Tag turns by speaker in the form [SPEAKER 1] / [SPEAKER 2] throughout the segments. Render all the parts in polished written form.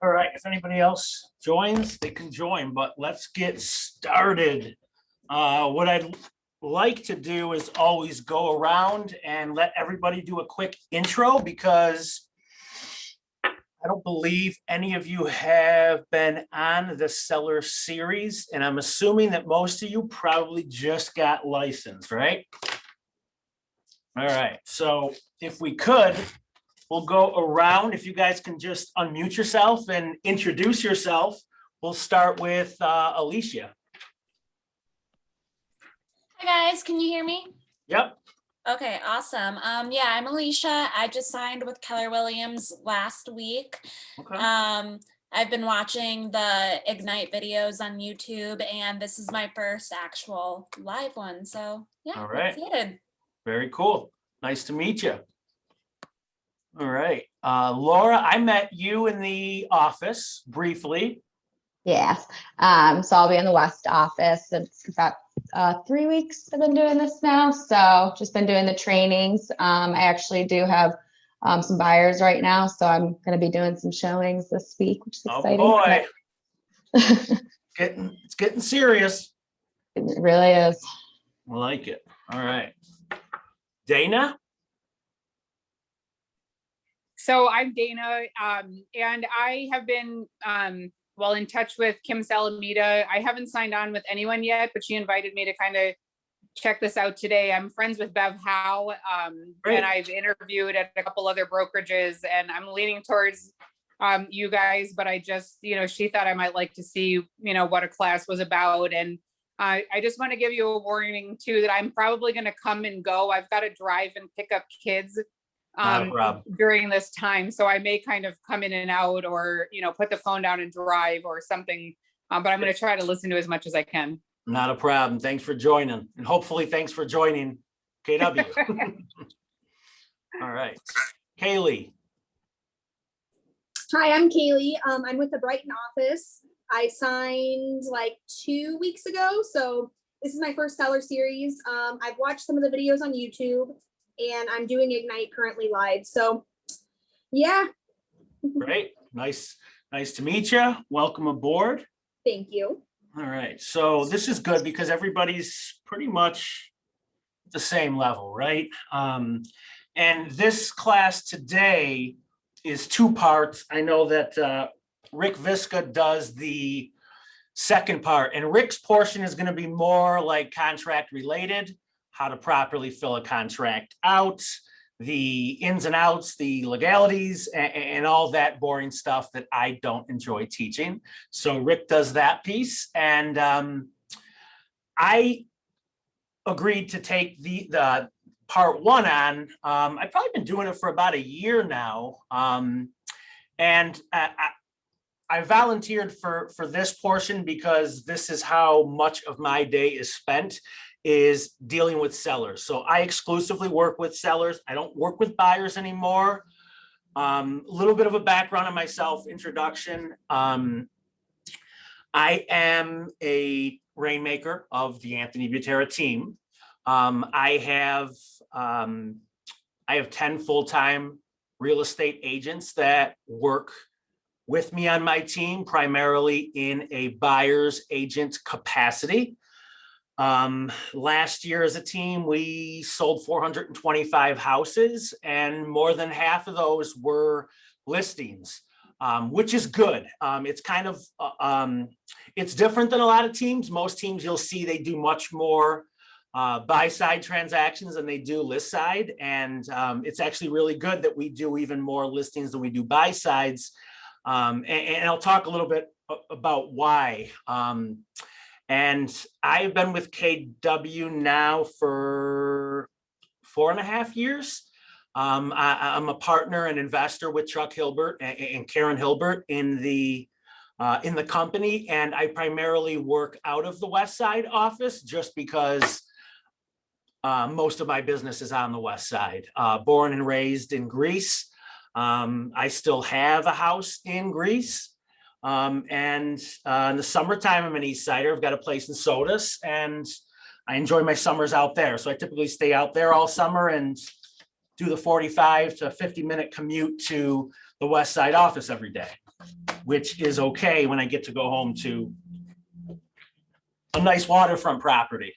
[SPEAKER 1] All right, if anybody else joins, they can join, but let's get started. What I'd like to do is always go around and let everybody do a quick intro, because I don't believe any of you have been on the seller series, and I'm assuming that most of you probably just got licensed, right? All right, so if we could, we'll go around. If you guys can just unmute yourself and introduce yourself. We'll start with Alicia.
[SPEAKER 2] Hi guys, can you hear me?
[SPEAKER 1] Yep.
[SPEAKER 2] Okay, awesome. Yeah, I'm Alicia. I just signed with Keller Williams last week.
[SPEAKER 1] Okay.
[SPEAKER 2] I've been watching the Ignite videos on YouTube, and this is my first actual live one. So yeah,
[SPEAKER 1] All right.
[SPEAKER 2] excited.
[SPEAKER 1] Very cool. Nice to meet you. All right. Laura, I met you in the office briefly.
[SPEAKER 3] Yes. So I'll be in the West office. It's about 3 weeks I've been doing this now. So just been doing the trainings. I actually do have some buyers right now. So I'm going to be doing some showings this week, which is exciting.
[SPEAKER 1] Oh boy. It's getting serious.
[SPEAKER 3] It really is.
[SPEAKER 1] I like it. All right. Dana?
[SPEAKER 4] So I'm Dana, and I have been in touch with Kim Salamita. I haven't signed on with anyone yet, but she invited me to kind of check this out today. I'm friends with Bev Howe, and I've interviewed at a couple other brokerages, and I'm leaning towards you guys, but I just, she thought I might like to see, what a class was about. And I just want to give you a warning too, that I'm probably going to come and go. I've got to drive and pick up kids during this time. So I may kind of come in and out, or, put the phone down and drive or something. But I'm going to try to listen to as much as I can.
[SPEAKER 1] Not a problem. Thanks for joining. And hopefully thanks for joining KW. All right. Kaylee.
[SPEAKER 5] Hi, I'm Kaylee. I'm with the Brighton office. I signed like 2 weeks ago. So this is my first seller series. I've watched some of the videos on YouTube, and I'm doing Ignite currently live. So yeah.
[SPEAKER 1] Great. Nice to meet you. Welcome aboard.
[SPEAKER 5] Thank you.
[SPEAKER 1] All right. So this is good because everybody's pretty much the same level, right? And this class today is 2 parts. I know that Rick Visca does the second part, and Rick's portion is going to be more like contract related, how to properly fill a contract out, the ins and outs, the legalities, and all that boring stuff that I don't enjoy teaching. So Rick does that piece, and I agreed to take the part 1 on. I've probably been doing it for about a year now, and I volunteered for this portion because this is how much of my day is spent, is dealing with sellers. So I exclusively work with sellers. I don't work with buyers anymore. A little bit of a background on myself, introduction. I am a rainmaker of the Anthony Butera team. I have 10 full-time real estate agents that work with me on my team, primarily in a buyer's agent capacity. Last year as a team, we sold 425 houses, and more than half of those were listings, which is good. It's kind of, it's different than a lot of teams. Most teams you'll see they do much more buy-side transactions than they do list side. And it's actually really good that we do even more listings than we do buy-sides. And I'll talk a little bit about why. And I've been with KW now for 4.5 years. I'm a partner and investor with Chuck Hilbert and Karen Hilbert in the company, and I primarily work out of the West Side office just because most of my business is on the West Side. Born and raised in Greece. I still have a house in Greece. And in the summertime, I'm an East Sider. I've got a place in Sodus, and I enjoy my summers out there. So I typically stay out there all summer and do the 45 to 50 minute commute to the West Side office every day. which is okay when I get to go home to a nice waterfront property.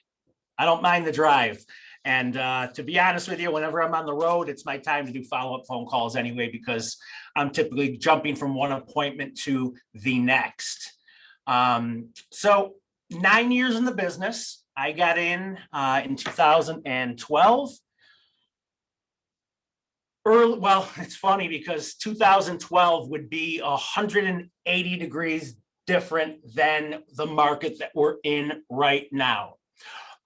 [SPEAKER 1] I don't mind the drive. And to be honest with you, whenever I'm on the road, it's my time to do follow-up phone calls anyway, because I'm typically jumping from one appointment to the next. So 9 years in the business. I got in 2012. Well, it's funny because 2012 would be 180 degrees different than the market that we're in right now.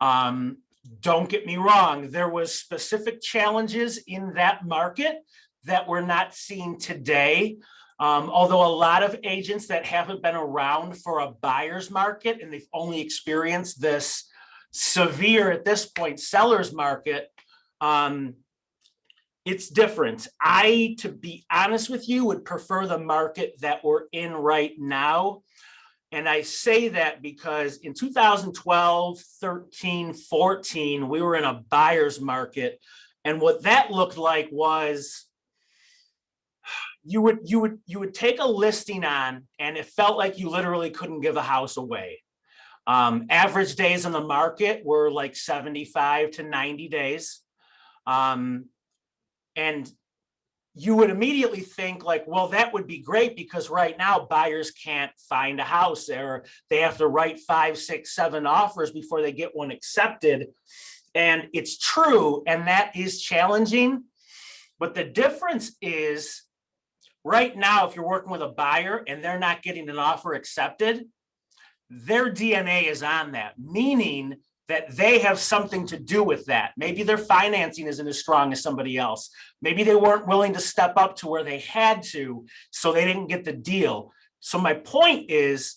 [SPEAKER 1] Don't get me wrong, there was specific challenges in that market that we're not seeing today. Although a lot of agents that haven't been around for a buyer's market and they've only experienced this severe, at this point, seller's market, it's different. To be honest with you, would prefer the market that we're in right now. And I say that because in 2012, 13, 14, we were in a buyer's market. And what that looked like was you would take a listing on and it felt like you literally couldn't give a house away. Average days on the market were like 75 to 90 days. And you would immediately think like, well, that would be great because right now buyers can't find a house, or they have to write 5, 6, 7 offers before they get one accepted. And it's true, and that is challenging. But the difference is right now, if you're working with a buyer and they're not getting an offer accepted, their DNA is on that, meaning that they have something to do with that. Maybe their financing isn't as strong as somebody else. Maybe they weren't willing to step up to where they had to, so they didn't get the deal. So my point is,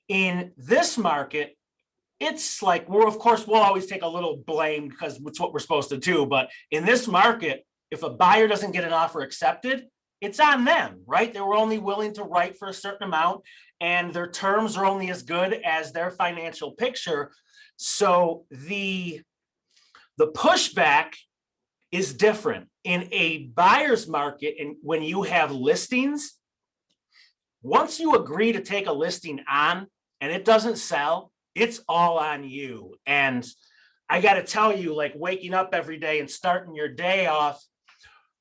[SPEAKER 1] in this market, it's like, we'll always take a little blame because it's what we're supposed to do. But in this market, if a buyer doesn't get an offer accepted, it's on them, right? They were only willing to write for a certain amount, and their terms are only as good as their financial picture. So the pushback is different in a buyer's market. And when you have listings, once you agree to take a listing on and it doesn't sell, it's all on you. And I got to tell you, like, waking up every day and starting your day off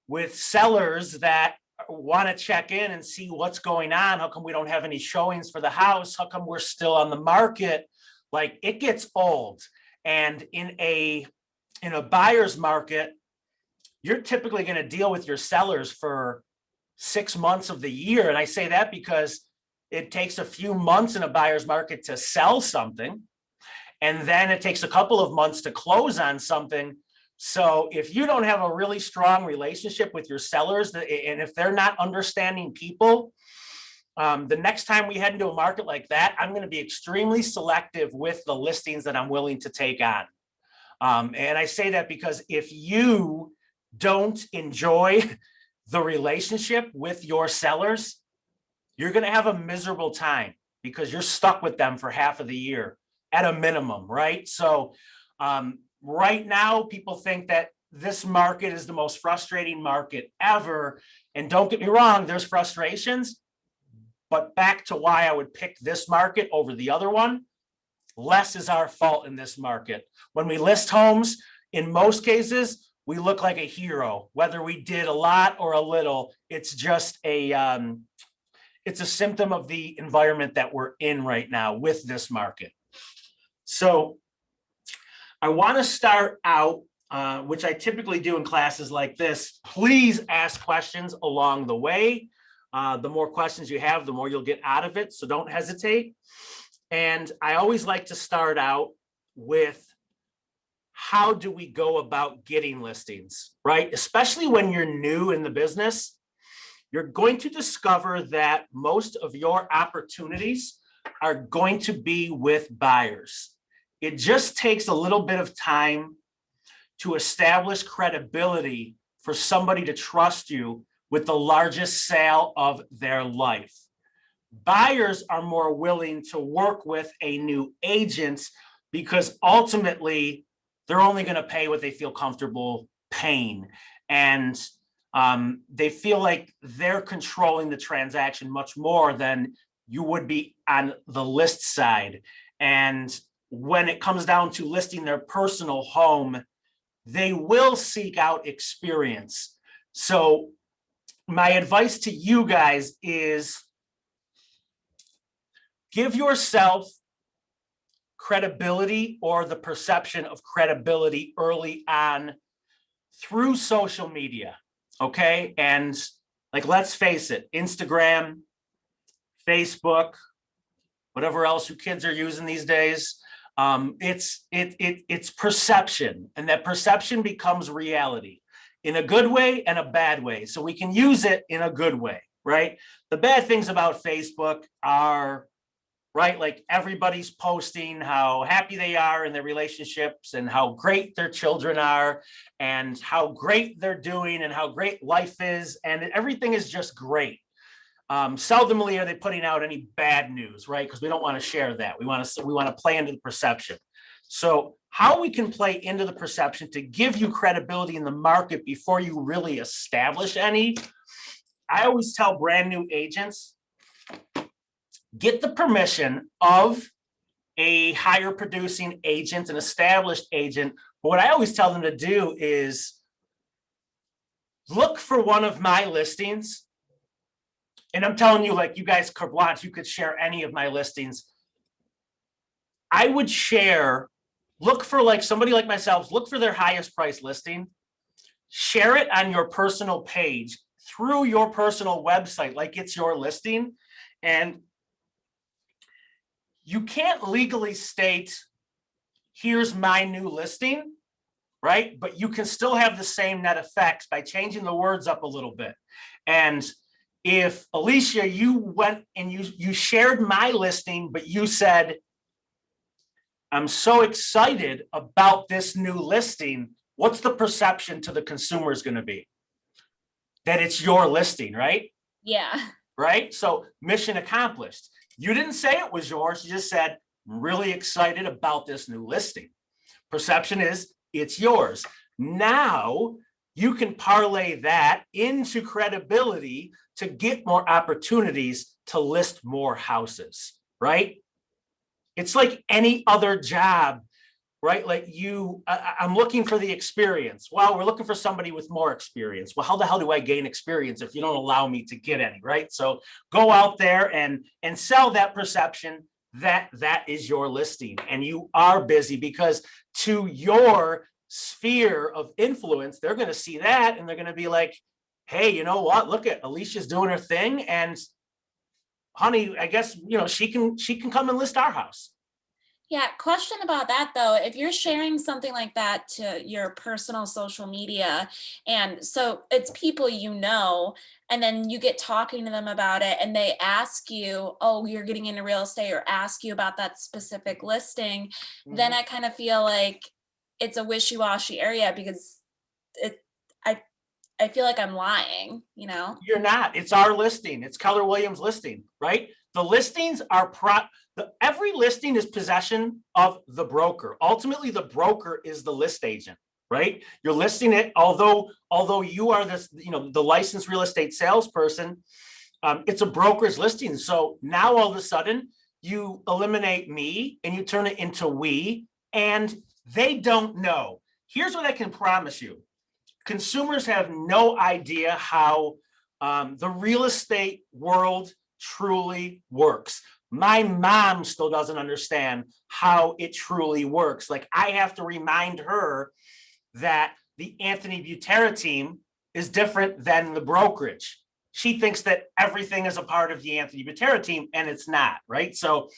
[SPEAKER 1] with sellers that want to check in and see what's going on. How come we don't have any showings for the house? How come we're still on the market? Like, it gets old. And in a buyer's market, you're typically going to deal with your sellers for 6 months of the year. And I say that because it takes a few months in a buyer's market to sell something. And then it takes a couple of months to close on something. So if you don't have a really strong relationship with your sellers, and if they're not understanding people, the next time we head into a market like that, I'm going to be extremely selective with the listings that I'm willing to take on. And I say that because if you don't enjoy the relationship with your sellers, you're going to have a miserable time because you're stuck with them for half of the year at a minimum, right? So right now, people think that this market is the most frustrating market ever. And don't get me wrong, there's frustrations. But back to why I would pick this market over the other one, less is our fault in this market. When we list homes, in most cases, we look like a hero, whether we did a lot or a little. It's just it's a symptom of the environment that we're in right now with this market. So I want to start out, which I typically do in classes like this. Please ask questions along the way. The more questions you have, the more you'll get out of it. So don't hesitate. And I always like to start out with, how do we go about getting listings, right? Especially when you're new in the business, you're going to discover that most of your opportunities are going to be with buyers. It just takes a little bit of time to establish credibility for somebody to trust you with the largest sale of their life. Buyers are more willing to work with a new agent because ultimately they're only going to pay what they feel comfortable paying. And They feel like they're controlling the transaction much more than you would be on the list side. And when it comes down to listing their personal home, they will seek out experience. So my advice to you guys is give yourself credibility or the perception of credibility early on through social media, okay? And like, let's face it, Instagram, Facebook, whatever else you kids are using these days, it's perception, and that perception becomes reality in a good way and a bad way. So we can use it in a good way, right? The bad things about Facebook are, right, like everybody's posting how happy they are in their relationships and how great their children are and how great they're doing and how great life is, and everything is just great. Seldomly are they putting out any bad news, right? Because we don't want to share that. We want to play into the perception. So how we can play into the perception to give you credibility in the market before you really establish any. I always tell brand new agents, get the permission of a higher producing agent, an established agent. But what I always tell them to do is look for one of my listings. And I'm telling you, like, you guys, carte blanche, you could share any of my listings. I would share, look for like somebody like myself, look for their highest price listing, share it on your personal page through your personal website, like it's your listing. And you can't legally state, here's my new listing, right? But you can still have the same net effects by changing the words up a little bit. And if Alicia, you went and you shared my listing, but you said, I'm so excited about this new listing, what's the perception to the consumer is going to be? That it's your listing, right?
[SPEAKER 2] Yeah.
[SPEAKER 1] Right? So mission accomplished. You didn't say it was yours. You just said, I'm really excited about this new listing. Perception is it's yours. Now you can parlay that into credibility to get more opportunities to list more houses, right? It's like any other job, right? Like I'm looking for the experience. Well, we're looking for somebody with more experience. Well, how the hell do I gain experience if you don't allow me to get any, right? So go out there and sell that perception that that is your listing and you are busy, because to your sphere of influence, they're going to see that and they're going to be like, hey, you know what? Look at Alicia's doing her thing, and honey, I guess, you know, she can come and list our house.
[SPEAKER 2] Yeah, question about that though. If you're sharing something like that to your personal social media, and so it's people you know, and then you get talking to them about it and they ask you, oh, you're getting into real estate, or ask you about that specific listing, then I kind of feel like it's a wishy-washy area, because I feel like I'm lying, you know?
[SPEAKER 1] You're not. It's our listing. It's Keller Williams listing, right? The listings are every listing is possession of the broker. Ultimately, the broker is the list agent, right? You're listing it, although you are this, you know, the licensed real estate salesperson, it's a broker's listing. So now all of a sudden you eliminate me and you turn it into we, and they don't know. Here's what I can promise you. Consumers have no idea how the real estate world truly works. My mom still doesn't understand how it truly works. Like, I have to remind her that the Anthony Butera team is different than the brokerage. She thinks that everything is a part of the Anthony Butera team, and it's not, right? So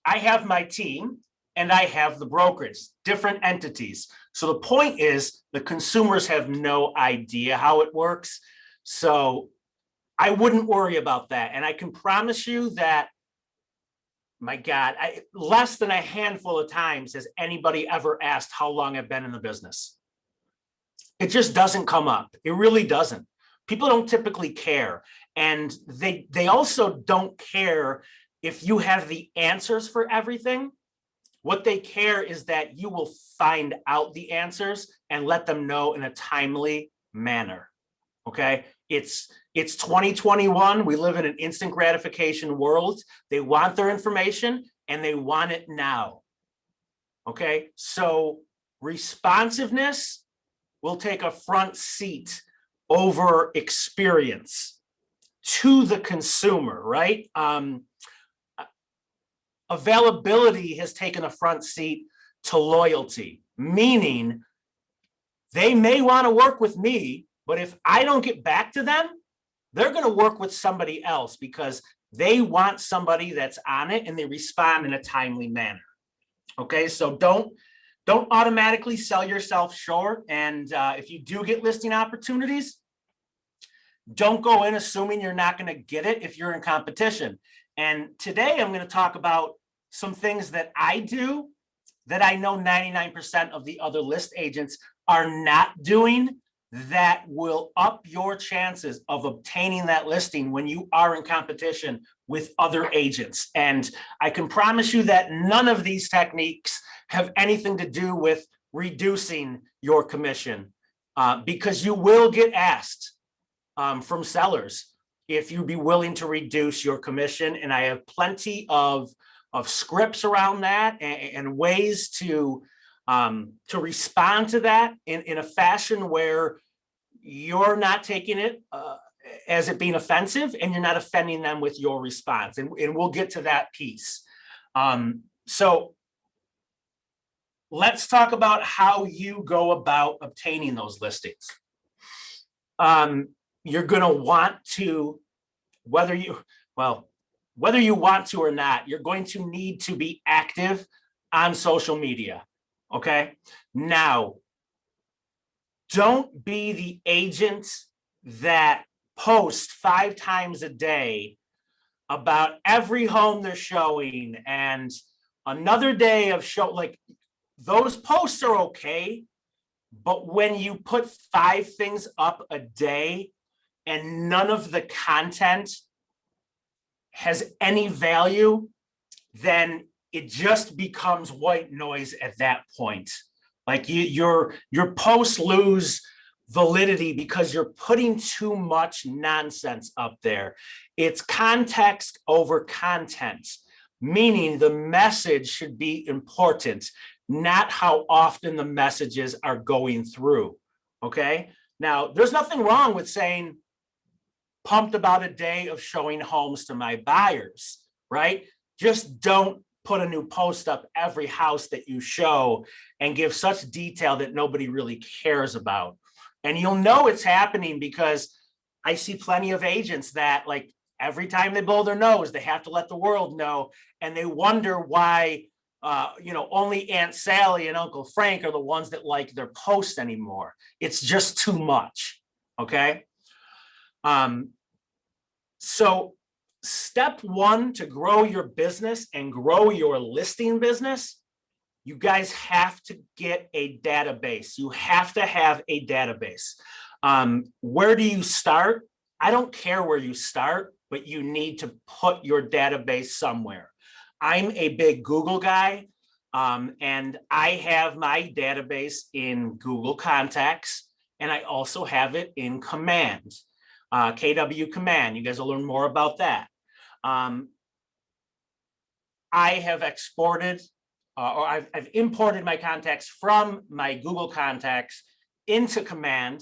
[SPEAKER 1] I have my team and I have the brokerage, different entities. So the point is, the consumers have no idea how it works. So I wouldn't worry about that. And I can promise you that, my God, less than a handful of times has anybody ever asked how long I've been in the business. It just doesn't come up. It really doesn't. People don't typically care. And they also don't care if you have the answers for everything. What they care is that you will find out the answers and let them know in a timely manner. Okay, it's 2021. We live in an instant gratification world. They want their information and they want it now. Okay, so responsiveness will take a front seat over experience to the consumer, right? Availability has taken a front seat to loyalty, meaning they may want to work with me, but if I don't get back to them, they're going to work with somebody else because they want somebody that's on it and they respond in a timely manner. Okay, so don't automatically sell yourself short. And if you do get listing opportunities, don't go in assuming you're not going to get it if you're in competition. And today I'm going to talk about some things that I do that I know 99% of the other list agents are not doing that will up your chances of obtaining that listing when you are in competition with other agents. And I can promise you that none of these techniques have anything to do with reducing your commission because you will get asked from sellers if you'd be willing to reduce your commission. And I have plenty of scripts around that and ways to respond to that in a fashion where you're not taking it as it being offensive and you're not offending them with your response. And we'll get to that piece. So let's talk about how you go about obtaining those listings. You're going to want to, whether you want to or not, you're going to need to be active on social media. Okay. Now, don't be the agent that posts 5 times a day about every home they're showing and another day of show. Like, those posts are okay, but when you put 5 things up a day and none of the content has any value, then it just becomes white noise at that point. Like your posts lose validity because you're putting too much nonsense up there. It's context over content, meaning the message should be important, not how often the messages are going through. Okay. Now, there's nothing wrong with saying pumped about a day of showing homes to my buyers, right? Just don't put a new post up every house that you show and give such detail that nobody really cares about. And you'll know it's happening because I see plenty of agents that, like, every time they blow their nose, they have to let the world know. And they wonder why, only Aunt Sally and Uncle Frank are the ones that like their posts anymore. It's just too much. Okay. So step 1 to grow your business and grow your listing business, you guys have to get a database. You have to have a database. Where do you start? I don't care where you start, but you need to put your database somewhere. I'm a big Google guy, and I have my database in Google Contacts, and I also have it in Command, KW Command. You guys will learn more about that. I have exported or I've imported my contacts from my Google Contacts into Command.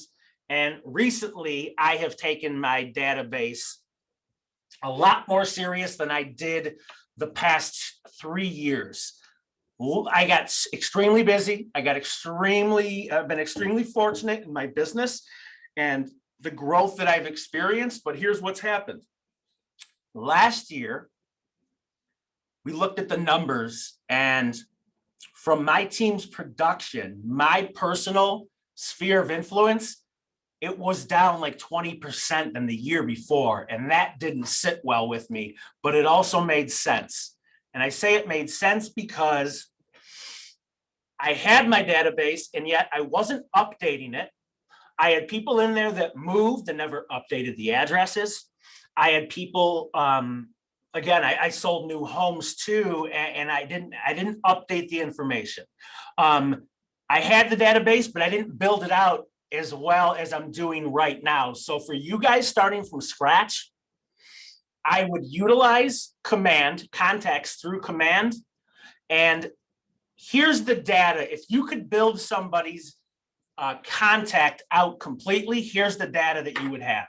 [SPEAKER 1] And recently I have taken my database a lot more serious than I did the past 3 years. I got extremely busy. I've been extremely fortunate in my business and the growth that I've experienced. But here's what's happened. Last year, we looked at the numbers, and from my team's production, my personal sphere of influence, it was down like 20% than the year before. And that didn't sit well with me, but it also made sense. And I say it made sense because I had my database and yet I wasn't updating it. I had people in there that moved and never updated the addresses. I had people, again, I sold new homes too, and I didn't update the information. I had the database, but I didn't build it out as well as I'm doing right now. So for you guys starting from scratch, I would utilize command, contacts through command. And here's the data. If you could build somebody's contact out completely, here's the data that you would have.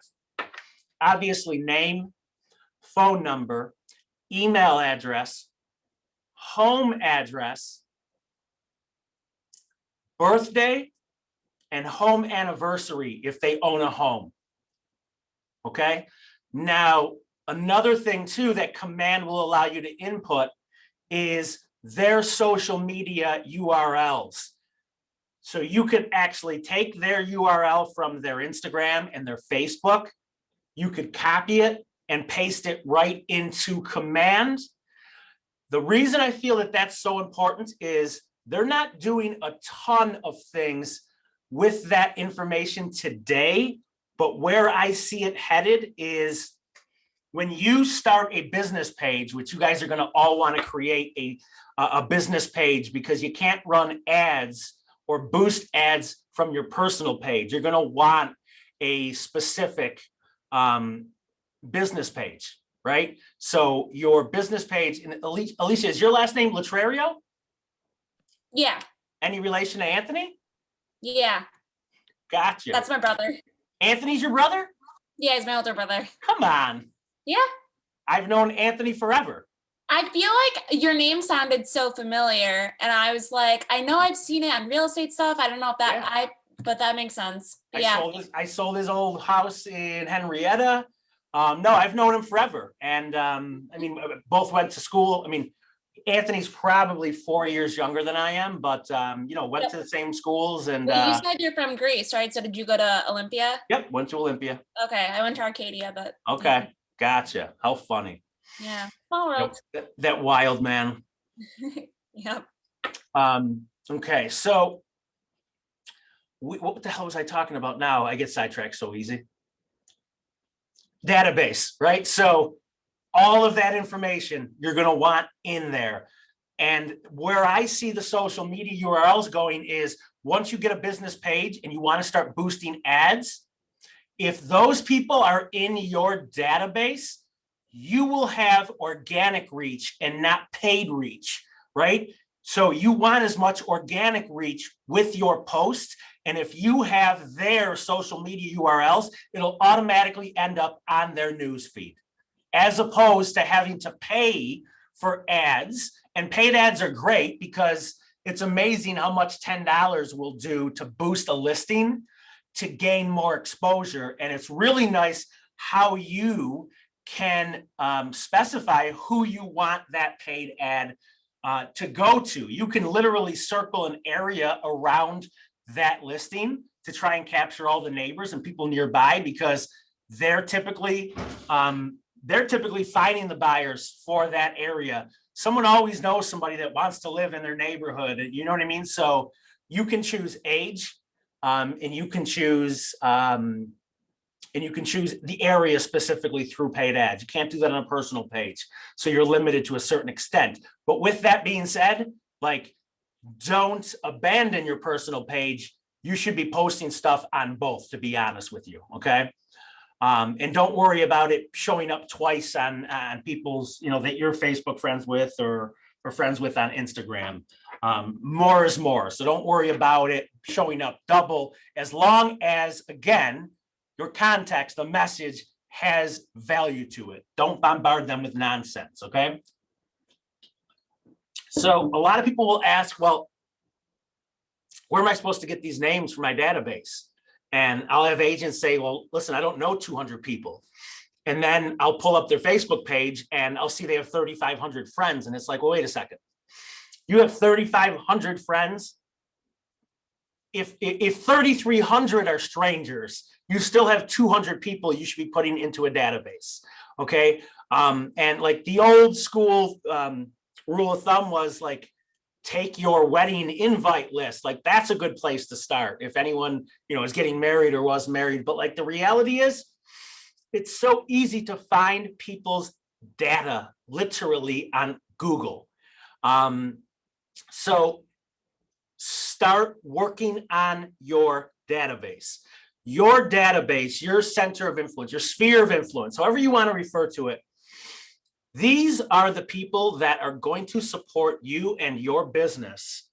[SPEAKER 1] Obviously, name, phone number, email address, home address, birthday, and home anniversary if they own a home. Okay. Now, another thing too that command will allow you to input is their social media URLs. So you could actually take their URL from their Instagram and their Facebook. You could copy it and paste it right into command. The reason I feel that that's so important is they're not doing a ton of things with that information today, but where I see it headed is when you start a business page, which you guys are going to all want to create a business page because you can't run ads or boost ads from your personal page. You're going to want a specific business page, right? So your business page, and Alicia, is your last name Latrario?
[SPEAKER 2] Yeah.
[SPEAKER 1] Any relation to Anthony?
[SPEAKER 2] Yeah.
[SPEAKER 1] Gotcha.
[SPEAKER 2] That's my brother.
[SPEAKER 1] Anthony's your brother?
[SPEAKER 2] Yeah, he's my older brother.
[SPEAKER 1] Come on.
[SPEAKER 2] Yeah.
[SPEAKER 1] I've known Anthony forever.
[SPEAKER 2] I feel like your name sounded so familiar, and I was like, I know I've seen it on real estate stuff. I don't know if that but that makes sense. Yeah.
[SPEAKER 1] I sold his old house in Henrietta. No, I've known him forever. And I mean, both went to school. I mean, Anthony's probably 4 years younger than I am, but you know, went to the same schools. And
[SPEAKER 2] well, you said you're from Greece, right? So did you go to Olympia?
[SPEAKER 1] Yep, went to Olympia.
[SPEAKER 2] Okay, I went to Arcadia, but
[SPEAKER 1] okay, gotcha. How funny.
[SPEAKER 2] Yeah, small world.
[SPEAKER 1] That wild man.
[SPEAKER 2] Yep.
[SPEAKER 1] Okay, so what the hell was I talking about now? I get sidetracked so easy. Database, right? So all of that information you're going to want in there. And where I see the social media URLs going is once you get a business page and you want to start boosting ads, if those people are in your database, you will have organic reach and not paid reach, right? So you want as much organic reach with your post. And if you have their social media URLs, it'll automatically end up on their news feed, as opposed to having to pay for ads. And paid ads are great because it's amazing how much $10 will do to boost a listing to gain more exposure. And it's really nice how you can specify who you want that paid ad to go to. You can literally circle an area around that listing to try and capture all the neighbors and people nearby, because they're typically finding the buyers for that area. Someone always knows somebody that wants to live in their neighborhood. You know what I mean? So you can choose age, and you can choose the area specifically through paid ads. You can't do that on a personal page. So you're limited to a certain extent. But with that being said, like, don't abandon your personal page. You should be posting stuff on both, to be honest with you, okay? And don't worry about it showing up twice on people's, you know, that you're Facebook friends with or friends with on Instagram. More is more. So don't worry about it showing up double, as long as, again, your context, the message has value to it. Don't bombard them with nonsense, okay? So a lot of people will ask, well, where am I supposed to get these names from my database? And I'll have agents say, well, listen, I don't know 200 people. And then I'll pull up their Facebook page and I'll see they have 3,500 friends. And it's like, well, wait a second. You have 3,500 friends. If 3,300 are strangers, you still have 200 people you should be putting into a database, okay? And like the old school rule of thumb was like, take your wedding invite list. Like, that's a good place to start if anyone, you know, is getting married or was married. But like, the reality is, it's so easy to find people's data literally on Google. So start working on your database, your center of influence, your sphere of influence, however you want to refer to it. These are the people that are going to support you and your business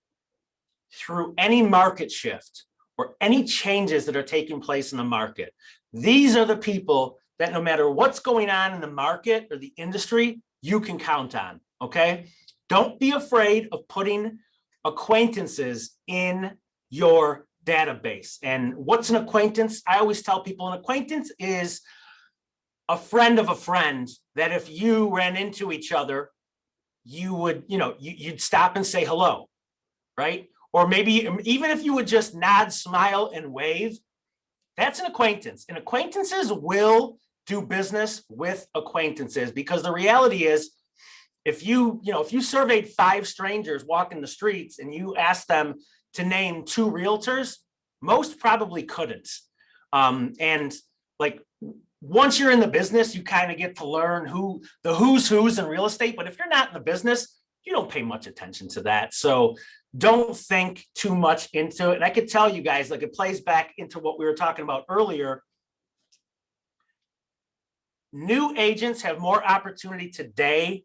[SPEAKER 1] through any market shift or any changes that are taking place in the market. These are the people that no matter what's going on in the market or the industry, you can count on, okay? Don't be afraid of putting acquaintances in your database. And what's an acquaintance? I always tell people an acquaintance is a friend of a friend that if you ran into each other, you would, you'd stop and say hello, right? Or maybe even if you would just nod, smile, and wave, that's an acquaintance. And acquaintances will do business with acquaintances, because the reality is, if you surveyed 5 strangers walking the streets and you asked them to name 2 realtors, most probably couldn't. And like, once you're in the business, you kind of get to learn who's in real estate. But if you're not in the business, you don't pay much attention to that. So don't think too much into it. And I could tell you guys, like, it plays back into what we were talking about earlier. New agents have more opportunity today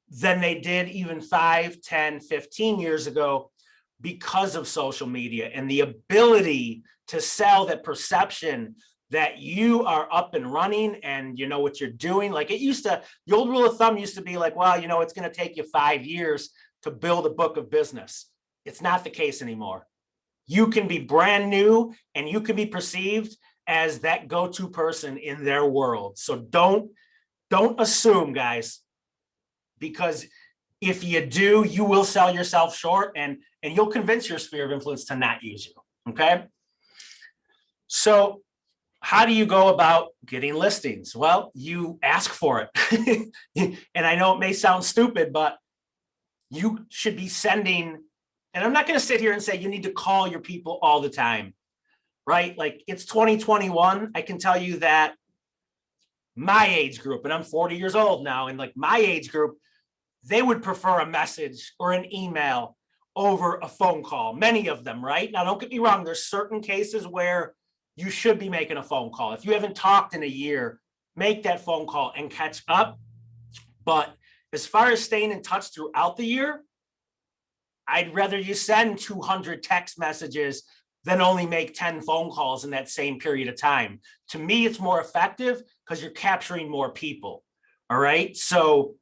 [SPEAKER 1] than they did even 5, 10, 15 years ago because of social media and the ability to sell that perception that you are up and running and you know what you're doing. Like, it used to, the old rule of thumb used to be like, well, it's going to take you 5 years to build a book of business. It's not the case anymore. You can be brand new and you can be perceived as that go-to person in their world. So don't assume, guys, because if you do, you will sell yourself short and you'll convince your sphere of influence to not use you, okay? So how do you go about getting listings? Well, you ask for it. And I know it may sound stupid, but you should be sending, and I'm not going to sit here and say you need to call your people all the time, right? Like, it's 2021. I can tell you that my age group, and I'm 40 years old now, and like my age group, they would prefer a message or an email over a phone call, many of them, right? Now, don't get me wrong. There's certain cases where you should be making a phone call. If you haven't talked in a year, make that phone call and catch up. But as far as staying in touch throughout the year, I'd rather you send 200 text messages than only make 10 phone calls in that same period of time. To me, it's more effective because you're capturing more people. All right. So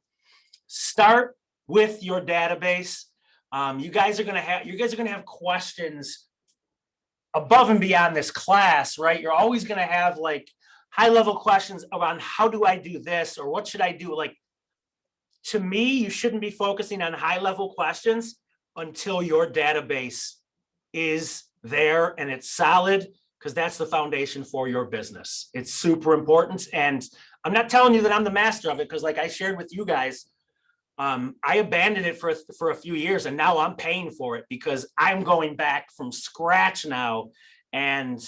[SPEAKER 1] start with your database. You guys are gonna have questions above and beyond this class, right? You're always gonna have like high-level questions around how do I do this or what should I do? Like, to me, you shouldn't be focusing on high-level questions until your database is there and it's solid, because that's the foundation for your business. It's super important. And I'm not telling you that I'm the master of it, because like I shared with you guys, I abandoned it for a few years, and now I'm paying for it because I'm going back from scratch now. And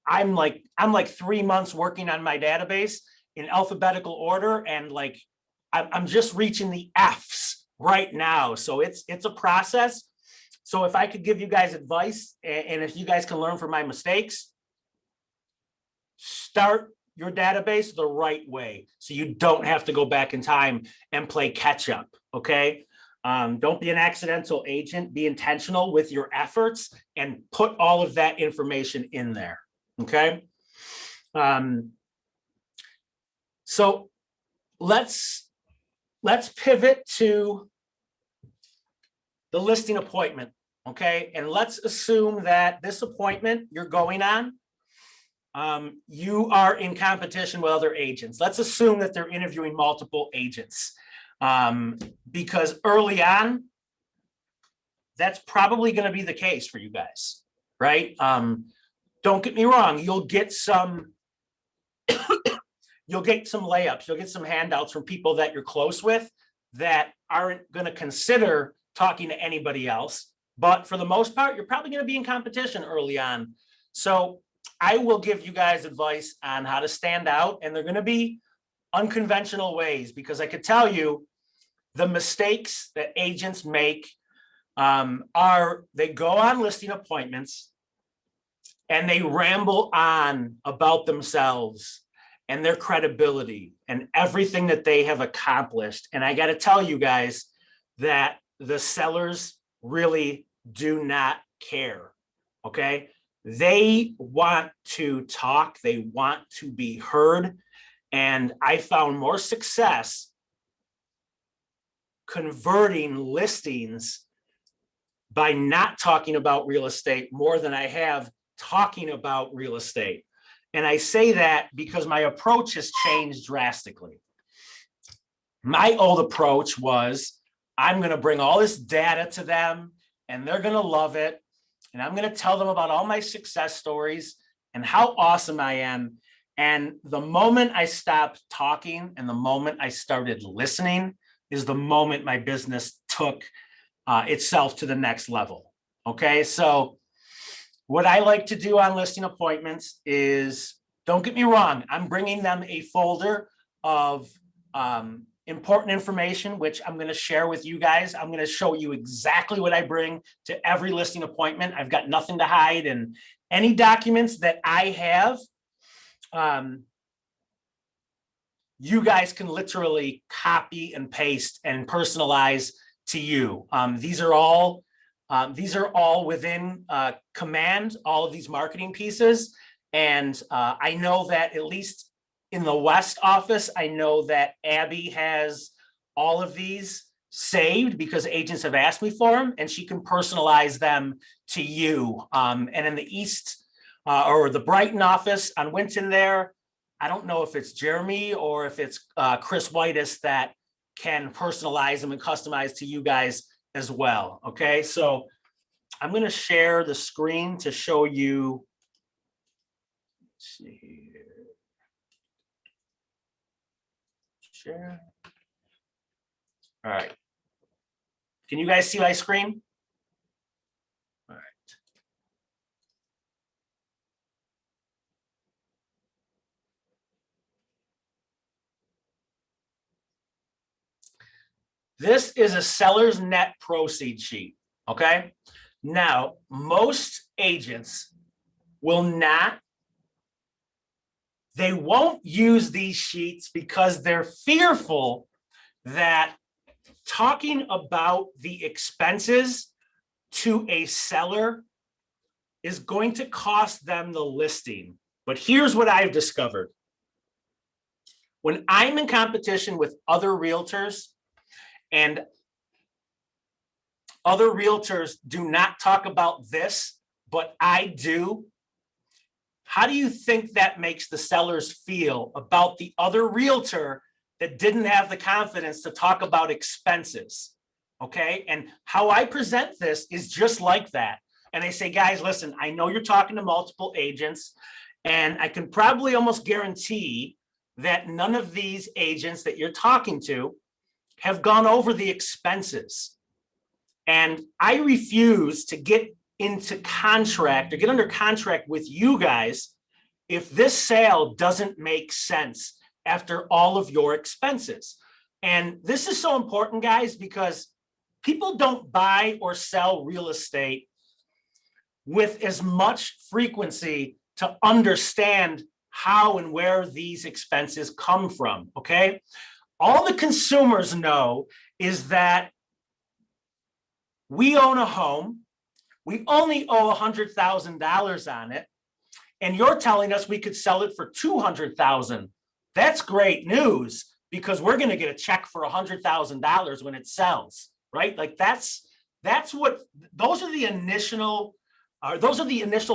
[SPEAKER 1] I'm like 3 months working on my database in alphabetical order. And like, I'm just reaching the F's right now. So it's a process. So if I could give you guys advice, and if you guys can learn from my mistakes, start your database the right way so you don't have to go back in time and play catch up, okay? Don't be an accidental agent. Be intentional with your efforts and put all of that information in there, okay? So let's pivot to the listing appointment, okay? And let's assume that this appointment you're going on, you are in competition with other agents. Let's assume that they're interviewing multiple agents, because early on, that's probably going to be the case for you guys, right? Don't get me wrong. You'll get some layups. You'll get some handouts from people that you're close with that aren't going to consider talking to anybody else. But for the most part, you're probably going to be in competition early on. So I will give you guys advice on how to stand out, and they're going to be unconventional ways, because I could tell you the mistakes that agents make are they go on listing appointments and they ramble on about themselves and their credibility and everything that they have accomplished. And I got to tell you guys that the sellers really do not care, okay? They want to talk, they want to be heard, and I found more success converting listings by not talking about real estate more than I have talking about real estate. And I say that because my approach has changed drastically. My old approach was, I'm going to bring all this data to them and they're going to love it. And I'm going to tell them about all my success stories and how awesome I am. And the moment I stopped talking and the moment I started listening is the moment my business took itself to the next level. Okay, so what I like to do on listing appointments is, don't get me wrong, I'm bringing them a folder of important information, which I'm going to share with you guys. I'm going to show you exactly what I bring to every listing appointment. I've got nothing to hide, and any documents that I have, you guys can literally copy and paste and personalize to you. These are all within Command, all of these marketing pieces. And I know that at least in the West office, I know that Abby has all of these saved because agents have asked me for them, and she can personalize them to you. And in the East or the Brighton office on Winton there, I don't know if it's Jeremy or if it's Chris Whitus that can personalize them and customize to you guys as well. Okay, so I'm going to share the screen to show you. Let's see here. Share. All right. Can you guys see my screen? All right. This is a seller's net proceed sheet, okay? Now, most agents will not, they won't use these sheets because they're fearful that talking about the expenses to a seller is going to cost them the listing. But here's what I've discovered. When I'm in competition with other realtors, and other realtors do not talk about this, but I do, how do you think that makes the sellers feel about the other realtor that didn't have the confidence to talk about expenses? Okay, and how I present this is just like that. And I say, guys, listen, I know you're talking to multiple agents, and I can probably almost guarantee that none of these agents that you're talking to have gone over the expenses. And I refuse to get into contract or get under contract with you guys if this sale doesn't make sense after all of your expenses. And this is so important, guys, because people don't buy or sell real estate with as much frequency to understand how and where these expenses come from, okay? All the consumers know is that we own a home, we only owe $100,000 on it, and you're telling us we could sell it for $200,000. That's great news, because we're going to get a check for $100,000 when it sells, right? Like that's what, those are the initial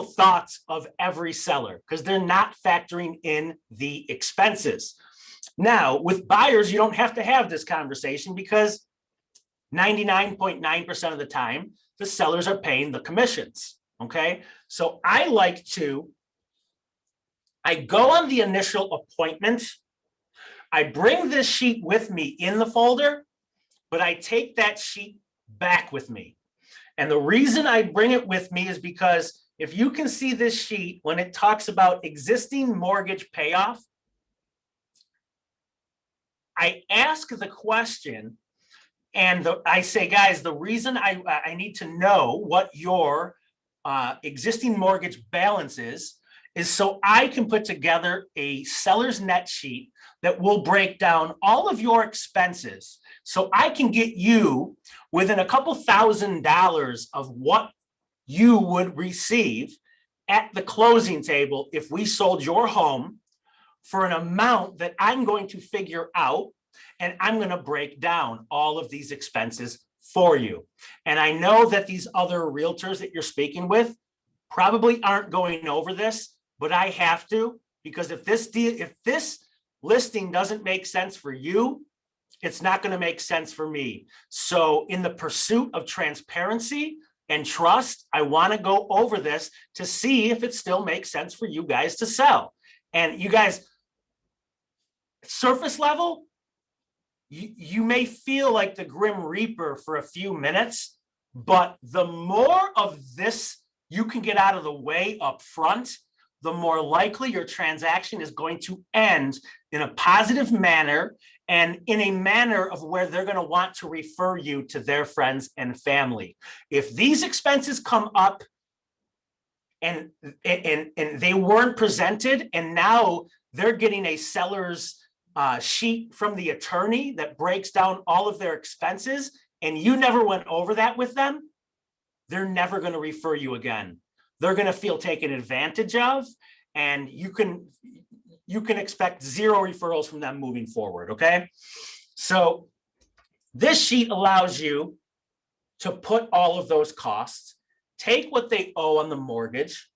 [SPEAKER 1] thoughts of every seller, because they're not factoring in the expenses. Now, with buyers, you don't have to have this conversation because 99.9% of the time, the sellers are paying the commissions, okay? So I go on the initial appointment, I bring this sheet with me in the folder, but I take that sheet back with me. And the reason I bring it with me is because if you can see this sheet, when it talks about existing mortgage payoff, I ask the question, and I say, guys, the reason I need to know what your existing mortgage balances is so I can put together a seller's net sheet that will break down all of your expenses. So I can get you within a couple $1,000s of what you would receive at the closing table if we sold your home for an amount that I'm going to figure out, and I'm going to break down all of these expenses for you. And I know that these other realtors that you're speaking with probably aren't going over this, but I have to, because if this listing doesn't make sense for you, it's not going to make sense for me. So in the pursuit of transparency and trust, I want to go over this to see if it still makes sense for you guys to sell. And you guys, surface level, you may feel like the Grim Reaper for a few minutes, but the more of this you can get out of the way up front, the more likely your transaction is going to end in a positive manner and in a manner of where they're going to want to refer you to their friends and family. If these expenses come up and they weren't presented, and now they're getting a seller's sheet from the attorney that breaks down all of their expenses, and you never went over that with them, they're never going to refer you again. They're going to feel taken advantage of, and you can expect zero referrals from them moving forward, okay? So this sheet allows you to put all of those costs, take what they owe on the mortgage,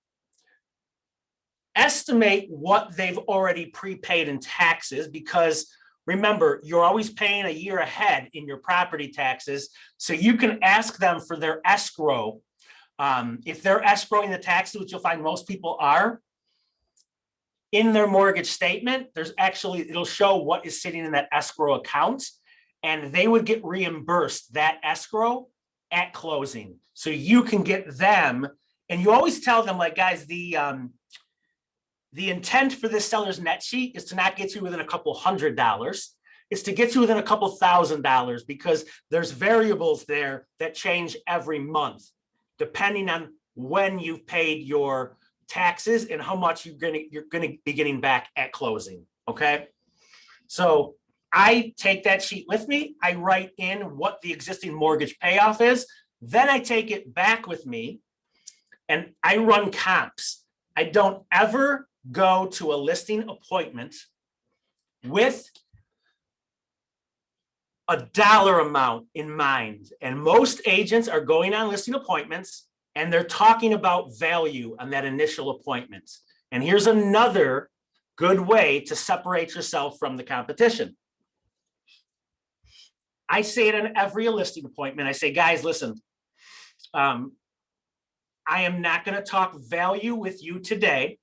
[SPEAKER 1] estimate what they've already prepaid in taxes, because remember, you're always paying a year ahead in your property taxes, so you can ask them for their escrow. If they're escrowing the taxes, which you'll find most people are, in their mortgage statement, it'll show what is sitting in that escrow account, and they would get reimbursed that escrow at closing. So you can get them, and you always tell them, like, guys, the intent for this seller's net sheet is to not get you within a couple $100. It's to get you within a couple $1,000, because there's variables there that change every month, depending on when you've paid your taxes and how much you're gonna be getting back at closing, okay? So I take that sheet with me, I write in what the existing mortgage payoff is, then I take it back with me and I run comps. I don't ever go to a listing appointment with a dollar amount in mind. And most agents are going on listing appointments and they're talking about value on that initial appointment. And here's another good way to separate yourself from the competition. I say it in every listing appointment. I say, guys, listen, I am not going to talk value with you today.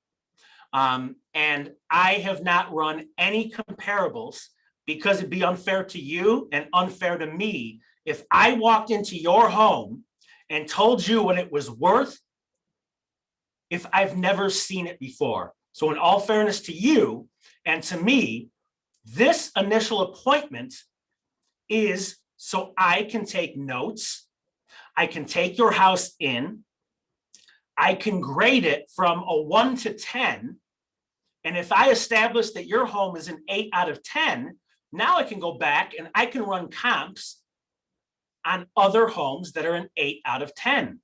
[SPEAKER 1] And I have not run any comparables, because it'd be unfair to you and unfair to me if I walked into your home and told you what it was worth if I've never seen it before. So in all fairness to you and to me, this initial appointment is so I can take notes, I can take your house in, I can grade it from a 1 to 10. And if I establish that your home is an 8 out of 10, now I can go back and I can run comps on other homes that are an 8 out of 10,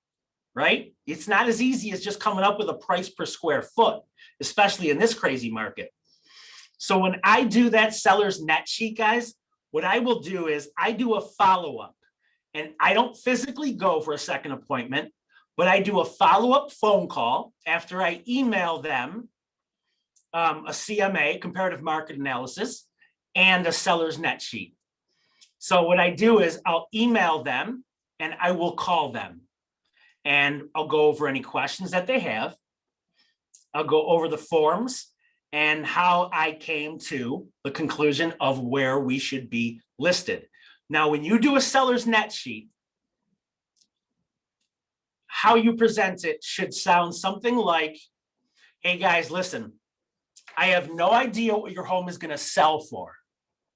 [SPEAKER 1] right? It's not as easy as just coming up with a price per square foot, especially in this crazy market. So when I do that seller's net sheet, guys, what I will do is I do a follow-up, and I don't physically go for a second appointment, but I do a follow-up phone call after I email them a CMA, comparative market analysis, and a seller's net sheet. So what I do is I'll email them and I will call them, and I'll go over any questions that they have. I'll go over the forms and how I came to the conclusion of where we should be listed. Now, when you do a seller's net sheet, how you present it should sound something like, hey guys, listen, I have no idea what your home is going to sell for,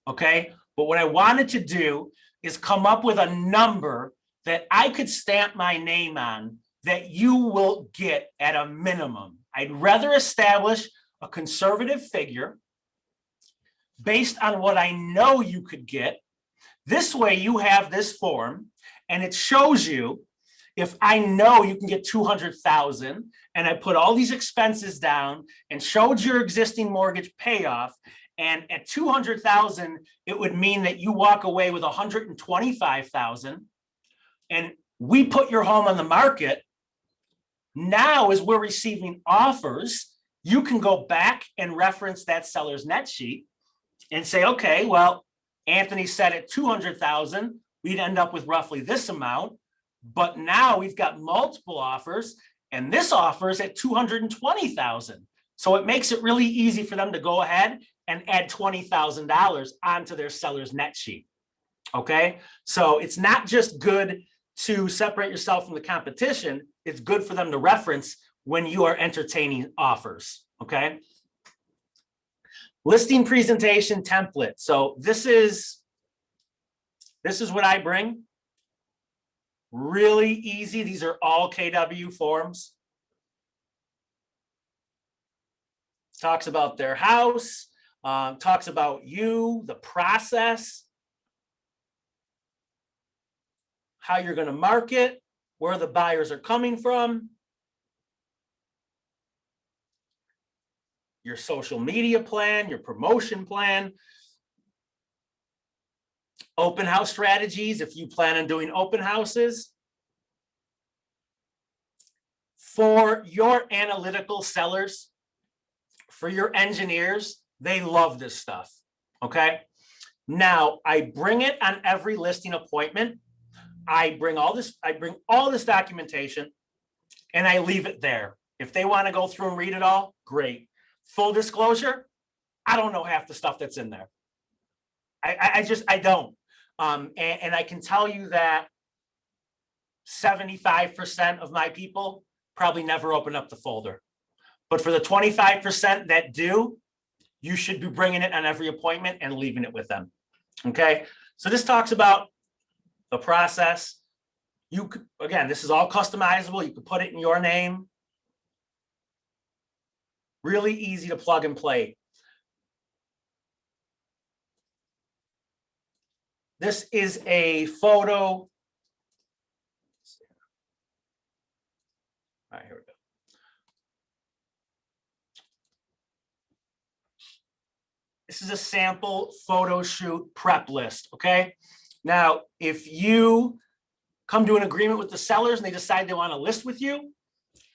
[SPEAKER 1] okay? But what I wanted to do is come up with a number that I could stamp my name on that you will get at a minimum. I'd rather establish a conservative figure based on what I know you could get. This way you have this form and it shows you if I know you can get 200,000 and I put all these expenses down and showed your existing mortgage payoff, and at 200,000, it would mean that you walk away with 125,000 and we put your home on the market. Now, as we're receiving offers, you can go back and reference that seller's net sheet and say, okay, well, Anthony said at 200,000, we'd end up with roughly this amount, but now we've got multiple offers and this offer is at 220,000. So it makes it really easy for them to go ahead and add $20,000 onto their seller's net sheet. Okay, so it's not just good to separate yourself from the competition, it's good for them to reference when you are entertaining offers. Okay. Listing presentation template. So this is what I bring. Really easy. These are all KW forms. Talks about their house, talks about you, the process, how you're going to market, where the buyers are coming from, your social media plan, your promotion plan, open house strategies if you plan on doing open houses. For your analytical sellers, for your engineers, they love this stuff. Okay. Now I bring it on every listing appointment. I bring all this documentation and I leave it there. If they want to go through and read it all, great. Full disclosure, I don't know half the stuff that's in there. I don't. And I can tell you that 75% of my people probably never open up the folder. But for the 25% that do, you should be bringing it on every appointment and leaving it with them. Okay. So this talks about the process. You could, again, this is all customizable. You could put it in your name. Really easy to plug and play. This is a photo. All right, here we go. This is a sample photo shoot prep list, okay? Now, if you come to an agreement with the sellers and they decide they want to list with you,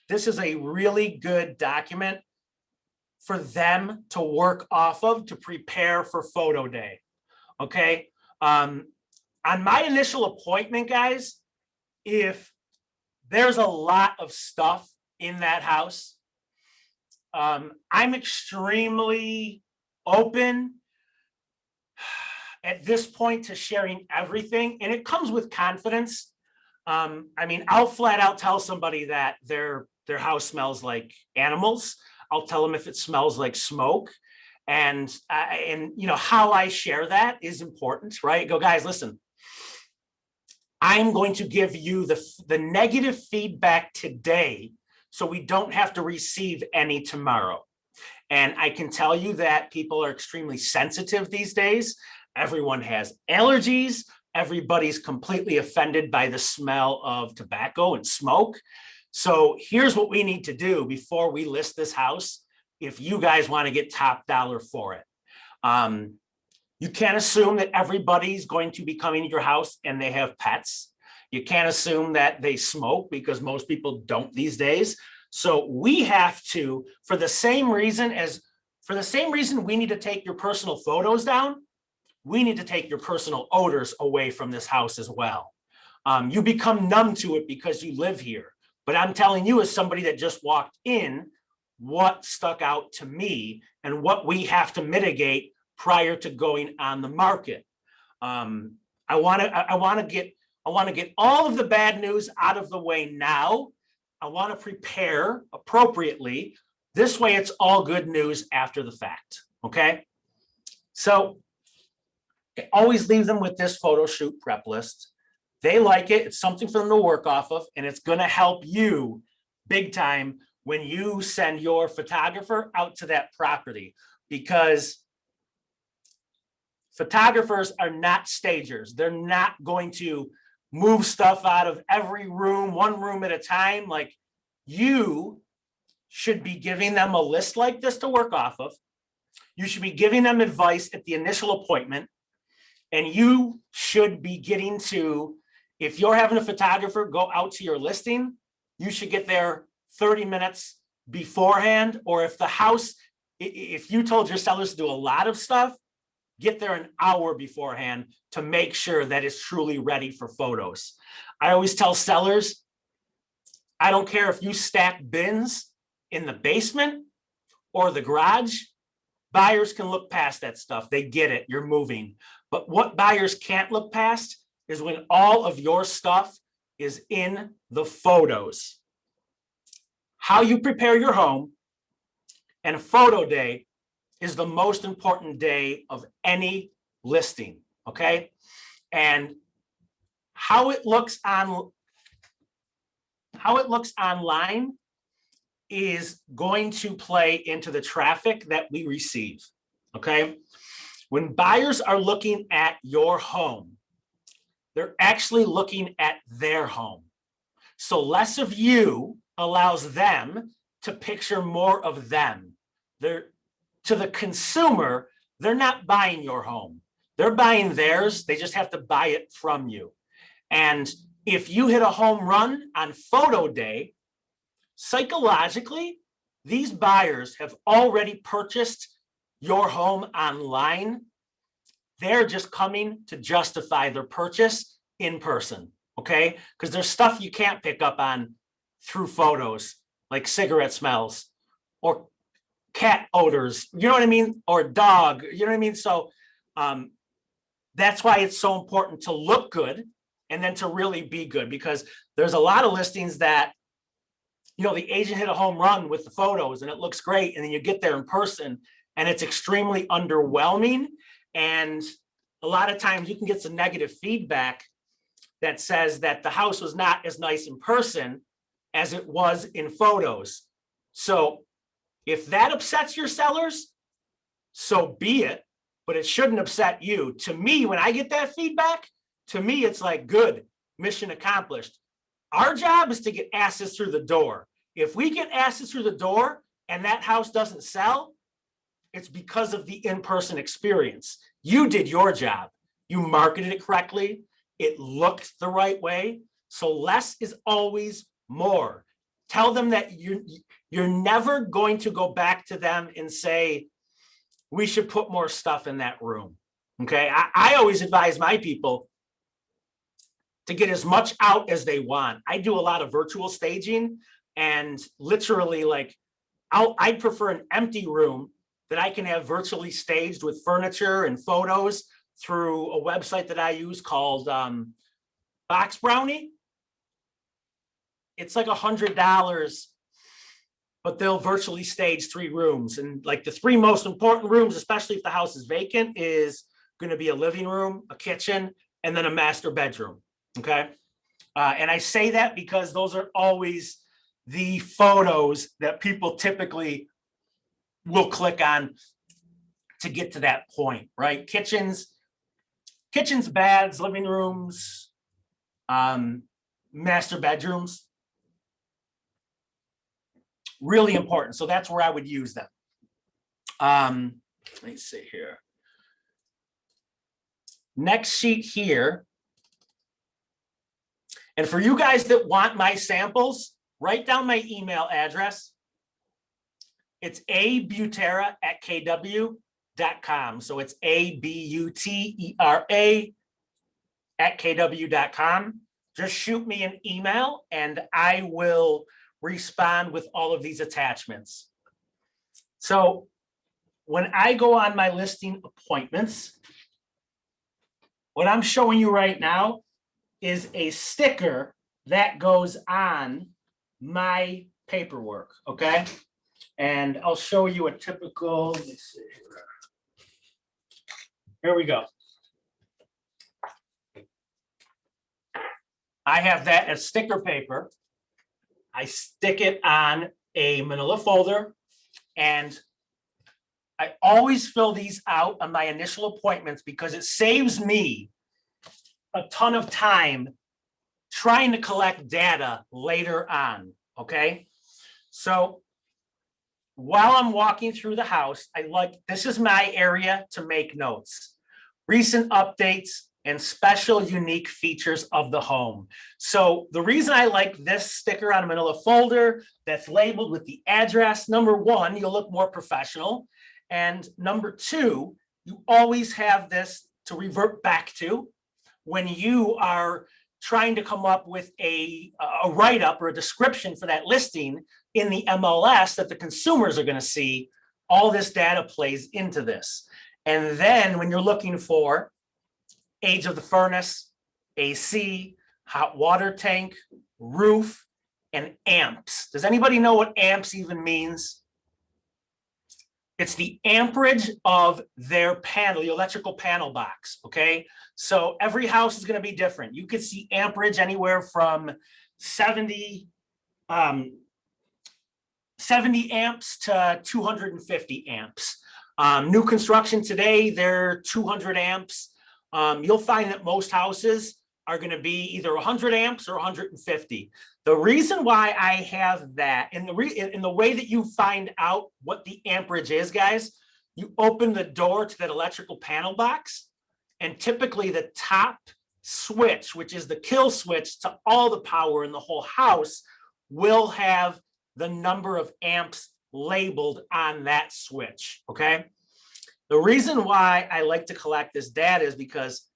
[SPEAKER 1] this is a really good document for them to work off of to prepare for photo day, okay? On my initial appointment, guys, if there's a lot of stuff in that house, I'm extremely open at this point to sharing everything, and it comes with confidence. I mean, I'll flat out tell somebody that their house smells like animals. I'll tell them if it smells like smoke, and you know how I share that is important, right? Go, guys, listen. I'm going to give you the negative feedback today, so we don't have to receive any tomorrow. And I can tell you that people are extremely sensitive these days. Everyone has allergies. Everybody's completely offended by the smell of tobacco and smoke. So here's what we need to do before we list this house, if you guys want to get top dollar for it. You can't assume that everybody's going to be coming to your house and they have pets. You can't assume that they smoke, because most people don't these days. So we have to, for the same reason we need to take your personal photos down, we need to take your personal odors away from this house as well. You become numb to it because you live here. But I'm telling you, as somebody that just walked in, what stuck out to me and what we have to mitigate prior to going on the market. I want to get all of the bad news out of the way now. I want to prepare appropriately. This way, it's all good news after the fact. Okay. So I always leave them with this photo shoot prep list. They like it. It's something for them to work off of, and it's going to help you big time when you send your photographer out to that property, because photographers are not stagers. They're not going to move stuff out of every room, one room at a time. Like, you should be giving them a list like this to work off of. You should be giving them advice at the initial appointment. And you should be getting to, if you're having a photographer go out to your listing, you should get there 30 minutes beforehand. Or if the house, if you told your sellers to do a lot of stuff, get there an hour beforehand to make sure that it's truly ready for photos. I always tell sellers, I don't care if you stack bins in the basement or the garage, buyers can look past that stuff. They get it, you're moving. But what buyers can't look past is when all of your stuff is in the photos. How you prepare your home and a photo day is the most important day of any listing, okay? And how it looks online is going to play into the traffic that we receive, okay? When buyers are looking at your home, they're actually looking at their home. So less of you allows them to picture more of them. To the consumer, they're not buying your home. They're buying theirs. They just have to buy it from you. And if you hit a home run on photo day, psychologically, these buyers have already purchased your home online. They're just coming to justify their purchase in person, okay? Because there's stuff you can't pick up on through photos, like cigarette smells or cat odors, you know what I mean? Or dog, you know what I mean? So that's why it's so important to look good and then to really be good, because there's a lot of listings that, you know, the agent hit a home run with the photos and it looks great. And then you get there in person and it's extremely underwhelming. And a lot of times you can get some negative feedback that says that the house was not as nice in person as it was in photos. So if that upsets your sellers, so be it, but it shouldn't upset you. To me, when I get that feedback, to me, it's like, good, mission accomplished. Our job is to get asses through the door. If we get asses through the door and that house doesn't sell, it's because of the in-person experience. You did your job. You marketed it correctly. It looked the right way. So less is always more. Tell them that you're never going to go back to them and say, we should put more stuff in that room. Okay. I always advise my people to get as much out as they want. I do a lot of virtual staging, and literally, like, I'd prefer an empty room that I can have virtually staged with furniture and photos through a website that I use called Box Brownie. It's like $100, but they'll virtually stage 3 rooms. And like the 3 most important rooms, especially if the house is vacant, is going to be a living room, a kitchen, and then a master bedroom. Okay. And I say that because those are always the photos that people typically will click on to get to that point, right? Kitchens, baths, living rooms, master bedrooms. Really important. So that's where I would use them. Let me see here. Next sheet here. And for you guys that want my samples, write down my email address. It's abutera@kw.com. So it's abutera@kw.com. Just shoot me an email and I will respond with all of these attachments. So when I go on my listing appointments, what I'm showing you right now is a sticker that goes on my paperwork, okay? And I'll show you a typical, let me see here. Here we go. I have that as sticker paper. I stick it on a manila folder, and I always fill these out on my initial appointments because it saves me a ton of time trying to collect data later on, okay? So while I'm walking through the house, this is my area to make notes. Recent updates and special unique features of the home. So the reason I like this sticker on a manila folder that's labeled with the address, number one, you'll look more professional. And number two, you always have this to revert back to when you are trying to come up with a write-up or a description for that listing in the MLS that the consumers are going to see. All this data plays into this. And then when you're looking for age of the furnace, AC, hot water tank, roof, and amps. Does anybody know what amps even means? It's the amperage of their panel, the electrical panel box, okay? So every house is going to be different. You could see amperage anywhere from 70 amps to 250 amps. New construction today, they're 200 amps. You'll find that most houses are going to be either 100 amps or 150. The reason why I have that, in the way that you find out what the amperage is, guys, you open the door to that electrical panel box, and typically the top switch, which is the kill switch to all the power in the whole house, will have the number of amps labeled on that switch, okay? The reason why I like to collect this data is because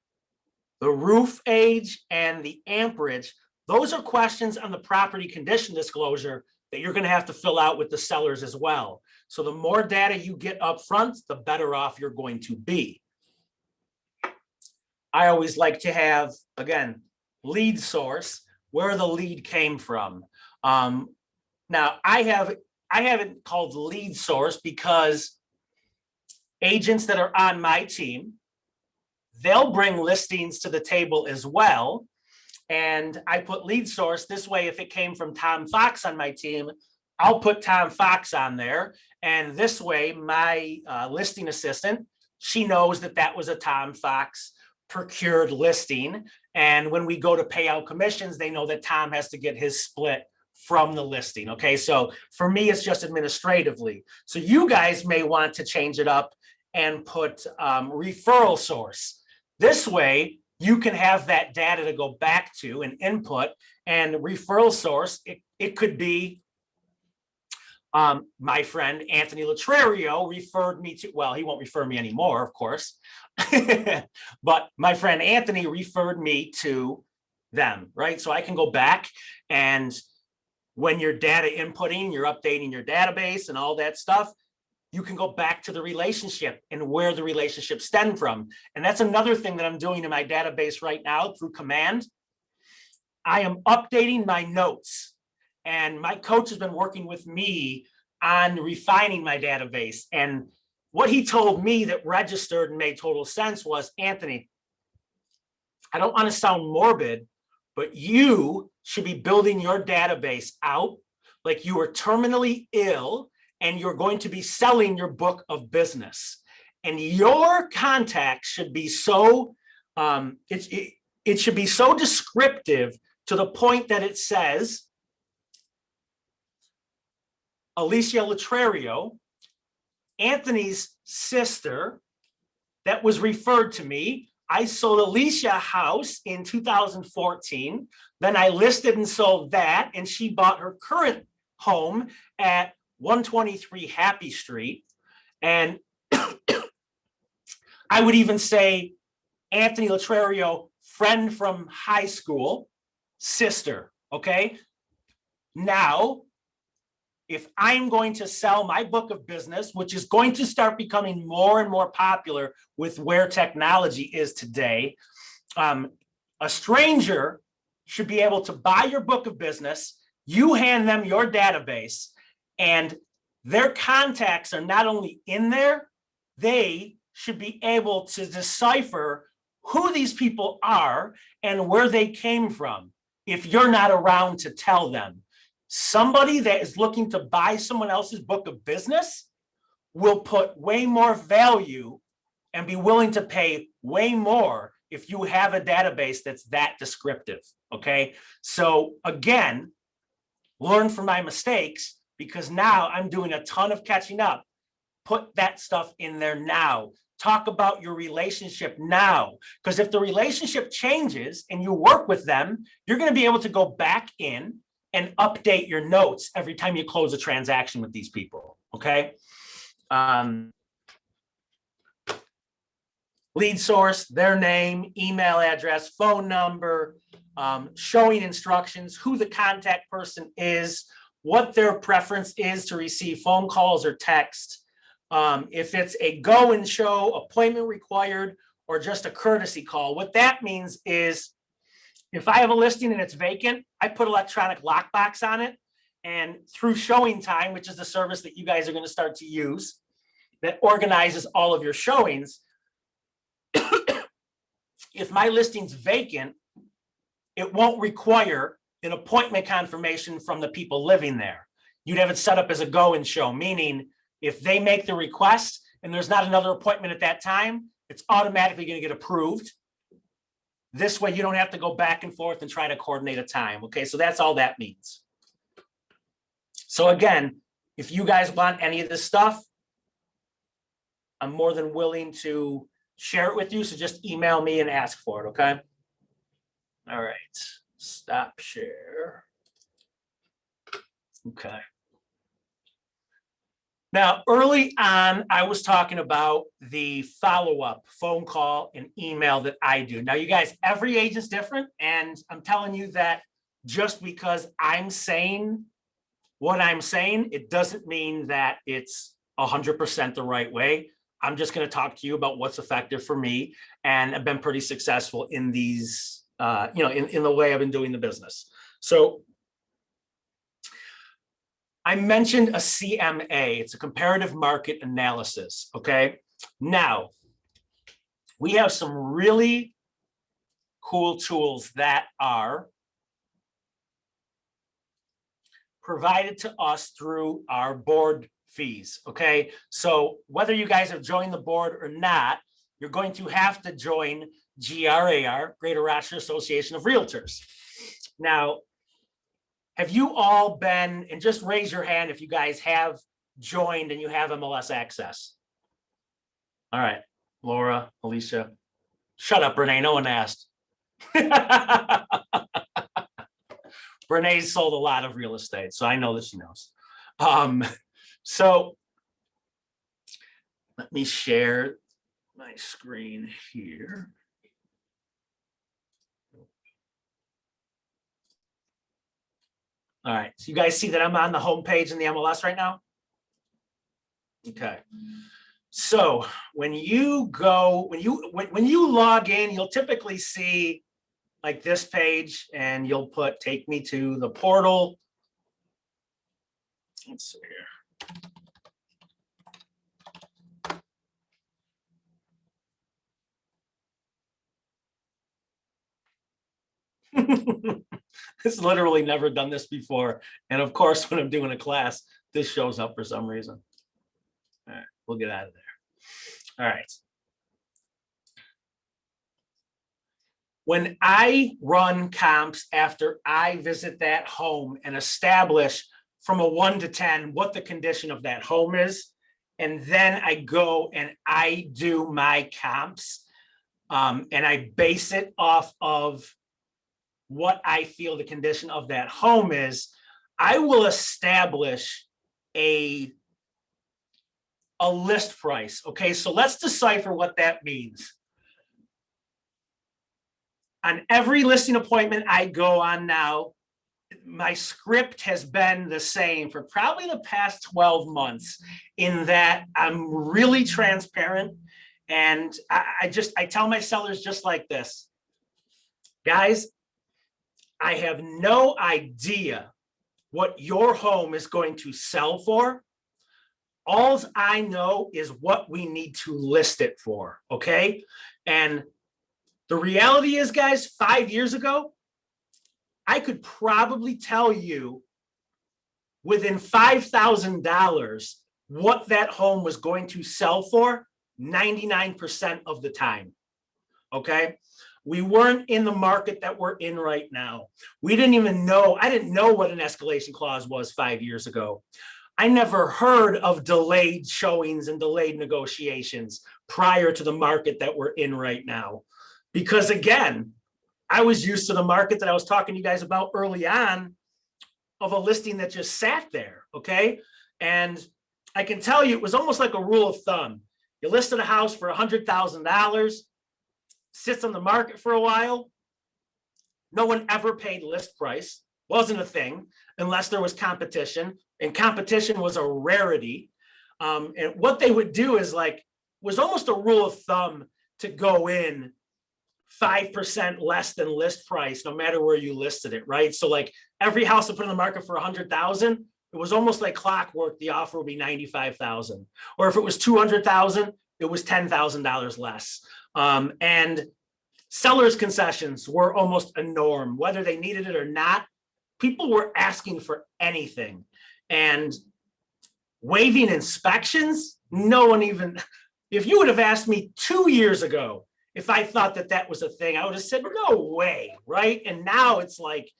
[SPEAKER 1] the roof age and the amperage, those are questions on the property condition disclosure that you're going to have to fill out with the sellers as well. So the more data you get up front, the better off you're going to be. I always like to have, again, lead source, where the lead came from. Now, I have it called lead source because agents that are on my team, they'll bring listings to the table as well. And I put lead source this way. If it came from Tom Fox on my team, I'll put Tom Fox on there. And this way, my listing assistant, she knows that that was a Tom Fox procured listing. And when we go to pay out commissions, they know that Tom has to get his split from the listing. Okay, so for me, it's just administratively. So you guys may want to change it up and put referral source. This way, you can have that data to go back to and input, and referral source, it could be my friend Anthony Latrario referred me to, well, he won't refer me anymore, of course, but my friend Anthony referred me to them, right? So I can go back, and when you're data inputting, you're updating your database and all that stuff, you can go back to the relationship and where the relationship stemmed from. And that's another thing that I'm doing in my database right now through command. I am updating my notes, and my coach has been working with me on refining my database. And what he told me that registered and made total sense was, Anthony, I don't want to sound morbid, but you should be building your database out like you are terminally ill and you're going to be selling your book of business. And your contacts should be so, it should be so descriptive to the point that it says, Alicia Latrario, Anthony's sister that was referred to me. I sold Alicia a house in 2014. Then I listed and sold that, and she bought her current home at 123 Happy Street. And I would even say Anthony Latrario, friend from high school, sister, okay? Now, if I'm going to sell my book of business, which is going to start becoming more and more popular with where technology is today, a stranger should be able to buy your book of business, you hand them your database, and their contacts are not only in there, they should be able to decipher who these people are and where they came from. if you're not around to tell them. Somebody that is looking to buy someone else's book of business will put way more value and be willing to pay way more if you have a database that's that descriptive, okay? So again, learn from my mistakes, because now I'm doing a ton of catching up. Put that stuff in there now. Talk about your relationship now, because if the relationship changes and you work with them, you're going to be able to go back in and update your notes every time you close a transaction with these people, okay? Lead source, their name, email address, phone number, showing instructions, who the contact person is, what their preference is to receive phone calls or text. If it's a go and show, appointment required, or just a courtesy call. What that means is if I have a listing and it's vacant, I put electronic lockbox on it. And through Showing Time, which is the service that you guys are going to start to use, that organizes all of your showings, if my listing's vacant, it won't require an appointment confirmation from the people living there. You'd have it set up as a go and show, meaning if they make the request and there's not another appointment at that time, it's automatically going to get approved. This way you don't have to go back and forth and try to coordinate a time. Okay, so that's all that means. So again, if you guys want any of this stuff, I'm more than willing to share it with you. So just email me and ask for it, okay? All right, stop share. Okay. Now, early on, I was talking about the follow-up phone call and email that I do. Now, you guys, every agent's different, and I'm telling you that just because I'm saying what I'm saying, it doesn't mean that it's 100% the right way. I'm just going to talk to you about what's effective for me, and I've been pretty successful in these, in the way I've been doing the business. So I mentioned a CMA. It's a comparative market analysis. Okay. Now, we have some really cool tools that are provided to us through our board fees. Okay. So whether you guys have joined the board or not, you're going to have to join GRAR, Greater Rochester Association of Realtors. Now, have you all been, and just raise your hand if you guys have joined and you have MLS access. All right, Laura, Alicia. Shut up, Renee, no one asked. Renee's sold a lot of real estate, so I know that she knows. So let me share my screen here. All right, so you guys see that I'm on the home page in the MLS right now? Okay. So when you go, when you log in, you'll typically see like this page, and you'll put take me to the portal. Let's see here. It's literally never done this before. And of course, when I'm doing a class, this shows up for some reason. All right, we'll get out of there. All right. When I run comps after I visit that home and establish from a 1 to 10 what the condition of that home is, and then I go and I do my comps, and I base it off of what I feel the condition of that home is, I will establish a list price. Okay, so let's decipher what that means. On every listing appointment I go on now, my script has been the same for probably the past 12 months, in that I'm really transparent, and I tell my sellers just like this. Guys, I have no idea what your home is going to sell for. All I know is what we need to list it for, okay? And the reality is, guys, 5 years ago, I could probably tell you within $5,000 what that home was going to sell for 99% of the time. Okay. We weren't in the market that we're in right now. We didn't even know, I didn't know what an escalation clause was 5 years ago. I never heard of delayed showings and delayed negotiations prior to the market that we're in right now. Because again, I was used to the market that I was talking to you guys about early on, of a listing that just sat there, okay? And I can tell you, it was almost like a rule of thumb. You listed a house for $100,000, sits on the market for a while. No one ever paid list price, wasn't a thing unless there was competition, and competition was a rarity. And what they would do is like, was almost a rule of thumb to go in 5% less than list price, no matter where you listed it, right? So like every house that put in the market for 100,000, it was almost like clockwork. The offer would be 95,000, or if it was 200,000, it was $10,000 less. And sellers' concessions were almost a norm, whether they needed it or not. People were asking for anything, and waiving inspections. No one even, if you would have asked me 2 years ago, if I thought that that was a thing, I would have said, no way, right? And now it's like,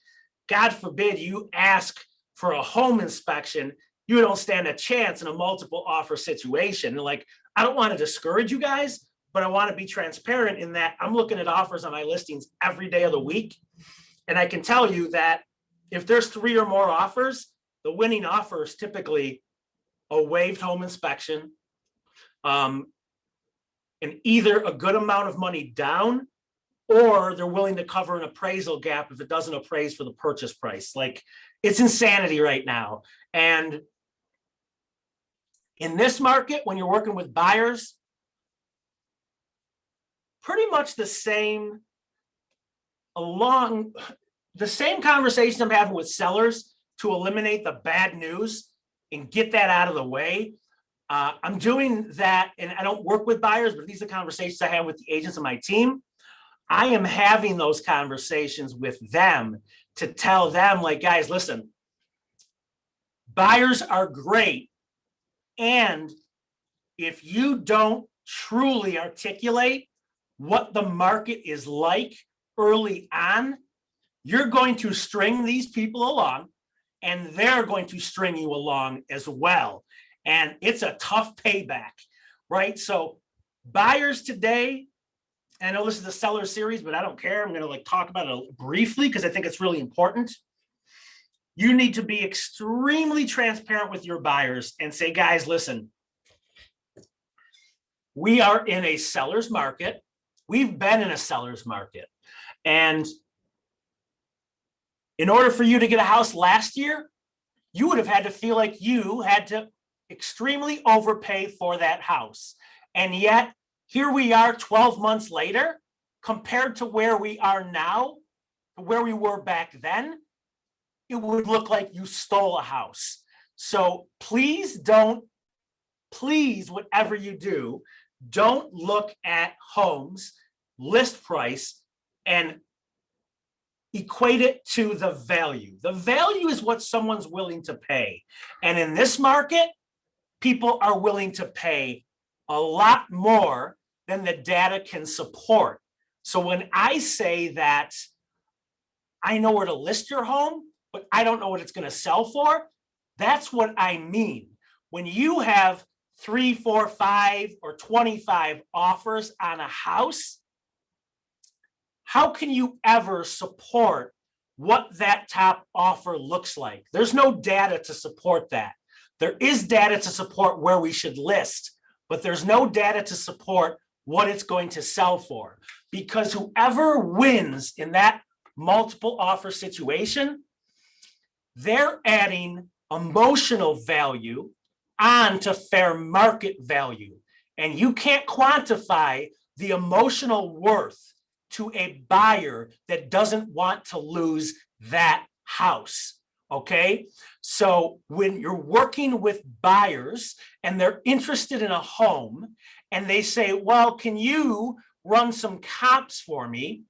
[SPEAKER 1] God forbid you ask for a home inspection, you don't stand a chance in a multiple offer situation. And like, I don't want to discourage you guys, but I want to be transparent in that I'm looking at offers on my listings every day of the week. And I can tell you that if there's 3 or more offers, the winning offer is typically a waived home inspection, and either a good amount of money down, or they're willing to cover an appraisal gap if it doesn't appraise for the purchase price. Like, it's insanity right now. And in this market, when you're working with buyers, pretty much the same conversation I'm having with sellers to eliminate the bad news and get that out of the way. I'm doing that, and I don't work with buyers, but these are conversations I have with the agents on my team. I am having those conversations with them to tell them, like, guys, listen, buyers are great. And if you don't truly articulate what the market is like early on, you're going to string these people along, and they're going to string you along as well. And it's a tough payback, right? So buyers today, and I know this is a seller series, but I don't care. I'm going to like talk about it briefly because I think it's really important. You need to be extremely transparent with your buyers and say, guys, listen, we are in a seller's market. We've been in a seller's market. And in order for you to get a house last year, you would have had to feel like you had to extremely overpay for that house. And yet here we are 12 months later, compared to where we are now, where we were back then, it would look like you stole a house. So please, whatever you do, don't look at homes, list price, and equate it to the value. The value is what someone's willing to pay. And in this market, people are willing to pay a lot more than the data can support. So when I say that I know where to list your home, but I don't know what it's going to sell for, that's what I mean. When you have 3, 4, 5, or 25 offers on a house, how can you ever support what that top offer looks like? There's no data to support that. There is data to support where we should list, but there's no data to support what it's going to sell for, because whoever wins in that multiple offer situation, they're adding emotional value onto fair market value. And you can't quantify the emotional worth to a buyer that doesn't want to lose that house. Okay, so when you're working with buyers and they're interested in a home and they say, well, can you run some comps for me?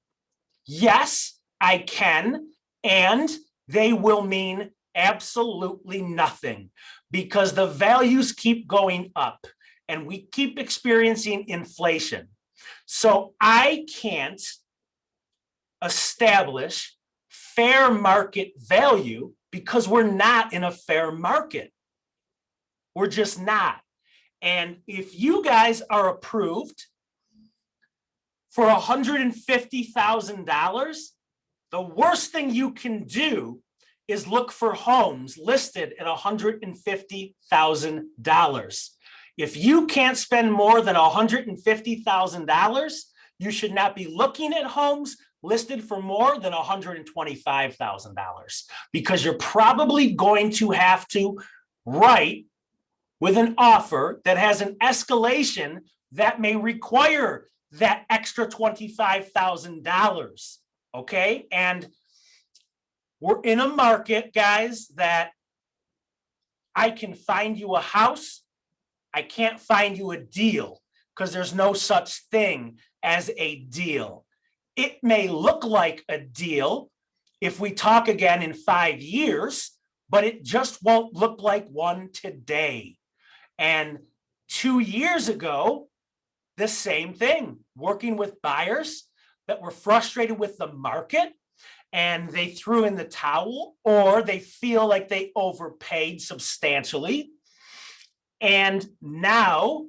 [SPEAKER 1] Yes, I can. and they will mean absolutely nothing because the values keep going up and we keep experiencing inflation. So I can't establish fair market value because we're not in a fair market. We're just not. And if you guys are approved for $150,000, the worst thing you can do is look for homes listed at $150,000. If you can't spend more than $150,000, you should not be looking at homes listed for more than $125,000 because you're probably going to have to write with an offer that has an escalation that may require that extra $25,000, okay? And we're in a market, guys, that I can find you a house, I can't find you a deal because there's no such thing as a deal. It may look like a deal if we talk again in 5 years, but it just won't look like one today. And 2 years ago, the same thing, working with buyers that were frustrated with the market and they threw in the towel or they feel like they overpaid substantially. And now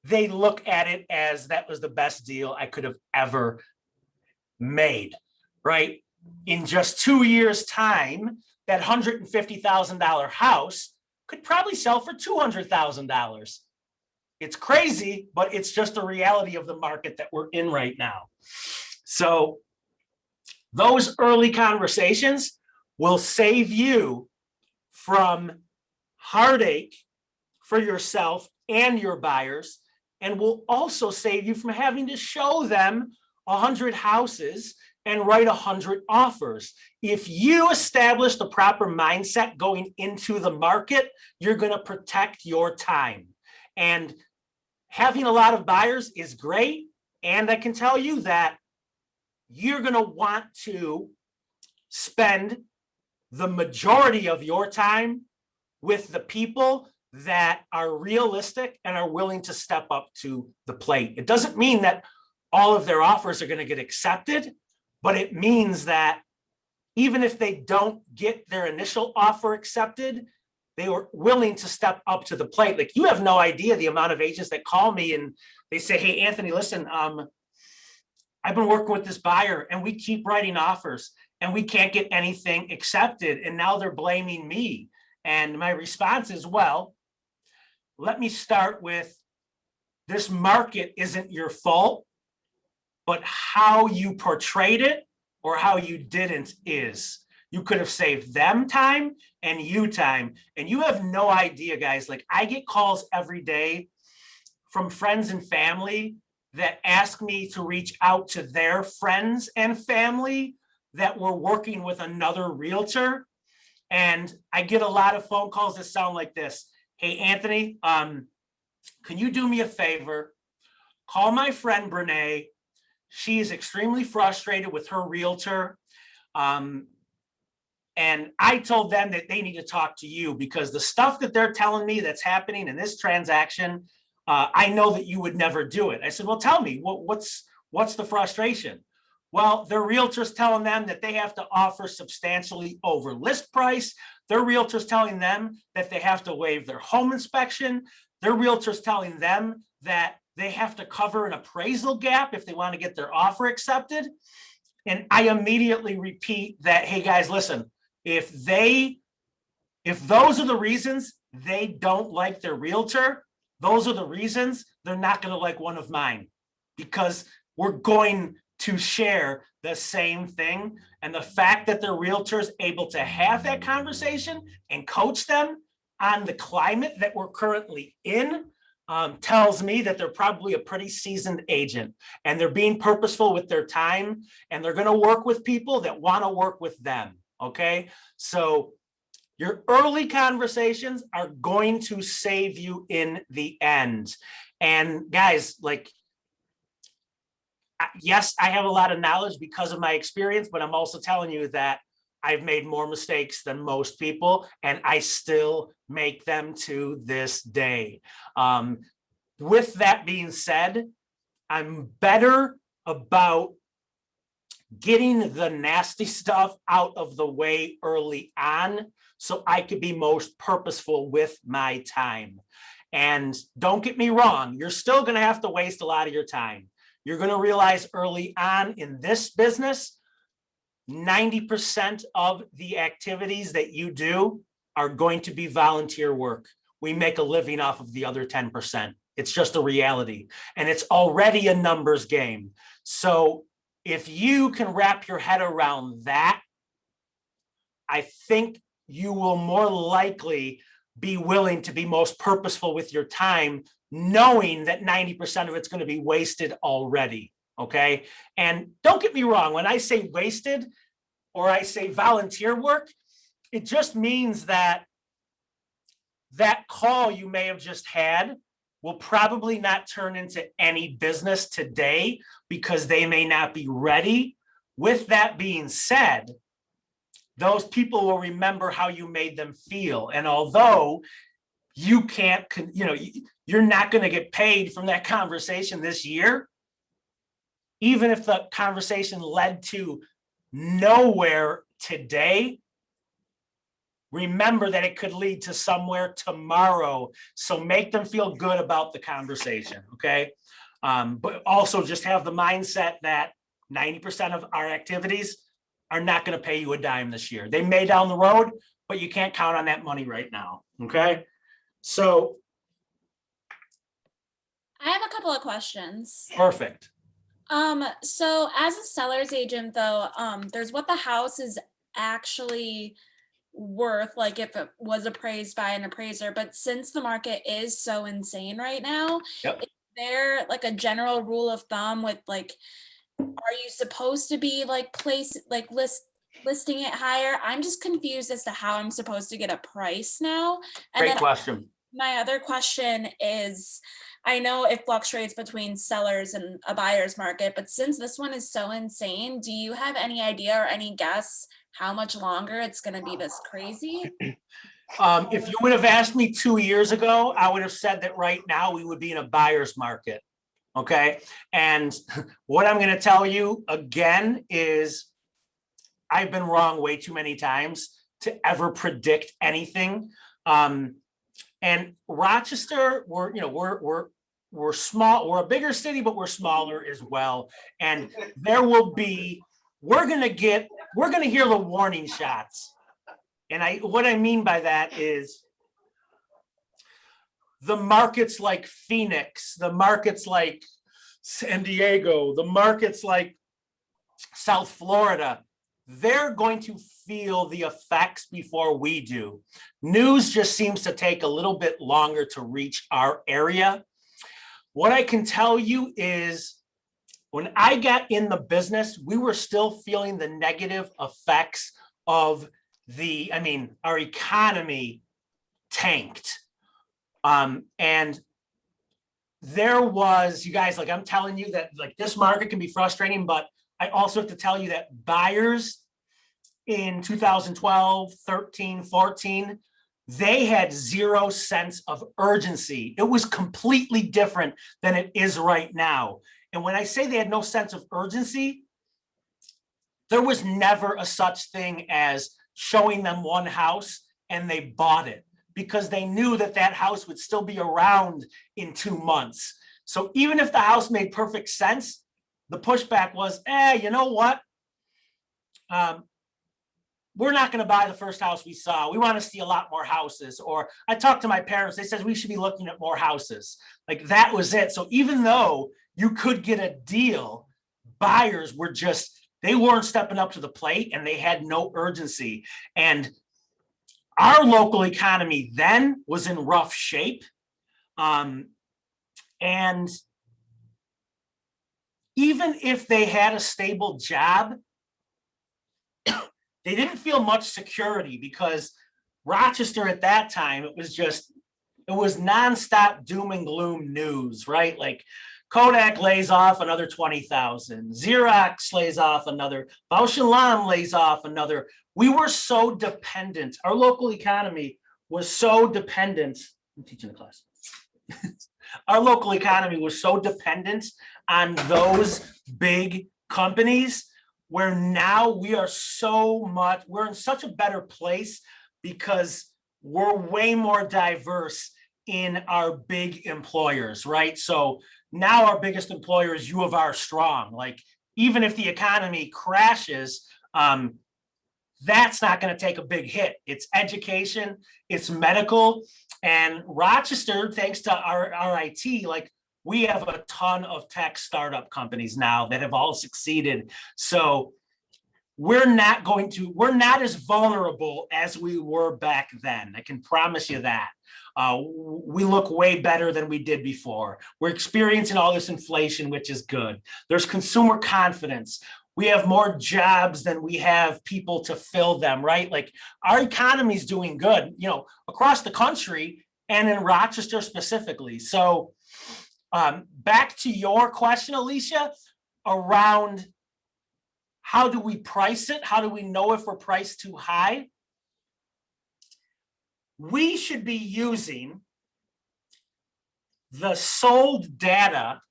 [SPEAKER 1] they look at it as that was the best deal I could have ever made, right? In just 2 years' time, that $150,000 house could probably sell for $200,000. It's crazy, but it's just a reality of the market that we're in right now. So those early conversations will save you from heartache for yourself and your buyers, and will also save you from having to show them 100 houses and write 100 offers. If you establish the proper mindset going into the market, you're going to protect your time. And having a lot of buyers is great. And I can tell you that you're going to want to spend the majority of your time with the people that are realistic and are willing to step up to the plate. It doesn't mean that all of their offers are going to get accepted, but it means that even if they don't get their initial offer accepted, they were willing to step up to the plate. Like, you have no idea the amount of agents that call me and they say, hey, Anthony, listen, I've been working with this buyer and we keep writing offers and we can't get anything accepted. And now they're blaming me. And my response is, well, let me start with, this market isn't your fault, but how you portrayed it or how you didn't is. You could have saved them time and you time. And you have no idea, guys. Like, I get calls every day from friends and family that ask me to reach out to their friends and family that were working with another realtor. And I get a lot of phone calls that sound like this. Hey, Anthony, can you do me a favor? Call my friend Brene. She is extremely frustrated with her realtor. And I told them that they need to talk to you because the stuff that they're telling me that's happening in this transaction, I know that you would never do it. I said, well, tell me, what's the frustration? Well, their realtor's telling them that they have to offer substantially over list price. Their realtor's telling them that they have to waive their home inspection. Their realtor's telling them that they have to cover an appraisal gap if they want to get their offer accepted. And I immediately repeat that, hey guys, listen, if those are the reasons they don't like their realtor, those are the reasons they're not going to like one of mine, because we're going to share the same thing. And the fact that their realtor is able to have that conversation and coach them on the climate that we're currently in tells me that they're probably a pretty seasoned agent, and they're being purposeful with their time, and they're going to work with people that want to work with them. Okay. So your early conversations are going to save you in the end. And guys, like, yes, I have a lot of knowledge because of my experience, but I'm also telling you that I've made more mistakes than most people, and I still make them to this day. With that being said, I'm better about getting the nasty stuff out of the way early on so I could be most purposeful with my time. And don't get me wrong, you're still going to have to waste a lot of your time. You're going to realize early on in this business, 90% of the activities that you do are going to be volunteer work. We make a living off of the other 10%. It's just a reality. And it's already a numbers game. So if you can wrap your head around that, I think you will more likely be willing to be most purposeful with your time, knowing that 90% of it's going to be wasted already. Okay. And don't get me wrong, when I say wasted or I say volunteer work, it just means that that call you may have just had will probably not turn into any business today because they may not be ready. With that being said, those people will remember how you made them feel. And although you can't, you're not going to get paid from that conversation this year, even if the conversation led to nowhere today, remember that it could lead to somewhere tomorrow. So make them feel good about the conversation, okay? But also just have the mindset that 90% of our activities are not going to pay you a dime this year. They may down the road, but you can't count on that money right now, okay? So.
[SPEAKER 2] I have a couple of questions.
[SPEAKER 1] Perfect.
[SPEAKER 2] So as a seller's agent though, there's what the house is actually worth, like if it was appraised by an appraiser, but since the market is so insane right now,
[SPEAKER 1] Yep.
[SPEAKER 2] is there like a general rule of thumb with like, are you supposed to be like listing it higher? I'm just confused as to how I'm supposed to get a price now. And
[SPEAKER 1] Great
[SPEAKER 2] then
[SPEAKER 1] question.
[SPEAKER 2] my other question is, I know it fluctuates between sellers and a buyer's market, but since this one is so insane, do you have any idea or any guess how much longer it's going to be this crazy?
[SPEAKER 1] If you would have asked me 2 years ago, I would have said that right now we would be in a buyer's market. Okay. And what I'm going to tell you again is I've been wrong way too many times to ever predict anything. And Rochester, we're small, we're a bigger city, but we're smaller as well. And there will be, we're going to hear the warning shots. And what I mean by that is the markets like Phoenix, the markets like San Diego, the markets like South Florida, they're going to feel the effects before we do. News just seems to take a little bit longer to reach our area. What I can tell you is when I got in the business, we were still feeling the negative effects of our economy tanked. And there was, you guys, like I'm telling you that like this market can be frustrating, but I also have to tell you that buyers in 2012, 13, 14, they had 0 sense of urgency. It was completely different than it is right now. And when I say they had no sense of urgency, there was never a such thing as showing them one house and they bought it because they knew that that house would still be around in 2 months. So even if the house made perfect sense, the pushback was, you know what? We're not going to buy the first house we saw. We want to see a lot more houses. Or I talked to my parents, they said we should be looking at more houses. Like that was it. So even though you could get a deal, buyers were they weren't stepping up to the plate and they had no urgency. And our local economy then was in rough shape. And even if they had a stable job, they didn't feel much security because Rochester at that time, it was nonstop doom and gloom news, right? Like Kodak lays off another 20,000. Xerox lays off another. Bausch and Lomb lays off another. We were so dependent. Our local economy was so dependent. I'm teaching the class. Our local economy was so dependent on those big companies, where now we're in such a better place because we're way more diverse in our big employers, right? So now our biggest employer is U of R Strong. Like, even if the economy crashes, that's not going to take a big hit. It's education, it's medical, and Rochester, thanks to our IT, like, we have a ton of tech startup companies now that have all succeeded. So we're not as vulnerable as we were back then. I can promise you that. We look way better than we did before. We're experiencing all this inflation, which is good. There's consumer confidence. We have more jobs than we have people to fill them, right? Like, our economy is doing good, across the country and in Rochester specifically. So back to your question, Alicia, around how do we price it? How do we know if we're priced too high? We should be using the sold data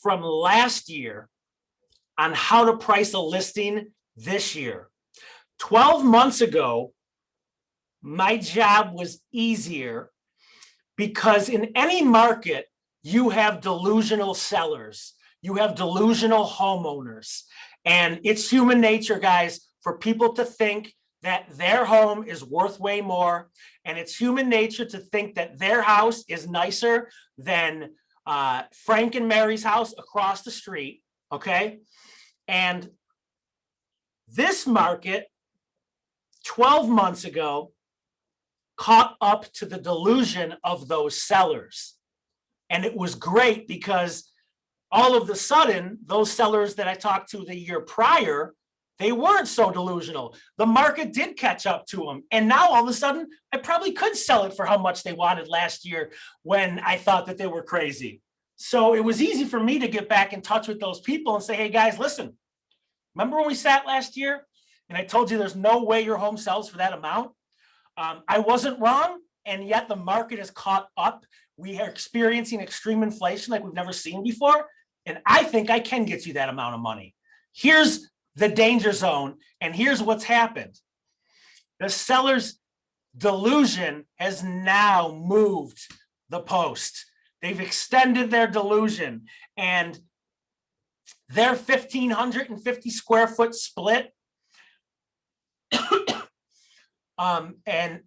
[SPEAKER 1] from last year on how to price a listing this year. 12 months ago, my job was easier because in any market, you have delusional sellers, you have delusional homeowners, and it's human nature, guys, for people to think that their home is worth way more, and it's human nature to think that their house is nicer than Frank and Mary's house across the street, okay? And this market, 12 months ago, caught up to the delusion of those sellers. And it was great because all of a sudden, those sellers that I talked to the year prior, they weren't so delusional. The market did catch up to them. And now all of a sudden, I probably could sell it for how much they wanted last year when I thought that they were crazy. So it was easy for me to get back in touch with those people and say, hey guys, listen, remember when we sat last year and I told you there's no way your home sells for that amount? I wasn't wrong, and yet the market has caught up. We are experiencing extreme inflation like we've never seen before. And I think I can get you that amount of money. Here's the danger zone, and here's what's happened. The seller's delusion has now moved the post. They've extended their delusion, and their 1,550 square foot split and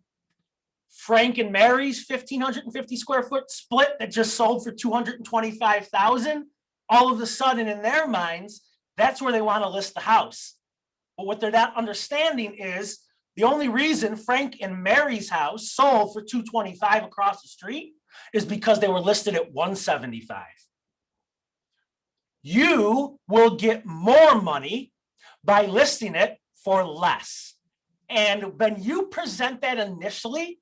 [SPEAKER 1] Frank and Mary's 1,550 square foot split that just sold for 225,000, all of a sudden in their minds, that's where they want to list the house. But what they're not understanding is the only reason Frank and Mary's house sold for 225 across the street is because they were listed at 175. You will get more money by listing it for less. And when you present that initially,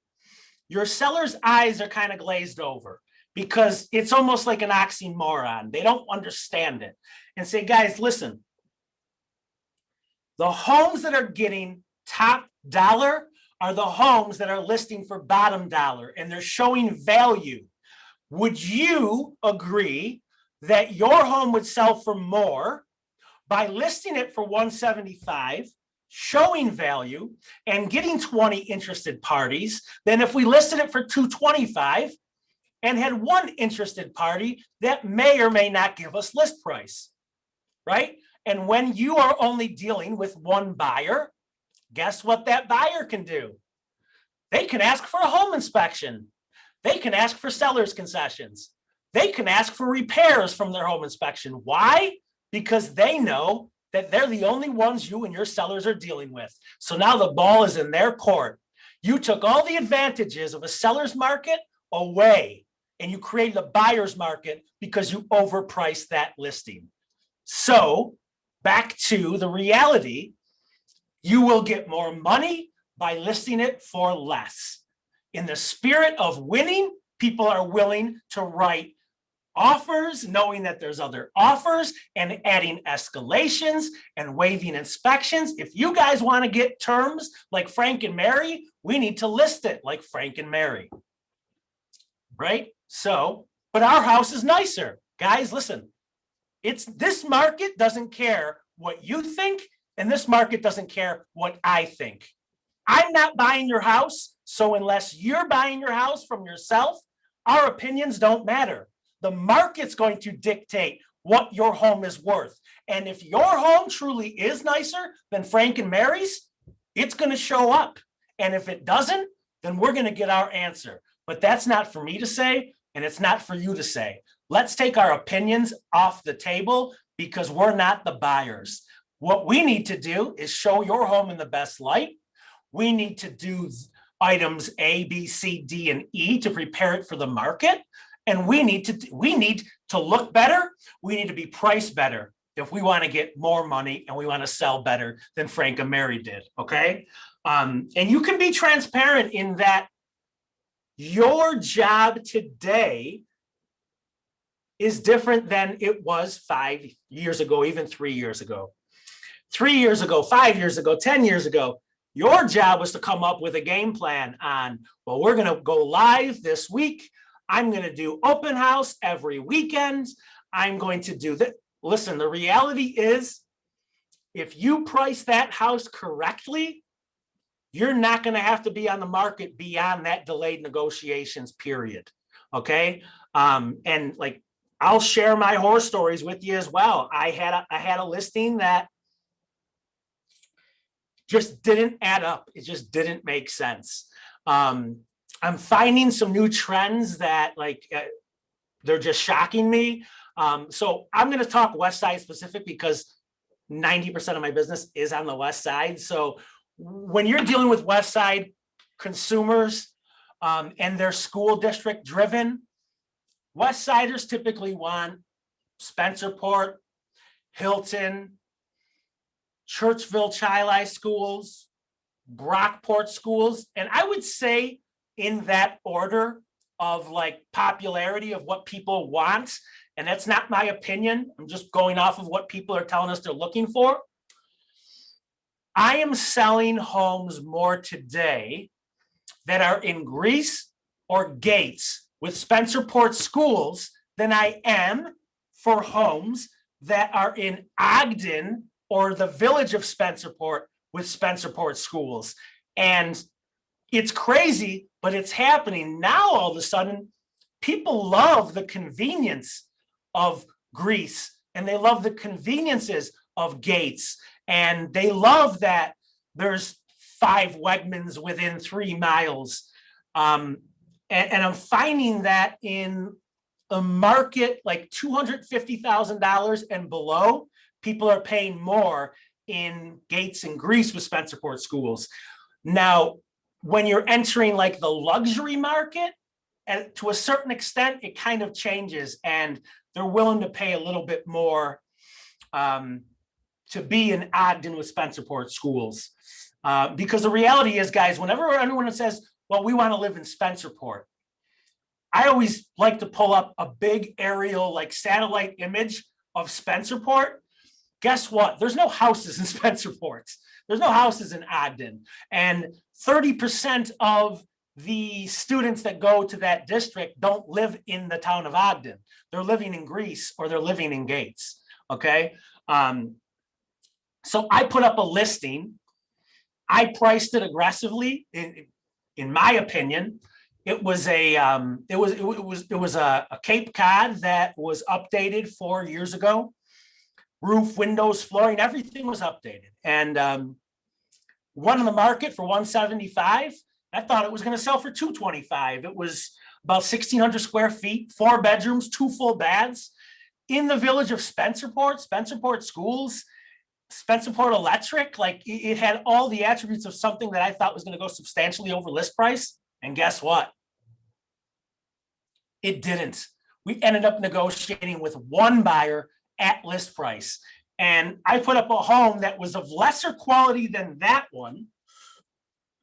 [SPEAKER 1] your seller's eyes are kind of glazed over because it's almost like an oxymoron. They don't understand it. And say, guys, listen, the homes that are getting top dollar are the homes that are listing for bottom dollar, and they're showing value. Would you agree that your home would sell for more by listing it for 175, showing value, and getting 20 interested parties than if we listed it for 225 and had one interested party that may or may not give us list price, right? And when you are only dealing with one buyer, guess what that buyer can do? They can ask for a home inspection. They can ask for seller's concessions. They can ask for repairs from their home inspection. Why? Because they know that they're the only ones you and your sellers are dealing with. So now the ball is in their court. You took all the advantages of a seller's market away, and you created a buyer's market because you overpriced that listing. So back to the reality, you will get more money by listing it for less. In the spirit of winning, people are willing to write offers, knowing that there's other offers, and adding escalations and waiving inspections. If you guys want to get terms like Frank and Mary, we need to list it like Frank and Mary. Right? So, but our house is nicer. Guys, listen, this market doesn't care what you think, and this market doesn't care what I think. I'm not buying your house, so unless you're buying your house from yourself, our opinions don't matter. The market's going to dictate what your home is worth. And if your home truly is nicer than Frank and Mary's, it's going to show up. And if it doesn't, then we're going to get our answer. But that's not for me to say, and it's not for you to say. Let's take our opinions off the table because we're not the buyers. What we need to do is show your home in the best light. We need to do items A, B, C, D, and E to prepare it for the market. And we need to look better. We need to be priced better if we want to get more money and we want to sell better than Frank and Mary did. Okay. And you can be transparent in that your job today is different than it was 5 years ago, even 3 years ago. 3 years ago, 5 years ago, 10 years ago, your job was to come up with a game plan on, well, we're going to go live this week. I'm going to do open house every weekend. I'm going to do that. Listen, the reality is, if you price that house correctly, you're not going to have to be on the market beyond that delayed negotiations period. Okay. And like, I'll share my horror stories with you as well. I had a listing that just didn't add up. It just didn't make sense. I'm finding some new trends that they're just shocking me. So I'm going to talk West Side specific because 90% of my business is on the West Side. So when you're dealing with West Side consumers and they're school district driven, West Siders typically want Spencerport, Hilton, Churchville Chi-Li schools, Brockport schools. And I would say in that order of like popularity of what people want. And that's not my opinion. I'm just going off of what people are telling us they're looking for. I am selling homes more today that are in Greece or Gates with Spencerport schools than I am for homes that are in Ogden or the village of Spencerport with Spencerport schools. And it's crazy, but it's happening now. All of a sudden, people love the convenience of Greece and they love the conveniences of Gates. And they love that there's 5 Wegmans within 3 miles. And I'm finding that in a market like $250,000 and below, people are paying more in Gates and Greece with Spencerport schools. Now, when you're entering like the luxury market, and to a certain extent, it kind of changes and they're willing to pay a little bit more to be in Ogden with Spencerport schools. Because the reality is, guys, whenever anyone says, well, we want to live in Spencerport, I always like to pull up a big aerial, like satellite image of Spencerport. Guess what? There's no houses in Spencerport. There's no houses in Ogden. And 30% of the students that go to that district don't live in the town of Ogden. They're living in Greece or they're living in Gates. Okay. So I put up a listing. I priced it aggressively. In my opinion, it was a Cape Cod that was updated 4 years ago. Roof, windows, flooring, everything was updated. And one in the market for $175. I thought it was going to sell for $225. It was about 1,600 square feet, 4 bedrooms, 2 full baths in the village of Spencerport schools, Spencerport Electric. Like it had all the attributes of something that I thought was going to go substantially over list price. And guess what? It didn't. We ended up negotiating with one buyer at list price. And I put up a home that was of lesser quality than that one,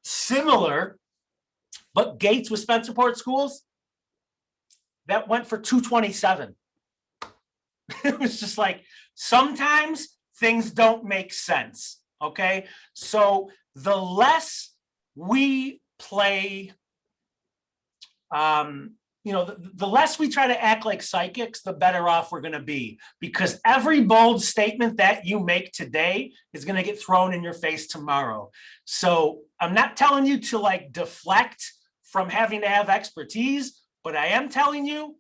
[SPEAKER 1] similar, but Gates with Spencerport schools, that went for $227. It was just like, sometimes things don't make sense, okay? So the less we play, the less we try to act like psychics, the better off we're gonna be. Because every bold statement that you make today is gonna get thrown in your face tomorrow. So I'm not telling you to like deflect from having to have expertise, but I am telling you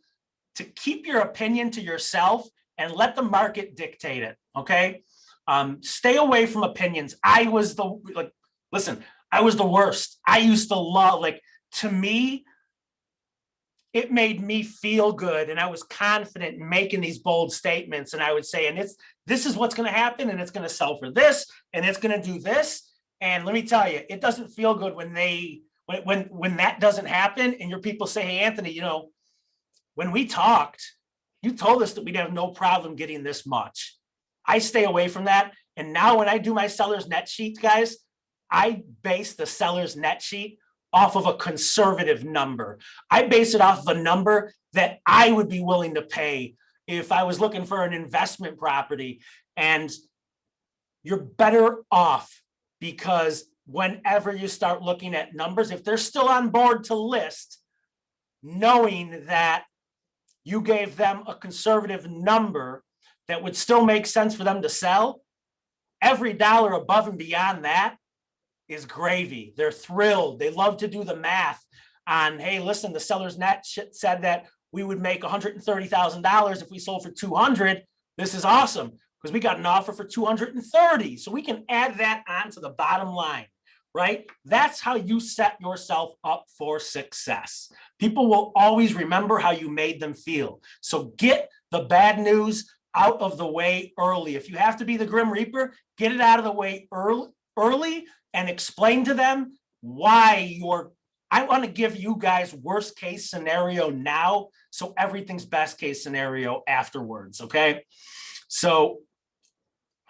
[SPEAKER 1] to keep your opinion to yourself and let the market dictate it, okay? Stay away from opinions. I was the worst. I used to love, to me, it made me feel good, and I was confident in making these bold statements, and I would say, and this is what's going to happen, and it's going to sell for this, and it's going to do this. And let me tell you, it doesn't feel good when that doesn't happen, and your people say, hey, Anthony, when we talked, you told us that we'd have no problem getting this much. I stay away from that. And now when I do my seller's net sheet, guys, I base the seller's net sheet off of a conservative number. I base it off of a number that I would be willing to pay if I was looking for an investment property. And you're better off, because whenever you start looking at numbers, if they're still on board to list, knowing that you gave them a conservative number that would still make sense for them to sell, every dollar above and beyond that is gravy. They're thrilled. They love to do the math on, hey, listen, the seller's net said that we would make $130,000 if we sold for 200. This is awesome because we got an offer for 230. So we can add that on to the bottom line, right? That's how you set yourself up for success. People will always remember how you made them feel. So get the bad news out of the way early. If you have to be the Grim Reaper, get it out of the way early and explain to them why I want to give you guys worst case scenario now, so everything's best case scenario afterwards, okay? So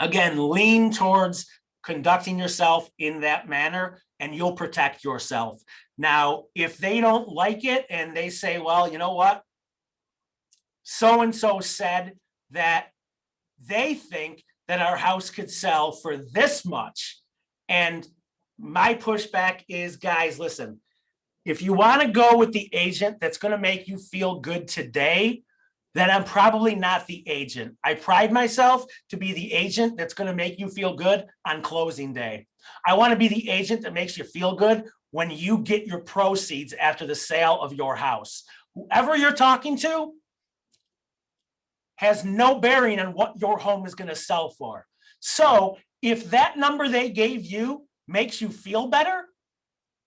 [SPEAKER 1] again, lean towards conducting yourself in that manner and you'll protect yourself. Now, if they don't like it and they say, well, you know what? So-and-so said that they think that our house could sell for this much. And my pushback is, guys, listen, if you want to go with the agent that's going to make you feel good today, then I'm probably not the agent. I pride myself to be the agent that's going to make you feel good on closing day. I want to be the agent that makes you feel good when you get your proceeds after the sale of your house. Whoever you're talking to has no bearing on what your home is going to sell for. So if that number they gave you makes you feel better,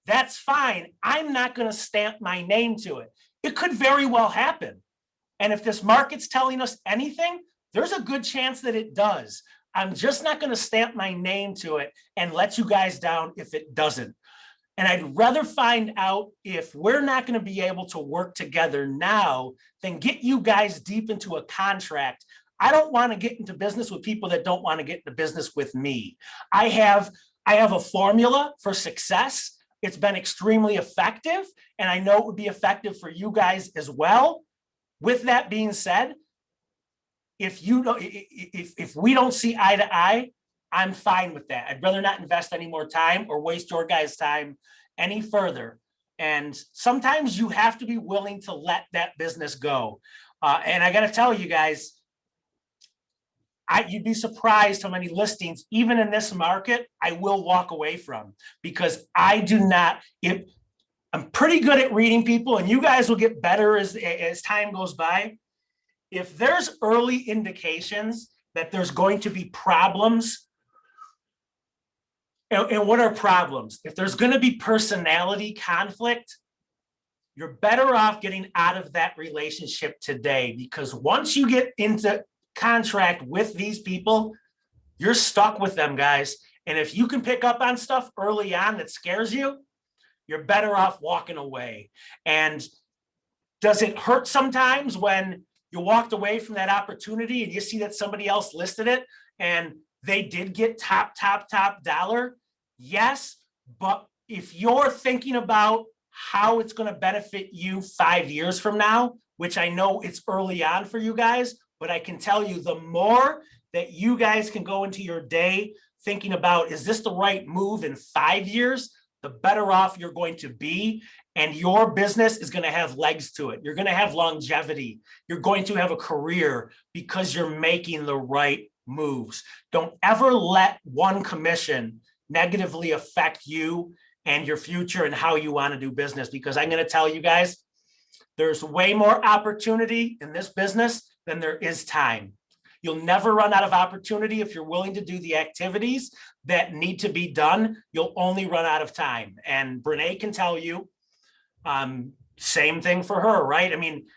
[SPEAKER 1] that's fine. I'm not going to stamp my name to it. It could very well happen. And if this market's telling us anything, there's a good chance that it does. I'm just not going to stamp my name to it and let you guys down if it doesn't. And I'd rather find out if we're not going to be able to work together now than get you guys deep into a contract. I don't want to get into business with people that don't want to get into business with me. I have a formula for success. It's been extremely effective, and I know it would be effective for you guys as well. With that being said, if we don't see eye to eye, I'm fine with that. I'd rather not invest any more time or waste your guys' time any further. And sometimes you have to be willing to let that business go. And I got to tell you guys, you'd be surprised how many listings, even in this market, I will walk away from, because I do not. I'm pretty good at reading people, and you guys will get better as time goes by. If there's early indications that there's going to be problems, and what are problems? If there's going to be personality conflict, you're better off getting out of that relationship today, because once you get into contract with these people, you're stuck with them, guys. And if you can pick up on stuff early on that scares you, you're better off walking away. And does it hurt sometimes when you walked away from that opportunity and you see that somebody else listed it and they did get top dollar? Yes, but if you're thinking about how it's going to benefit you 5 years from now, which I know it's early on for you guys, but I can tell you the more that you guys can go into your day thinking about, is this the right move in 5 years, the better off you're going to be. And your business is going to have legs to it. You're going to have longevity. You're going to have a career because you're making the right moves. Don't ever let one commission negatively affect you and your future and how you want to do business, because I'm going to tell you guys, there's way more opportunity in this business than there is time. You'll never run out of opportunity if you're willing to do the activities that need to be done. You'll only run out of time. And Brene can tell you, same thing for her, right? I mean,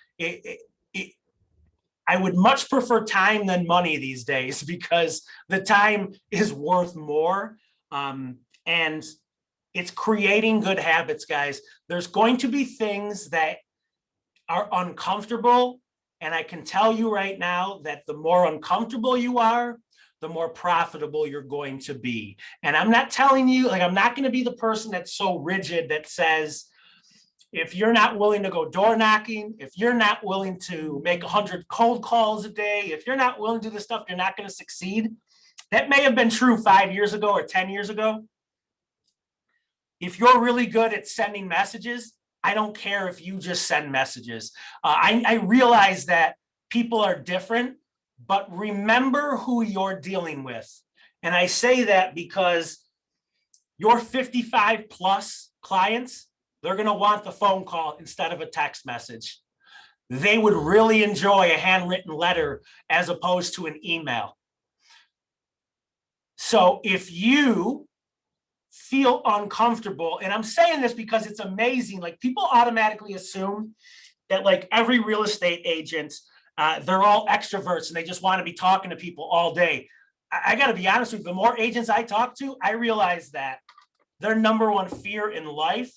[SPEAKER 1] I would much prefer time than money these days because the time is worth more. And it's creating good habits, guys. There's going to be things that are uncomfortable. And I can tell you right now that the more uncomfortable you are, the more profitable you're going to be. And I'm not telling you, like, I'm not going to be the person that's so rigid that says, if you're not willing to go door knocking, if you're not willing to make 100 cold calls a day, if you're not willing to do this stuff, you're not going to succeed. That may have been true 5 years ago or 10 years ago. If you're really good at sending messages, I don't care if you just send messages. I realize that people are different, but remember who you're dealing with. And I say that because your 55 plus clients, they're going to want the phone call instead of a text message. They would really enjoy a handwritten letter as opposed to an email. So if you feel uncomfortable, and I'm saying this because it's amazing, like people automatically assume that like every real estate agent, they're all extroverts and they just want to be talking to people all day. I got to be honest with you, the more agents I talk to, I realize that their number one fear in life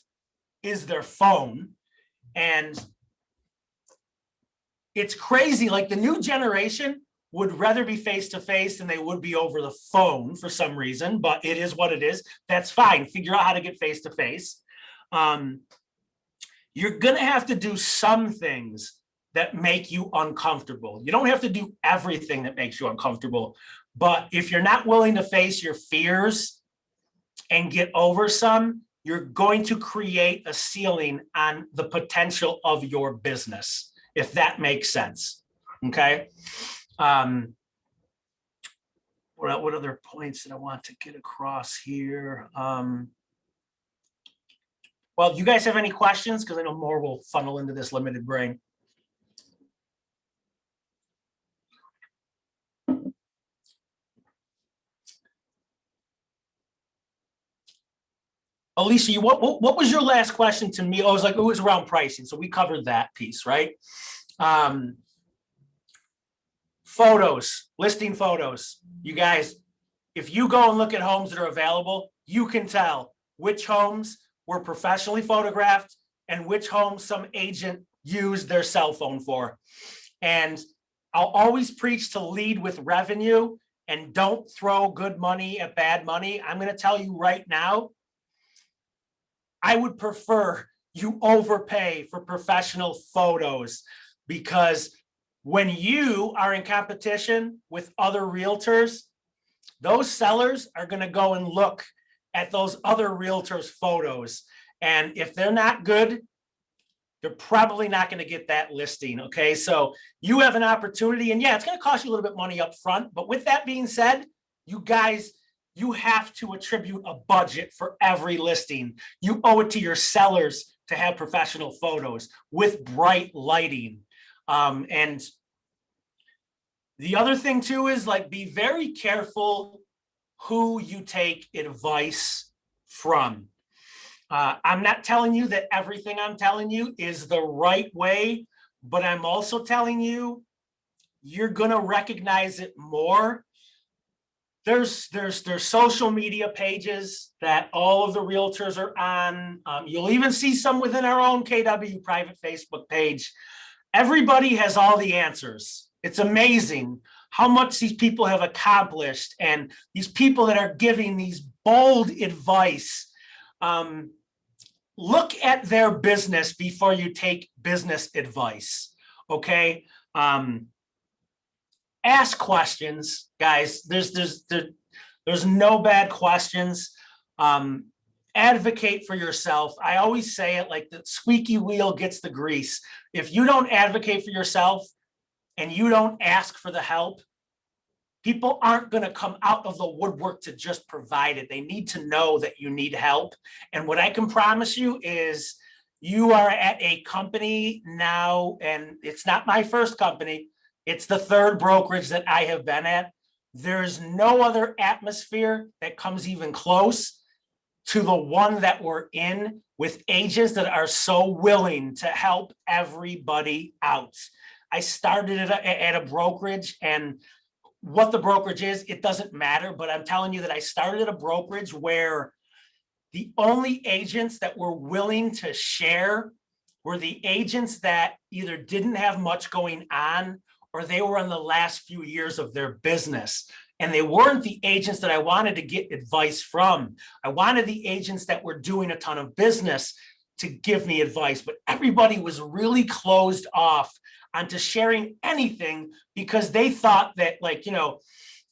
[SPEAKER 1] is their phone. And it's crazy, like the new generation would rather be face-to-face than they would be over the phone for some reason, but it is what it is. That's fine. Figure out how to get face-to-face. You're going to have to do some things that make you uncomfortable. You don't have to do everything that makes you uncomfortable, but if you're not willing to face your fears and get over some, you're going to create a ceiling on the potential of your business, if that makes sense. Okay. What other points that I want to get across here? Well, do you guys have any questions? Because I know more will funnel into this limited brain. Alicia, what was your last question to me? Oh, it was around pricing. So we covered that piece, right? Photos, listing photos. You guys, if you go and look at homes that are available, you can tell which homes were professionally photographed and which homes some agent used their cell phone for. And I'll always preach to lead with revenue and don't throw good money at bad money. I'm going to tell you right now, I would prefer you overpay for professional photos, because when you are in competition with other realtors, those sellers are going to go and look at those other realtors' photos. And if they're not good, they're probably not going to get that listing. Okay. So you have an opportunity, and yeah, it's going to cost you a little bit of money up front. But with that being said, you guys, you have to attribute a budget for every listing. You owe it to your sellers to have professional photos with bright lighting. And the other thing too is, like, be very careful who you take advice from. I'm not telling you that everything I'm telling you is the right way, but I'm also telling you, you're gonna recognize it more. There's social media pages that all of the realtors are on. You'll even see some within our own KW private Facebook page. Everybody has all the answers. It's amazing how much these people have accomplished, and these people that are giving these bold advice. Look at their business before you take business advice, okay? ask questions, guys. There's no bad questions. Advocate for yourself. I always say it like the squeaky wheel gets the grease. If you don't advocate for yourself and you don't ask for the help, people aren't going to come out of the woodwork to just provide it. They need to know that you need help. And what I can promise you is you are at a company now, and it's not my first company. It's the third brokerage that I have been at. There's no other atmosphere that comes even close to the one that we're in, with agents that are so willing to help everybody out. I started at a brokerage, and what the brokerage is, it doesn't matter, but I'm telling you that I started at a brokerage where the only agents that were willing to share were the agents that either didn't have much going on or they were in the last few years of their business. And they weren't the agents that I wanted to get advice from. I wanted the agents that were doing a ton of business to give me advice, but everybody was really closed off onto sharing anything because they thought that, like, you know,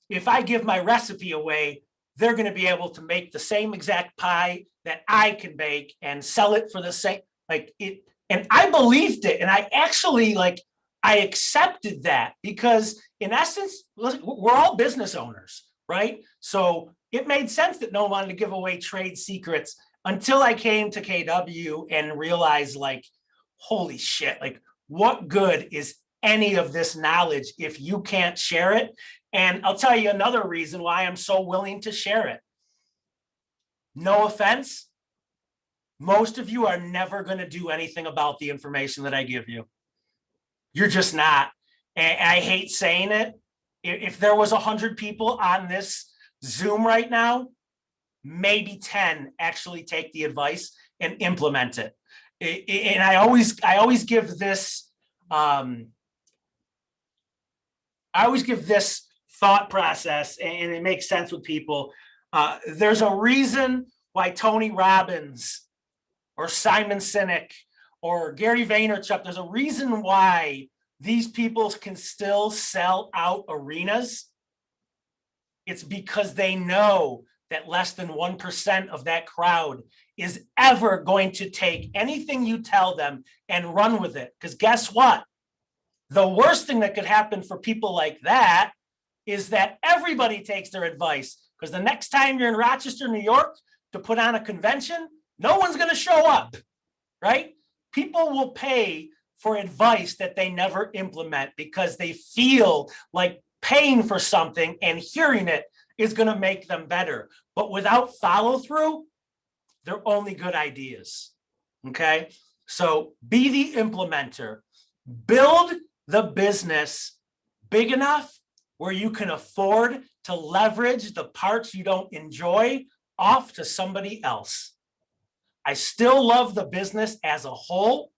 [SPEAKER 1] if I give my recipe away, they're going to be able to make the same exact pie that I can bake and sell it for the same, like it. And I believed it. And I actually, like, I accepted that because in essence, we're all business owners, right? So it made sense that no one wanted to give away trade secrets until I came to KW and realized, like, holy shit, like, what good is any of this knowledge if you can't share it? And I'll tell you another reason why I'm so willing to share it. No offense, most of you are never going to do anything about the information that I give you. You're just not. And I hate saying it. If there was 100 people on this Zoom right now, maybe 10 actually take the advice and implement it. And I always give this, I always give this thought process, and it makes sense with people. There's a reason why Tony Robbins or Simon Sinek or Gary Vaynerchuk, there's a reason why these people can still sell out arenas. It's because they know that less than 1% of that crowd is ever going to take anything you tell them and run with it. Because guess what? The worst thing that could happen for people like that is that everybody takes their advice, because the next time you're in Rochester, New York to put on a convention, no one's going to show up, right? People will pay for advice that they never implement because they feel like paying for something and hearing it is going to make them better. But without follow through, they're only good ideas. Okay. So be the implementer, build the business big enough where you can afford to leverage the parts you don't enjoy off to somebody else. I still love the business as a whole.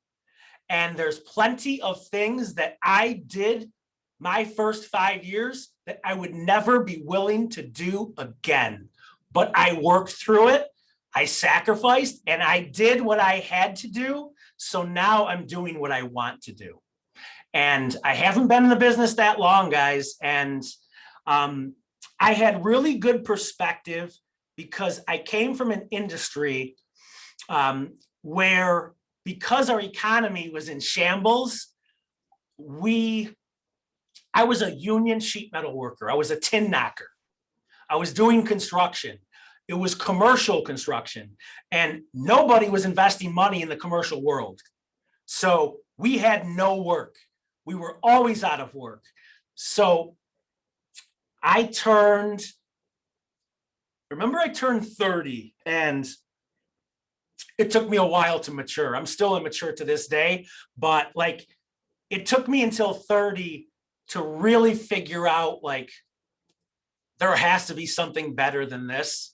[SPEAKER 1] And there's plenty of things that I did my first 5 years that I would never be willing to do again. But I worked through it, I sacrificed, and I did what I had to do. So now I'm doing what I want to do. And I haven't been in the business that long, guys. And I had really good perspective because I came from an industry where, because our economy was in shambles, I was a union sheet metal worker. I was a tin knocker. I was doing construction. It was commercial construction, and nobody was investing money in the commercial world. So we had no work. We were always out of work. So I turned 30, and it took me a while to mature. I'm still immature to this day, but like, it took me until 30 to really figure out, like, there has to be something better than this.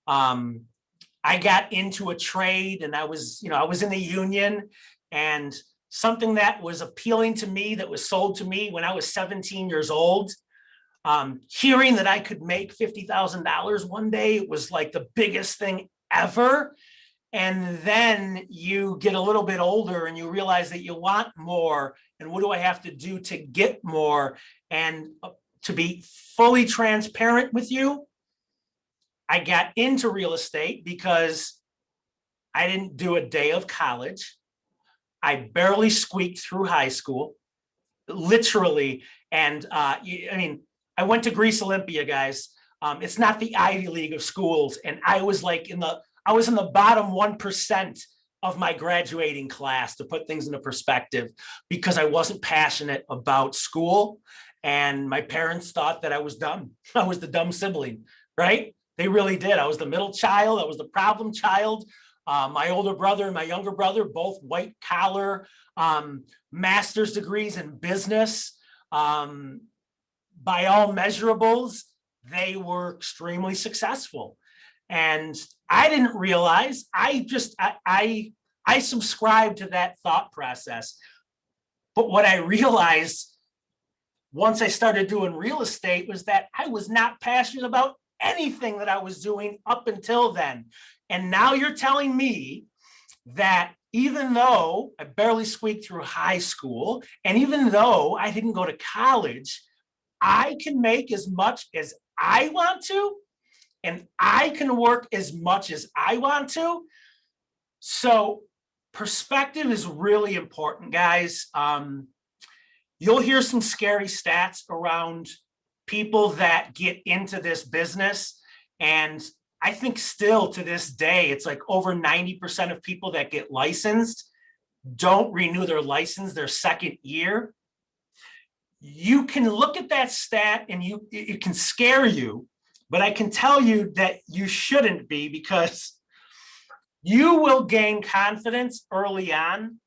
[SPEAKER 1] I got into a trade, and I was in the union, and something that was appealing to me, that was sold to me when I was 17 years old, hearing that I could make $50,000 one day, it was like the biggest thing ever. And then you get a little bit older and you realize that you want more. And what do I have to do to get more? And to be fully transparent with you, I got into real estate because I didn't do a day of college. I barely squeaked through high school, literally. And I mean, I went to Greece Olympia, guys. It's not the Ivy League of schools. And I was like in the bottom 1% of my graduating class, to put things into perspective, because I wasn't passionate about school. And my parents thought that I was dumb. I was the dumb sibling, right? They really did. I was the middle child. I was the problem child. My older brother and my younger brother, both white collar, master's degrees in business. By all measurables, they were extremely successful. And I didn't realize, I subscribed to that thought process. But what I realized once I started doing real estate was that I was not passionate about anything that I was doing up until then. And now you're telling me that even though I barely squeaked through high school, and even though I didn't go to college, I can make as much as I want to, and I can work as much as I want to. So perspective is really important, guys. You'll hear some scary stats around people that get into this business. And I think still to this day, it's like over 90% of people that get licensed don't renew their license their second year. You can look at that stat and it can scare you, but I can tell you that you shouldn't be, because you will gain confidence early on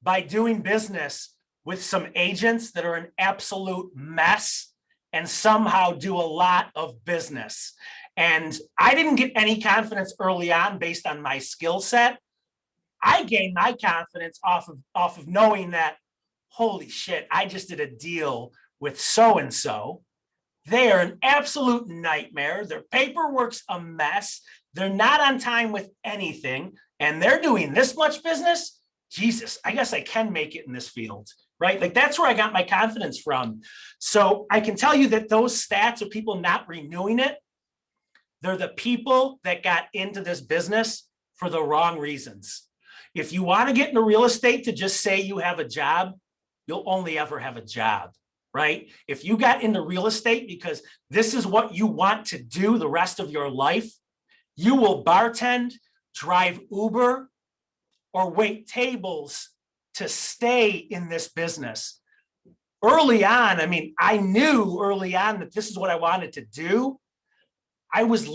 [SPEAKER 1] by doing business with some agents that are an absolute mess and somehow do a lot of business. And I didn't get any confidence early on based on my skill set. I gained my confidence off of knowing that, holy shit, I just did a deal with so-and-so. They are an absolute nightmare. Their paperwork's a mess. They're not on time with anything. And they're doing this much business. Jesus, I guess I can make it in this field, right? Like that's where I got my confidence from. So I can tell you that those stats of people not renewing it, they're the people that got into this business for the wrong reasons. If you want to get into real estate to just say you have a job, you'll only ever have a job, right? If you got into real estate because this is what you want to do the rest of your life, you will bartend, drive Uber, or wait tables to stay in this business. Early on, I mean, I knew early on that this is what I wanted to do. I was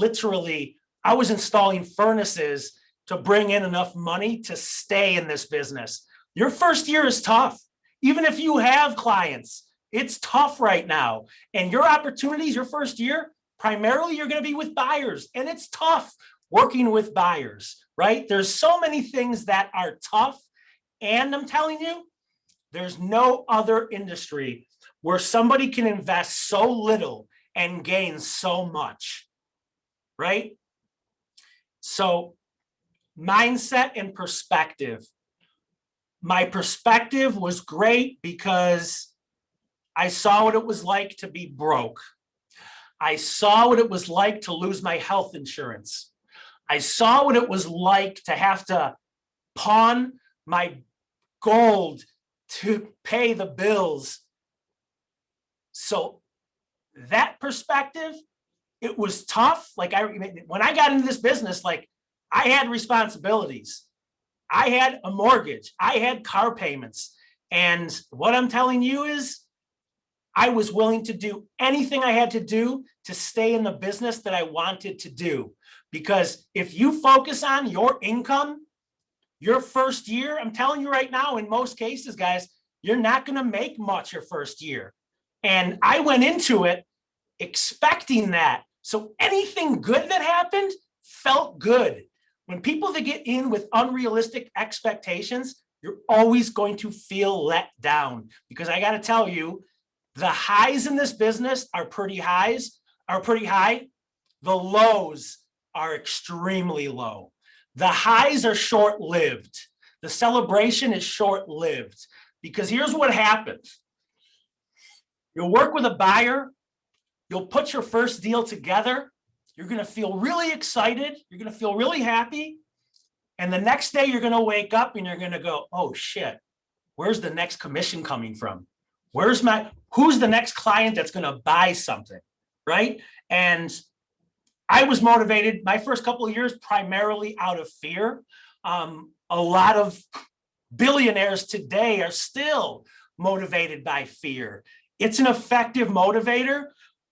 [SPEAKER 1] installing furnaces to bring in enough money to stay in this business. Your first year is tough. Even if you have clients, it's tough right now. And your opportunities, your first year, primarily you're going to be with buyers. And it's tough working with buyers, right? There's so many things that are tough. And I'm telling you, there's no other industry where somebody can invest so little and gain so much, right? So mindset and perspective. My perspective was great because I saw what it was like to be broke. I saw what it was like to lose my health insurance. I saw what it was like to have to pawn my gold to pay the bills. So that perspective, it was tough. Like when I got into this business, like I had responsibilities. I had a mortgage. I had car payments. And what I'm telling you is I was willing to do anything I had to do to stay in the business that I wanted to do. Because if you focus on your income, your first year, I'm telling you right now, in most cases, guys, you're not going to make much your first year. And I went into it expecting that. So anything good that happened felt good. When people that get in with unrealistic expectations, you're always going to feel let down. Because I got to tell you, the highs in this business are pretty high. The lows are extremely low. The highs are short-lived. The celebration is short-lived. Because here's what happens. You'll work with a buyer. You'll put your first deal together. You're going to feel really excited. You're going to feel really happy. And the next day you're going to wake up and you're going to go, oh shit, where's the next commission coming from? Who's the next client that's going to buy something, right? And I was motivated my first couple of years primarily out of fear. A lot of billionaires today are still motivated by fear. It's an effective motivator,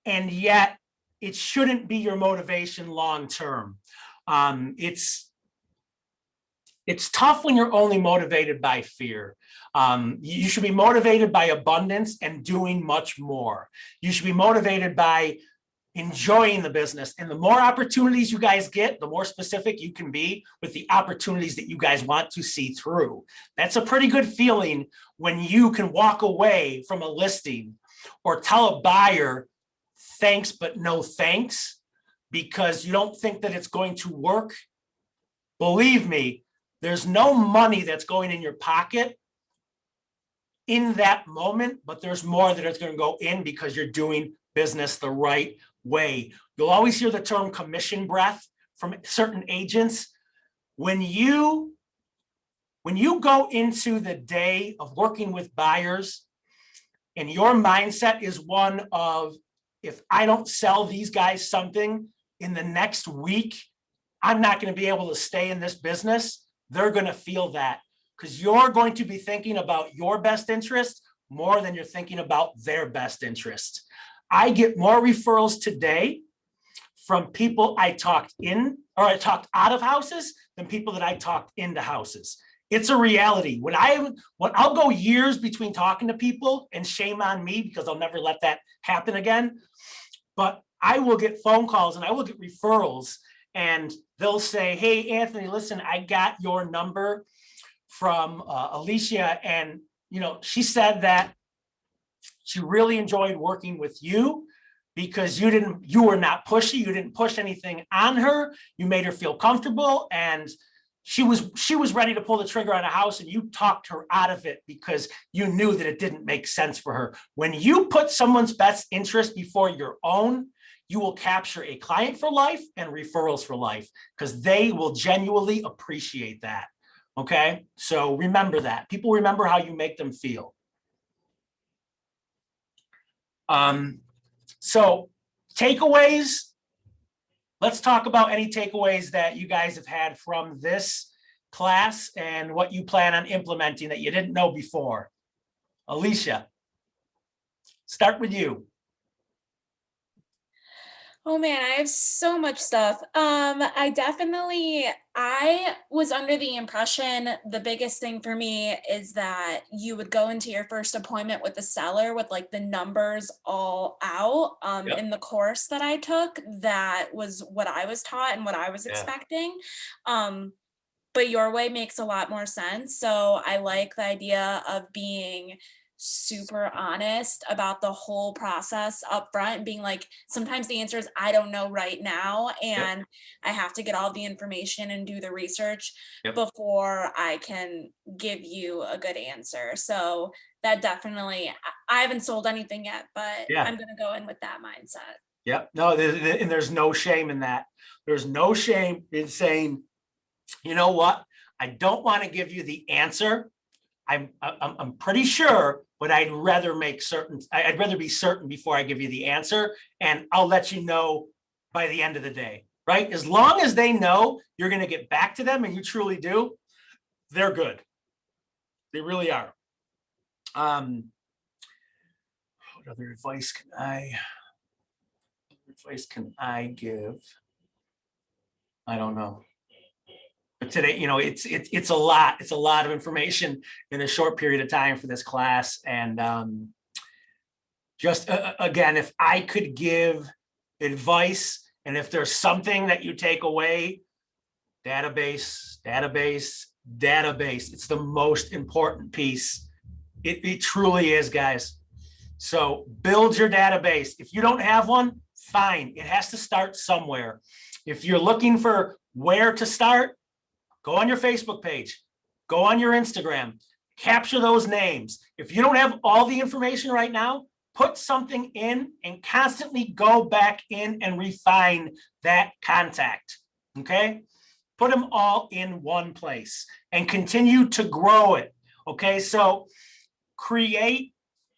[SPEAKER 1] and yet it shouldn't be your motivation long term. It's tough when you're only motivated by fear. You should be motivated by abundance and doing much more. You should be motivated by enjoying the business. And the more opportunities you guys get, the more specific you can be with the opportunities that you guys want to see through. That's a pretty good feeling when you can walk away from a listing or tell a buyer, thanks, but no thanks, because you don't think that it's going to work. Believe me, there's no money that's going in your pocket in that moment, but there's more that is going to go in because you're doing business the right way. You'll always hear the term commission breath from certain agents. When you go into the day of working with buyers and your mindset is one of, if I don't sell these guys something in the next week, I'm not going to be able to stay in this business. They're going to feel that because you're going to be thinking about your best interest more than you're thinking about their best interest. I get more referrals today from people I talked out of houses than people that I talked into houses. It's a reality. When I'll go years between talking to people, and shame on me because I'll never let that happen again. But I will get phone calls and I will get referrals, and they'll say, hey, Anthony, listen, I got your number from Alicia. And, she said that she really enjoyed working with you because you were not pushy. You didn't push anything on her. You made her feel comfortable, and she was ready to pull the trigger on a house, and you talked her out of it because you knew that it didn't make sense for her. When you put someone's best interest before your own, you will capture a client for life and referrals for life because they will genuinely appreciate that. Okay, so remember that. People remember how you make them feel. So takeaways. Let's talk about any takeaways that you guys have had from this class and what you plan on implementing that you didn't know before. Alicia, start with you.
[SPEAKER 2] Oh man, I have so much stuff. I was under the impression the biggest thing for me is that you would go into your first appointment with the seller with like the numbers all out.
[SPEAKER 1] Yep.
[SPEAKER 2] In the course that I took, that was what I was taught and what I was expecting. But your way makes a lot more sense. So I like the idea of being super honest about the whole process up front and being like, sometimes the answer is I don't know right now, and I have to get all the information and do the research before I can give you a good answer. So that definitely, I haven't sold anything yet, but I'm going to go in with that mindset.
[SPEAKER 1] Yep. No, and there's no shame in that. There's no shame in saying, you know what, I don't want to give you the answer. I'm pretty sure, but I'd rather be certain before I give you the answer, and I'll let you know by the end of the day, right? As long as they know you're going to get back to them and you truly do, they're good. They really are. What other advice can I give? I don't know. But today, it's a lot. It's a lot of information in a short period of time for this class. And just again, if I could give advice, and if there's something that you take away, database. It's the most important piece. It truly is, guys. So build your database. If you don't have one, fine. It has to start somewhere. If you're looking for where to start, go on your Facebook page, go on your Instagram, capture those names. If you don't have all the information right now, put something in and constantly go back in and refine that contact, okay? Put them all in one place and continue to grow it, okay? So create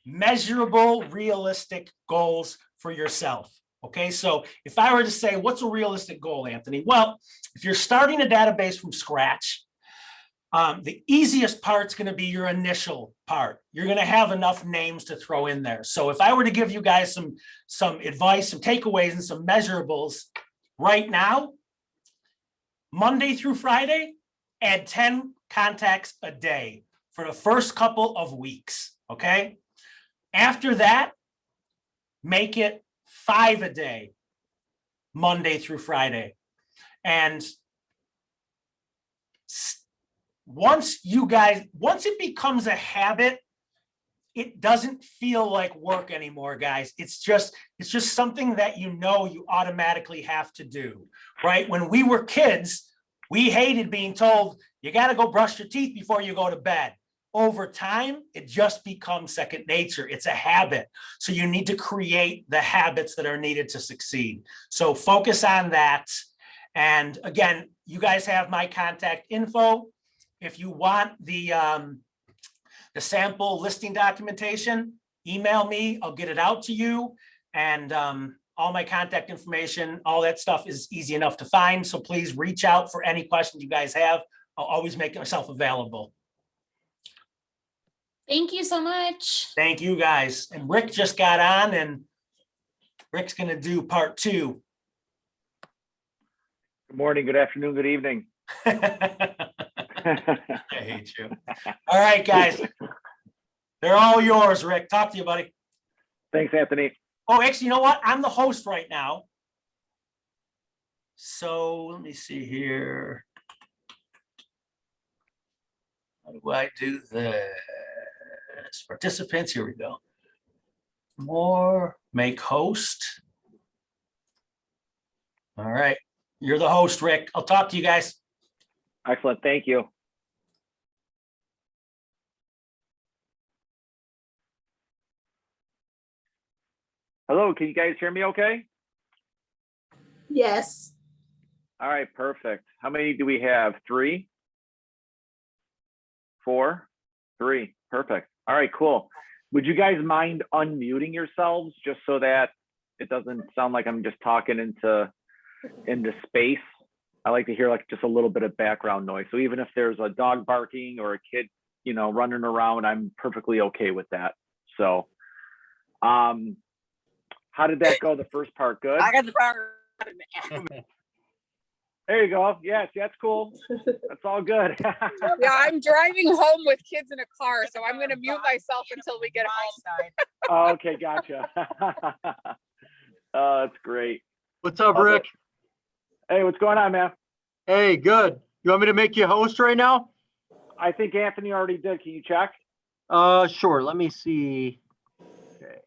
[SPEAKER 1] measurable, realistic goals for yourself, okay? So if I were to say, what's a realistic goal, Anthony? Well, if you're starting a database from scratch, the easiest part's going to be your initial part. You're going to have enough names to throw in there. So if I were to give you guys some advice, some takeaways, and some measurables right now, Monday through Friday, add 10 contacts a day for the first couple of weeks, okay? After that, make it 5 a day, Monday through Friday. And once it becomes a habit, it doesn't feel like work anymore, guys. It's just something that you automatically have to do, right? When we were kids, we hated being told, you got to go brush your teeth before you go to bed. Over time, it just becomes second nature. It's a habit. So you need to create the habits that are needed to succeed. So focus on that. And again, you guys have my contact info. If you want the sample listing documentation, email me, I'll get it out to you. And all my contact information, all that stuff is easy enough to find. So please reach out for any questions you guys have. I'll always make myself available.
[SPEAKER 2] Thank you so much.
[SPEAKER 1] Thank you, guys. And Rick just got on, and Rick's gonna do part 2.
[SPEAKER 6] Good morning, good afternoon, good evening.
[SPEAKER 1] I hate you. All right, guys. They're all yours, Rick. Talk to you, buddy.
[SPEAKER 6] Thanks, Anthony.
[SPEAKER 1] Oh, actually, you know what? I'm the host right now. So let me see here. How do I do this? Participants, here we go. More, make host. All right. You're the host, Rick. I'll talk to you guys.
[SPEAKER 6] Excellent, thank you. Hello, can you guys hear me okay?
[SPEAKER 5] Yes.
[SPEAKER 6] All right, perfect. How many do we have? 3? 4? 3, perfect. All right, cool. Would you guys mind unmuting yourselves just so that it doesn't sound like I'm just talking into space? I like to hear like just a little bit of background noise. So even if there's a dog barking or a kid, running around, I'm perfectly okay with that. So, how did that go? The first part, good?
[SPEAKER 7] I got the power.
[SPEAKER 6] There you go. Yes, that's cool. That's all good.
[SPEAKER 4] Yeah, I'm driving home with kids in a car, so I'm going to mute myself until we get home.
[SPEAKER 6] Okay, gotcha. Oh, that's great.
[SPEAKER 8] What's up, Rick?
[SPEAKER 6] Hey, what's going on, man?
[SPEAKER 8] Hey, good. You want me to make you host right now?
[SPEAKER 6] I think Anthony already did. Can you check?
[SPEAKER 8] Sure. Let me see. Okay.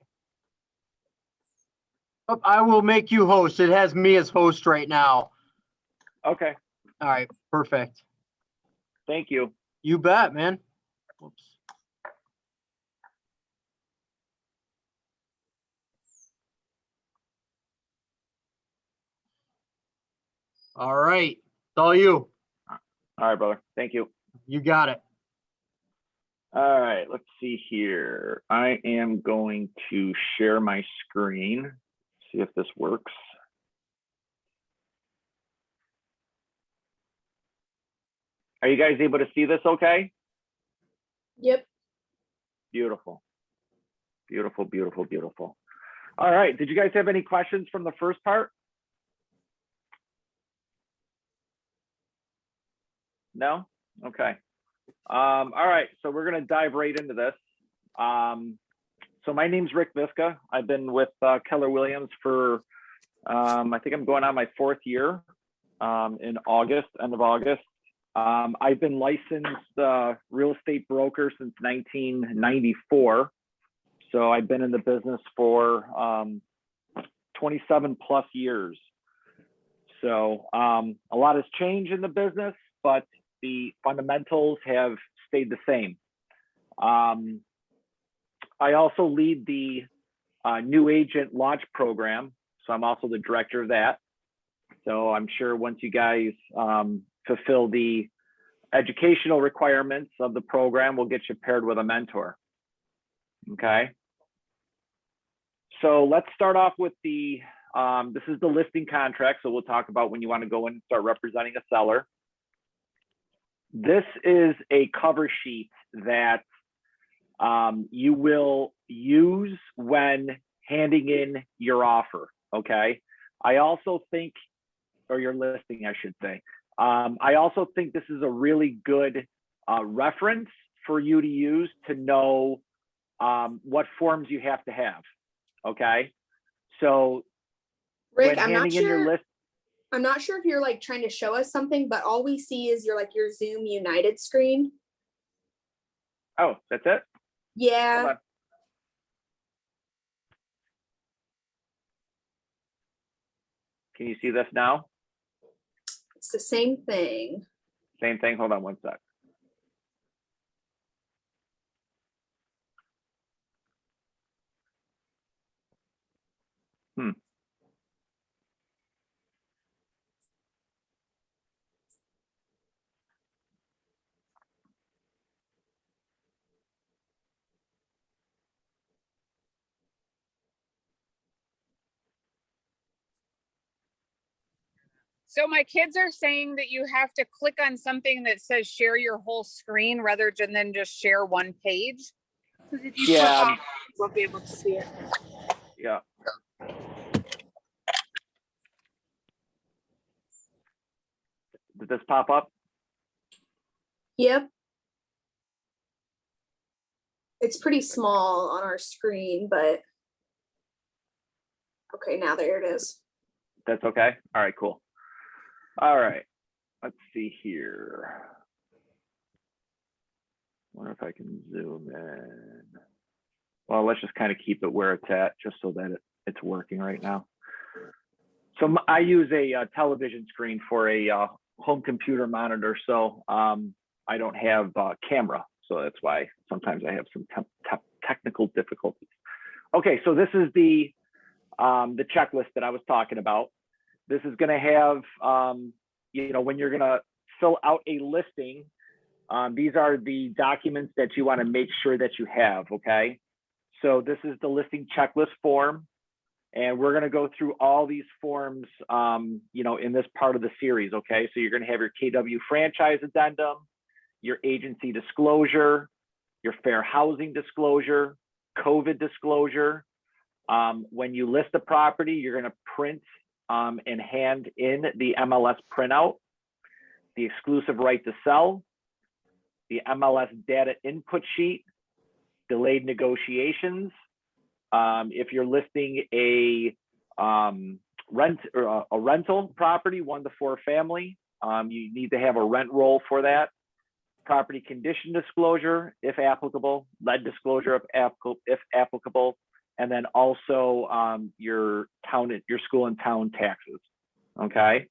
[SPEAKER 8] Oh, I will make you host. It has me as host right now.
[SPEAKER 6] Okay.
[SPEAKER 8] All right. Perfect.
[SPEAKER 6] Thank you.
[SPEAKER 8] You bet, man. Whoops. All right. It's all you.
[SPEAKER 6] All right, brother. Thank you.
[SPEAKER 8] You got it.
[SPEAKER 6] All right, let's see here. I am going to share my screen, see if this works. Are you guys able to see this okay?
[SPEAKER 5] Yep.
[SPEAKER 6] Beautiful. Beautiful, beautiful, beautiful. All right, did you guys have any questions from the first part? No? Okay. All right, so we're gonna dive right into this. So my name's Rick Visca. I've been with Keller Williams for, I think I'm going on my 4th year in August, end of August. I've been licensed real estate broker since 1994. So I've been in the business for 27 plus years. So a lot has changed in the business, but the fundamentals have stayed the same. I also lead the new agent launch program. So I'm also the director of that. So I'm sure once you guys fulfill the educational requirements of the program, we'll get you paired with a mentor. Okay. So let's start off with the, this is the listing contract. So we'll talk about when you want to go in and start representing a seller. This is a cover sheet that you will use when handing in your offer. Okay. I also think, or your listing, I should say. I also think this is a really good reference for you to use to know what forms you have to have. Okay. So
[SPEAKER 5] Rick,
[SPEAKER 6] when
[SPEAKER 5] I'm not
[SPEAKER 6] handing in your
[SPEAKER 5] sure.
[SPEAKER 6] list,
[SPEAKER 5] I'm not sure if you're like trying to show us something, but all we see is your Zoom United screen.
[SPEAKER 6] oh, that's it. Hold
[SPEAKER 5] Yeah.
[SPEAKER 6] on. Can you see this now?
[SPEAKER 5] It's the same thing.
[SPEAKER 6] Same thing. Hold on one sec.
[SPEAKER 4] So my kids are saying that you have to click on something that says share your whole screen rather than just share one page. Because if you
[SPEAKER 6] Yeah.
[SPEAKER 4] click off, you won't be able to see it.
[SPEAKER 6] Yeah. Did this pop up?
[SPEAKER 5] Yep. It's pretty small on our screen, but okay, now there it is.
[SPEAKER 6] That's okay. All right, cool. All right. Let's see here. Wonder if I can zoom in. Well, let's just kind of keep it where it's at just so that it's working right now. So I use a television screen for a home computer monitor. So I don't have camera. So that's why sometimes I have some technical difficulties. Okay, so this is the checklist that I was talking about. This is going to have, you know, when you're going to fill out a listing, these are the documents that you want to make sure that you have. Okay, so this is the listing checklist form, and we're going to go through all these forms, you know, in this part of the series. Okay, so you're going to have your KW Franchise Addendum, your agency disclosure, your fair housing disclosure, COVID disclosure. When you list a property, you're going to print and hand in the MLS printout, the exclusive right to sell, the MLS data input sheet, delayed negotiations. If you're listing a rental property, 1 to 4 family, you need to have a rent roll for that. Property condition disclosure, if applicable, lead disclosure, if applicable, and then also your school and town taxes. Okay.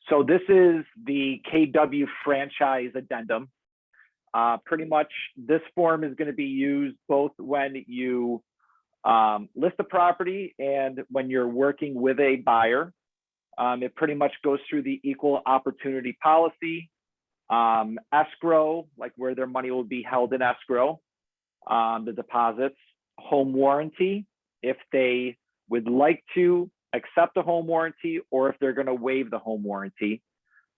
[SPEAKER 6] So this is the KW Franchise Addendum. Pretty much this form is going to be used both when you list a property and when you're working with a buyer. It pretty much goes through the equal opportunity policy, escrow, like where their money will be held in escrow, the deposits, home warranty, if they would like to accept a home warranty or if they're going to waive the home warranty.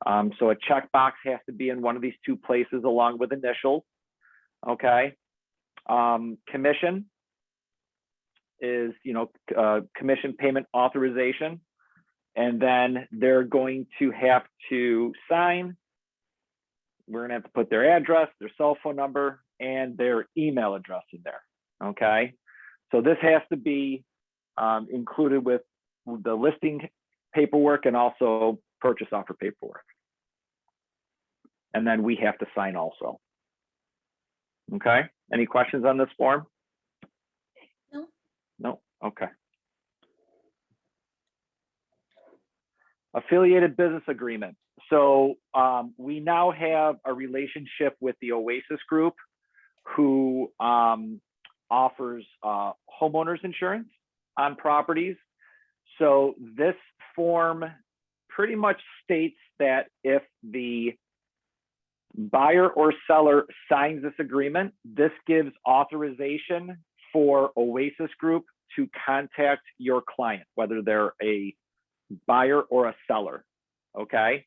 [SPEAKER 6] So a checkbox has to be in one of these 2 places along with initials. Okay. Commission is, you know, commission payment authorization. And then they're going to have to sign. We're going to have to put their address, their cell phone number, and their email address in there. Okay. So this has to be included with the listing paperwork and also purchase offer paperwork. And then we have to sign also. Okay. Any questions on this form?
[SPEAKER 2] No.
[SPEAKER 6] No. Okay. Affiliated business agreement. So we now have a relationship with the Oasis Group, who offers homeowners insurance on properties. So this form pretty much states that if the buyer or seller signs this agreement, this gives authorization for Oasis Group to contact your client, whether they're a buyer or a seller. Okay.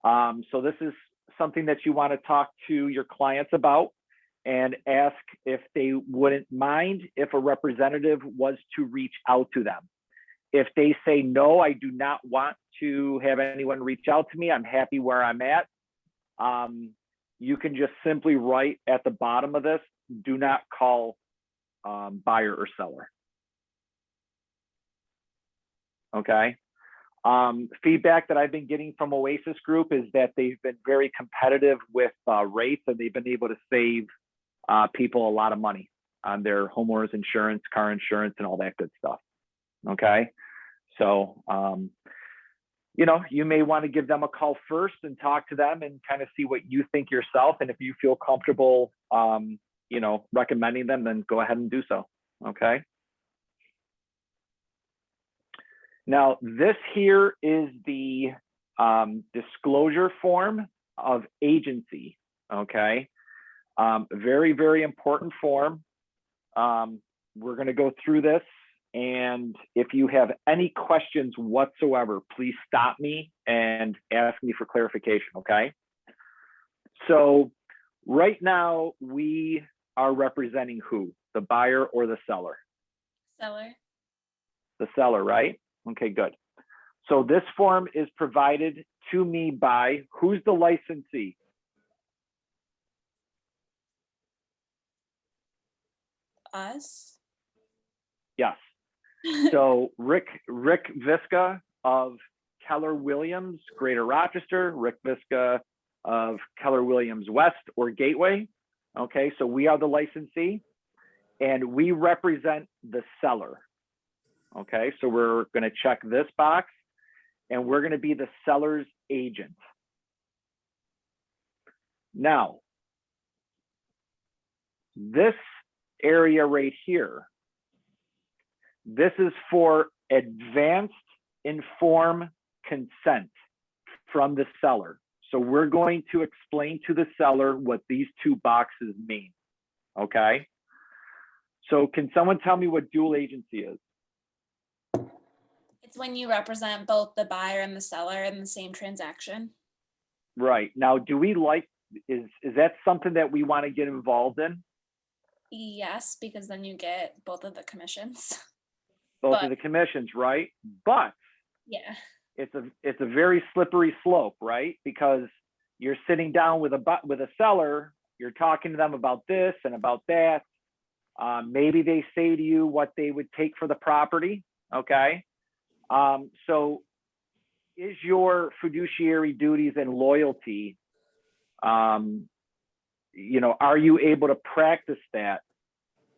[SPEAKER 6] So this is something that you want to talk to your clients about and ask if they wouldn't mind if a representative was to reach out to them. If they say, no, I do not want to have anyone reach out to me, I'm happy where I'm at, you can just simply write at the bottom of this, do not call buyer or seller. Okay. Feedback that I've been getting from Oasis Group is that they've been very competitive with rates, and they've been able to save people a lot of money on their homeowners insurance, car insurance, and all that good stuff. Okay. So, you know, you may want to give them a call first and talk to them and kind of see what you think yourself. And if you feel comfortable, you know, recommending them, then go ahead and do so. Okay. Now, this here is the disclosure form of agency. Okay. Very, very important form. We're going to go through this. And if you have any questions whatsoever, please stop me and ask me for clarification, okay? So right now we are representing who? The buyer or the seller?
[SPEAKER 2] Seller.
[SPEAKER 6] The seller, right? Okay, good. So this form is provided to me by, who's the licensee?
[SPEAKER 2] Us.
[SPEAKER 6] Yes. So Rick Visca of Keller Williams, Greater Rochester, Rick Visca of Keller Williams West or Gateway. Okay, so we are the licensee and we represent the seller. Okay, so we're going to check this box and we're going to be the seller's agent. Now, this area right here, this is for advanced informed consent from the seller. So we're going to explain to the seller what these two boxes mean, okay? So can someone tell me what dual agency is?
[SPEAKER 2] It's when you represent both the buyer and the seller in the same transaction.
[SPEAKER 6] Right, now do we like, is that something that we want to get involved in?
[SPEAKER 2] Yes, because then you get both of the commissions.
[SPEAKER 6] Both of the commissions, right? But
[SPEAKER 2] Yeah.
[SPEAKER 6] it's a very slippery slope, right? Because you're sitting down with a seller, you're talking to them about this and about that. Maybe they say to you what they would take for the property, okay? So is your fiduciary duties and loyalty, you know, are you able to practice that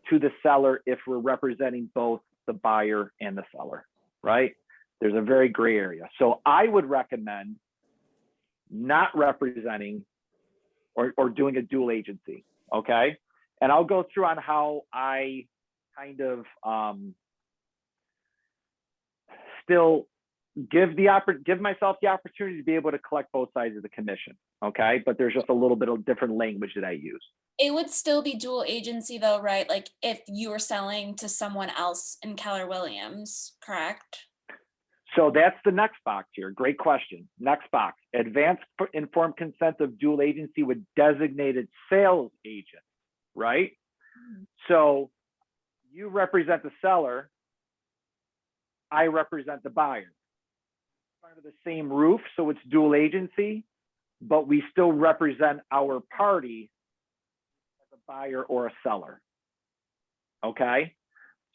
[SPEAKER 6] to the seller if we're representing both the buyer and the seller, right? There's a very gray area. So I would recommend not representing or doing a dual agency, okay? And I'll go through on how I kind of still give myself the opportunity to be able to collect both sides of the commission, okay? But there's just a little bit of different language that I use.
[SPEAKER 2] It would still be dual agency though, right? Like if you were selling to someone else in Keller Williams, correct?
[SPEAKER 6] So that's the next box here. Great question. Next box, advanced informed consent of dual agency with designated sales agent, right? So you represent the seller, I represent the buyer. Under the same roof, so it's dual agency, but we still represent our party as a buyer or a seller. Okay,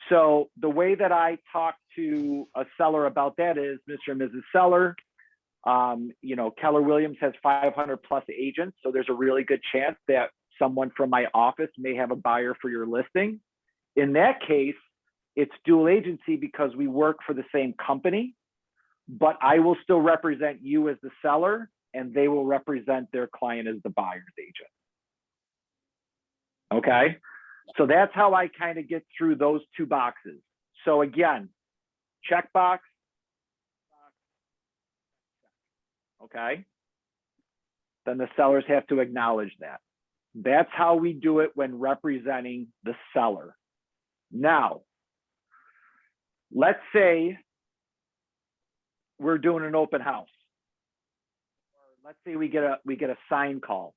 [SPEAKER 6] so the way that I talk to a seller about that is, Mr. and Mrs. Seller, you know, Keller Williams has 500 plus agents, so there's a really good chance that someone from my office may have a buyer for your listing. In that case, it's dual agency because we work for the same company, but I will still represent you as the seller and they will represent their client as the buyer's agent. Okay, So that's how I kind of get through those two boxes. So again, checkbox, okay? Then the sellers have to acknowledge that. That's how we do it when representing the seller. Now, let's say we're doing an open house. Or let's say we get a sign call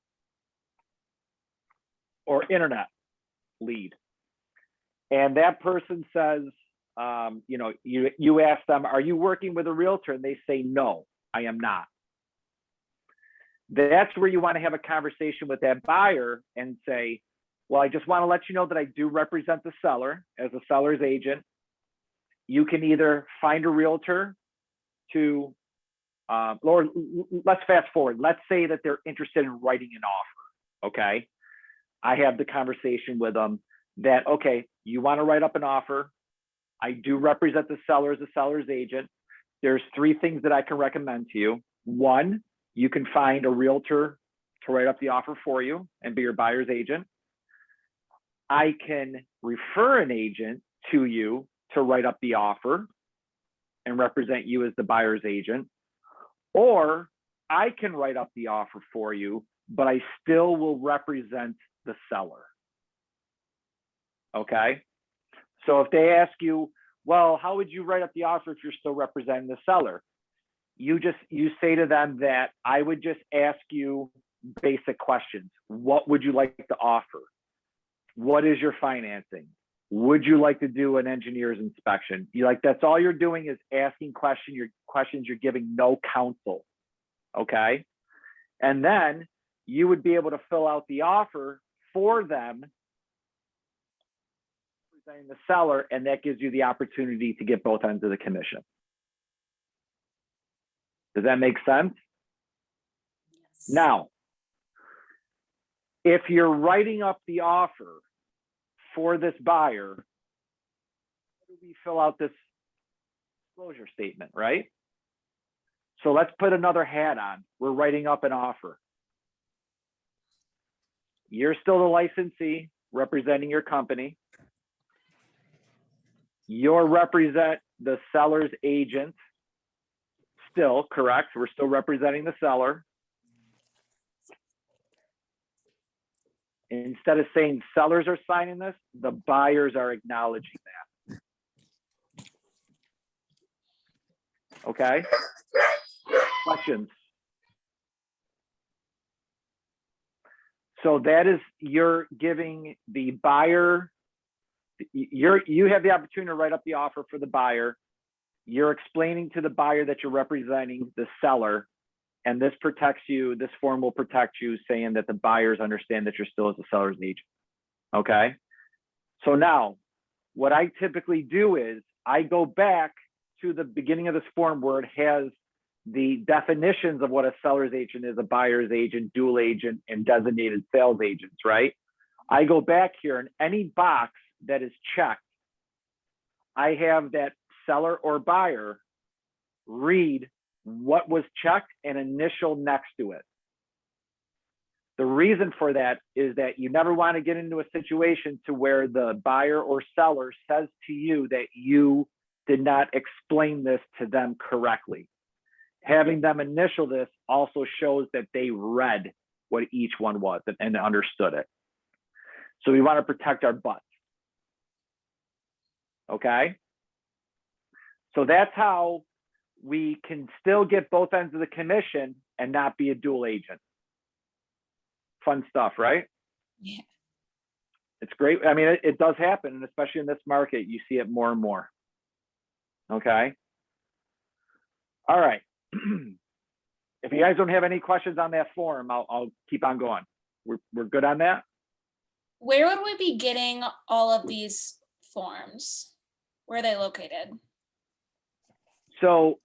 [SPEAKER 6] or internet lead. And that person says, you know, you ask them, are you working with a realtor? And they say, no, I am not. That's where you want to have a conversation with that buyer and say, well, I just want to let you know that I do represent the seller as a seller's agent. You can either find a realtor to, or let's fast forward. Let's say that they're interested in writing an offer, okay? I have the conversation with them that, okay, you want to write up an offer. I do represent the seller as a seller's agent. There's 3 things that I can recommend to you. 1, you can find a realtor to write up the offer for you and be your buyer's agent. I can refer an agent to you to write up the offer and represent you as the buyer's agent. Or I can write up the offer for you, but I still will represent the seller. Okay? So if they ask you, well, how would you write up the offer if you're still representing the seller? You say to them that I would just ask you basic questions. What would you like to offer? What is your financing? Would you like to do an engineer's inspection? That's all you're doing is asking questions. You're giving no counsel. Okay. And then you would be able to fill out the offer for them, representing the seller, and that gives you the opportunity to get both ends of the commission. Does that make sense?
[SPEAKER 2] Yes.
[SPEAKER 6] Now, if you're writing up the offer for this buyer, how do we fill out this disclosure statement, right? So let's put another hat on. We're writing up an offer. You're still the licensee representing your company. You're represent the seller's agent. Still, correct? We're still representing the seller. Instead of saying sellers are signing this, the buyers are acknowledging that. Okay? Questions? So that is, you're giving the buyer, you have the opportunity to write up the offer for the buyer. You're explaining to the buyer that you're representing the seller, and this protects you, this form will protect you, saying that the buyers understand that you're still as a seller's agent. Okay? So now, what I typically do is I go back to the beginning of this form where it has the definitions of what a seller's agent is, a buyer's agent, dual agent, and designated sales agents, right? I go back here, and any box that is checked, I have that seller or buyer read what was checked and initial next to it. The reason for that is that you never want to get into a situation to where the buyer or seller says to you that you did not explain this to them correctly. Having them initial this also shows that they read what each one was and understood it. So we want to protect our butts. Okay? So that's how we can still get both ends of the commission and not be a dual agent. Fun stuff, right?
[SPEAKER 2] Yeah.
[SPEAKER 6] It's great. I mean, it does happen, and especially in this market, you see it more and more. Okay. All right. If you guys don't have any questions on that form, I'll keep on going. We're good on that?
[SPEAKER 2] Where would we be getting all of these forms? Where are they located?
[SPEAKER 6] So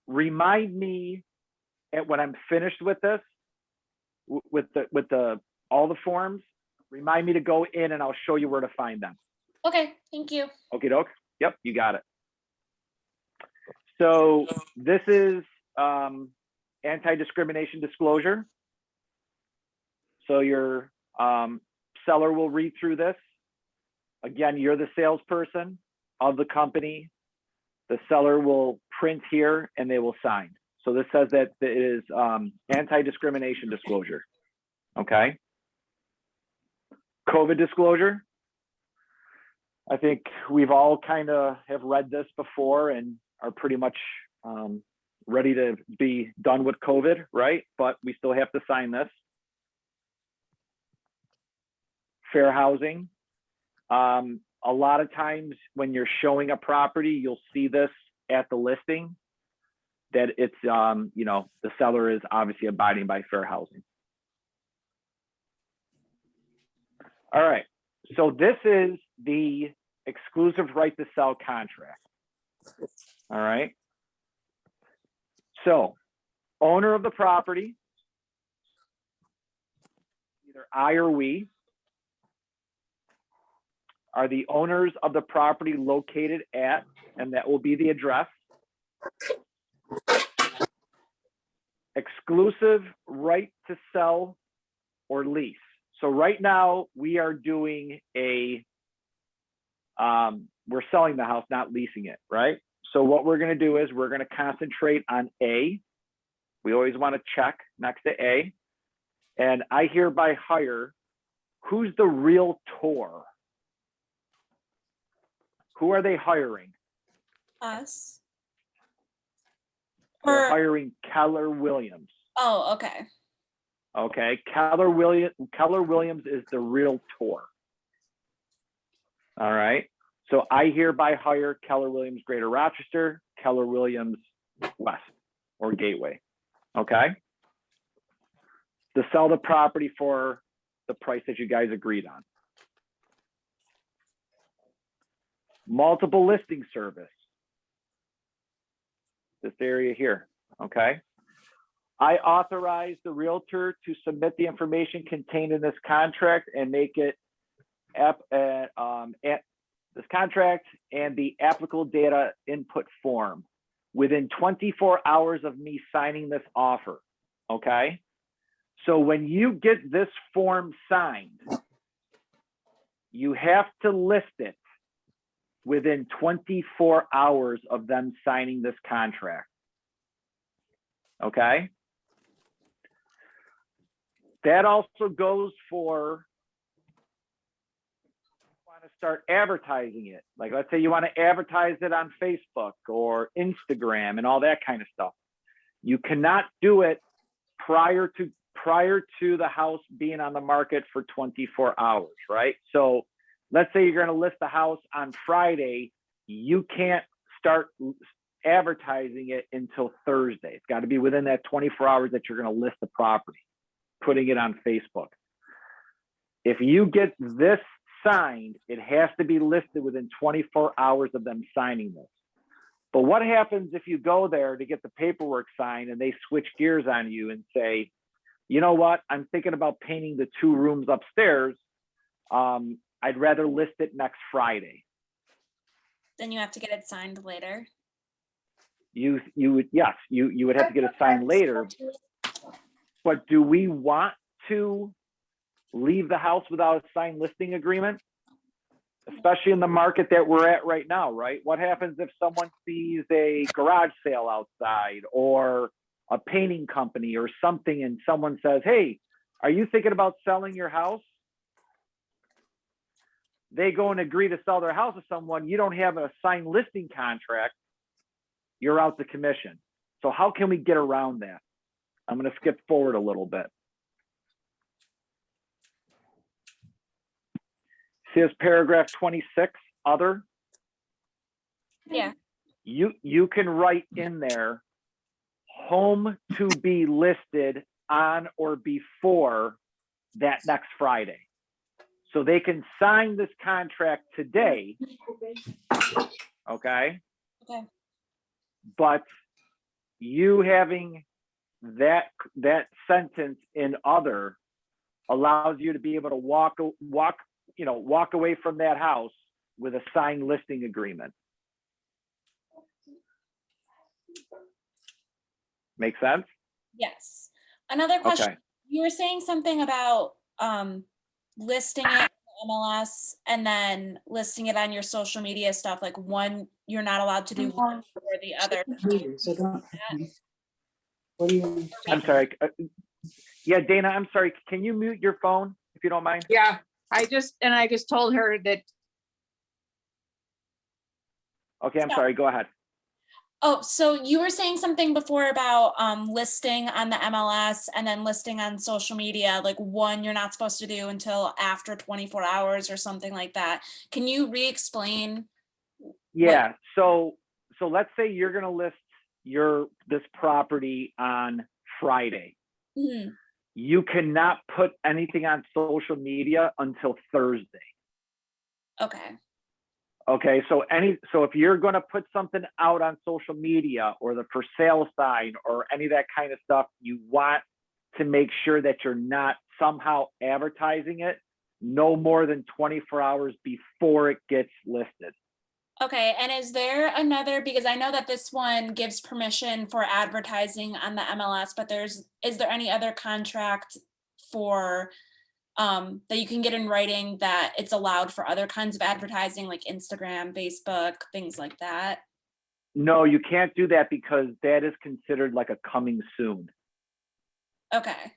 [SPEAKER 6] remind me when I'm finished with this, with all the forms, remind me to go in and I'll show you where to find them.
[SPEAKER 2] Okay, thank you.
[SPEAKER 6] Okie doke. Yep, you got it. So this is Anti-Discrimination Disclosure. So your seller will read through this. Again, you're the salesperson of the company. The seller will print here and they will sign. So this says that it is anti-discrimination disclosure. Okay. COVID disclosure. I think we've all kind of have read this before and are pretty much ready to be done with COVID, right? But we still have to sign this. Fair housing. A lot of times when you're showing a property, you'll see this at the listing, that it's, you know, the seller is obviously abiding by fair housing. All right, so this is the exclusive right to sell contract. All right. So owner of the property, either I or we, are the owners of the property located at, and that will be the address. Exclusive right to sell or lease. So right now we are doing a, we're selling the house, not leasing it, right? So what we're gonna do is we're gonna concentrate on A. We always wanna check next to A. And I hereby hire, who's the realtor? Who are they hiring?
[SPEAKER 2] Us.
[SPEAKER 6] They're
[SPEAKER 2] Or,
[SPEAKER 6] hiring Keller Williams.
[SPEAKER 2] oh, okay.
[SPEAKER 6] Okay, Keller Williams is the realtor. All right, so I hereby hire Keller Williams Greater Rochester, Keller Williams West or Gateway. Okay, to sell the property for the price that you guys agreed on. Multiple listing service. This area here, okay? I authorize the realtor to submit the information contained in this contract and make it this contract and the applicable data input form within 24 hours of me signing this offer, okay? So when you get this form signed, you have to list it within 24 hours of them signing this contract. Okay? That also goes for, want to start advertising it. Like, let's say you want to advertise it on Facebook or Instagram and all that kind of stuff. You cannot do it prior to the house being on the market for 24 hours, right? So let's say you're going to list the house on Friday, you can't start advertising it until Thursday. It's got to be within that 24 hours that you're going to list the property, putting it on Facebook. If you get this signed, it has to be listed within 24 hours of them signing this. But what happens if you go there to get the paperwork signed and they switch gears on you and say, you know what, I'm thinking about painting the 2 rooms upstairs. I'd rather list it next Friday.
[SPEAKER 2] Then you have to get it signed later.
[SPEAKER 6] You would, yes, you would have to get it signed later. But do we want to leave the house without a signed listing agreement? Especially in the market that we're at right now, right? What happens if someone sees a garage sale outside or a painting company or something and someone says, hey, are you thinking about selling your house? They go and agree to sell their house to someone, you don't have a signed listing contract, you're out the commission. So how can we get around that? I'm going to skip forward a little bit. See this paragraph 26, other?
[SPEAKER 2] Yeah.
[SPEAKER 6] You can write in there, home to be listed on or before that next Friday. So they can sign this contract today, okay?
[SPEAKER 2] Okay.
[SPEAKER 6] But you having that sentence in other allows you to be able to walk away from that house with a signed listing agreement. Make sense?
[SPEAKER 2] Yes. Another question.
[SPEAKER 6] Okay.
[SPEAKER 2] You were saying something about listing it on MLS and then listing it on your social media stuff, like one, you're not allowed to do one or the other.
[SPEAKER 7] So don't. What do you?
[SPEAKER 6] I'm sorry. Yeah, Dana, I'm sorry. Can you mute your phone if you don't mind?
[SPEAKER 4] Yeah, I just told her that.
[SPEAKER 6] Okay, I'm
[SPEAKER 2] Yeah.
[SPEAKER 6] sorry. Go ahead.
[SPEAKER 2] Oh, so you were saying something before about listing on the MLS and then listing on social media, like one you're not supposed to do until after 24 hours or something like that. Can you re-explain?
[SPEAKER 6] Yeah. So let's say you're going to list this property on Friday.
[SPEAKER 2] Mhm.
[SPEAKER 6] You cannot put anything on social media until Thursday.
[SPEAKER 2] Okay.
[SPEAKER 6] Okay, so if you're going to put something out on social media or the for sale sign or any of that kind of stuff, you want to make sure that you're not somehow advertising it no more than 24 hours before it gets listed.
[SPEAKER 2] Okay, and is there another, because I know that this one gives permission for advertising on the MLS, but is there any other contract for that you can get in writing that it's allowed for other kinds of advertising like Instagram, Facebook, things like that?
[SPEAKER 6] No, you can't do that because that is considered like a coming soon.
[SPEAKER 2] Okay,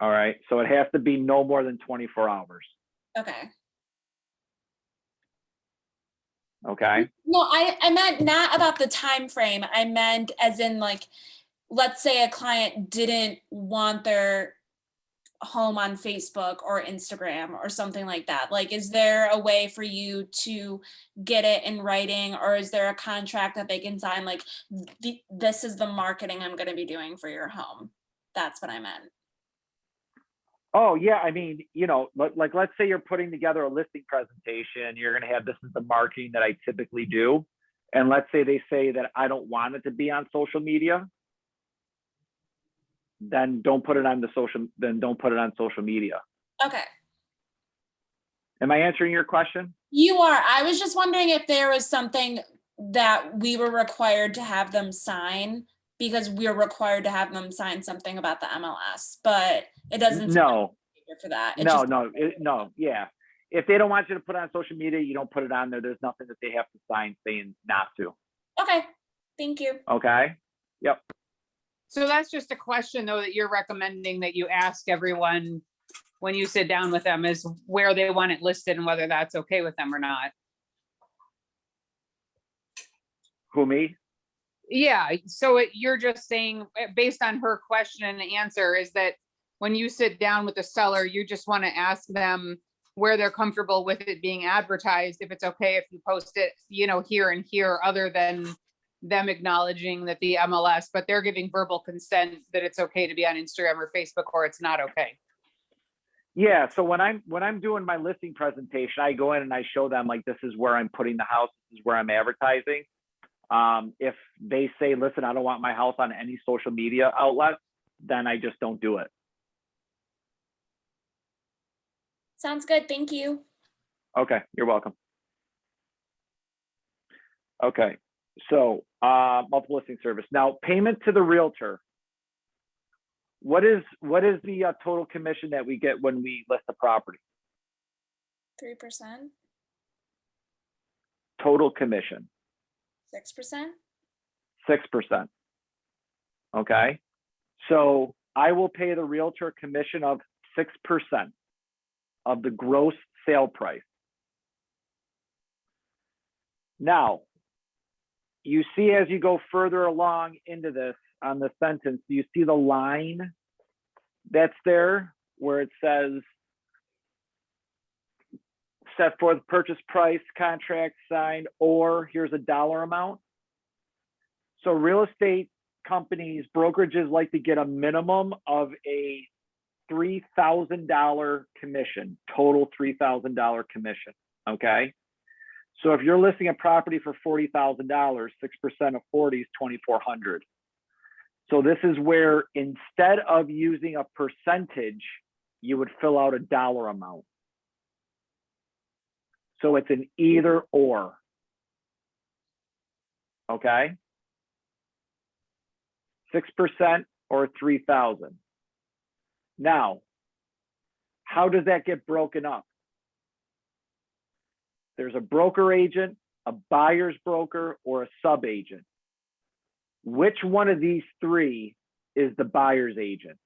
[SPEAKER 6] All right, so it has to be no more than 24 hours.
[SPEAKER 2] okay.
[SPEAKER 6] Okay.
[SPEAKER 2] No, I meant not about the time frame. I meant as in like, let's say a client didn't want their home on Facebook or Instagram or something like that. Like, is there a way for you to get it in writing, or is there a contract that they can sign? Like, this is the marketing I'm going to be doing for your home. That's what I meant.
[SPEAKER 6] Oh yeah, I mean, like let's say you're putting together a listing presentation, you're going to have, this is the marketing that I typically do. And let's say they say that I don't want it to be on social media. Then don't put it on social media.
[SPEAKER 2] Okay.
[SPEAKER 6] Am I answering your question?
[SPEAKER 2] You are. I was just wondering if there was something that we were required to have them sign, because we're required to have them sign something about the MLS, but it doesn't.
[SPEAKER 6] No,
[SPEAKER 2] for that.
[SPEAKER 6] no. Yeah. If they don't want you to put it on social media, you don't put it on there. There's nothing that they have to sign saying not to.
[SPEAKER 2] Okay. Thank you.
[SPEAKER 6] Okay. Yep.
[SPEAKER 4] So that's just a question though, that you're recommending that you ask everyone when you sit down with them, is where they want it listed and whether that's okay with them or not.
[SPEAKER 6] Who, me?
[SPEAKER 4] Yeah, so you're just saying, based on her question and answer, is that when you sit down with the seller, you just want to ask them where they're comfortable with it being advertised, if it's okay if you post it, here and here, other than them acknowledging that the MLS, but they're giving verbal consent that it's okay to be on Instagram or Facebook, or it's not okay.
[SPEAKER 6] Yeah. So when I'm doing my listing presentation, I go in and I show them, like, this is where I'm putting the house, this is where I'm advertising. If they say, listen, I don't want my house on any social media outlet, then I just don't do it.
[SPEAKER 2] Sounds good. Thank you.
[SPEAKER 6] Okay, you're welcome. Okay, so multiple listing service. Now, payment to the realtor. What is the total commission that we get when we list the property?
[SPEAKER 2] 3%,
[SPEAKER 6] Total commission.
[SPEAKER 2] 6%.
[SPEAKER 6] 6%. Okay, so I will pay the realtor a commission of 6% of the gross sale price. Now, you see, as you go further along into this on the sentence, do you see the line that's there where it says set forth purchase price, contract signed, or here's a dollar amount? So real estate companies, brokerages like to get a minimum of a $3,000 commission, total $3,000 commission, okay? So if you're listing a property for $40,000, 6% of 40 is $2,400. So this is where, instead of using a percentage, you would fill out a dollar amount. So it's an either or, okay? 6% or 3,000. Now, how does that get broken up? There's a broker agent, a buyer's broker, or a sub-agent. Which one of these three is the buyer's agent?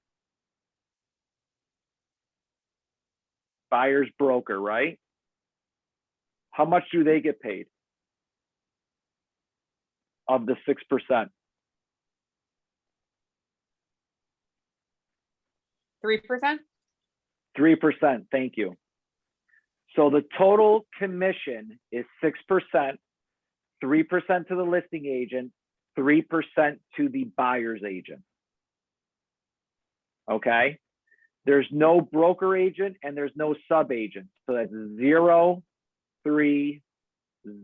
[SPEAKER 6] Buyer's broker, right? How much do they get paid of the 6%?
[SPEAKER 4] 3%?
[SPEAKER 6] 3%, thank you. So the total commission is 6%, 3% to the listing agent, 3% to the buyer's agent. Okay? There's no broker agent and there's no sub agent. So that's 0, 3,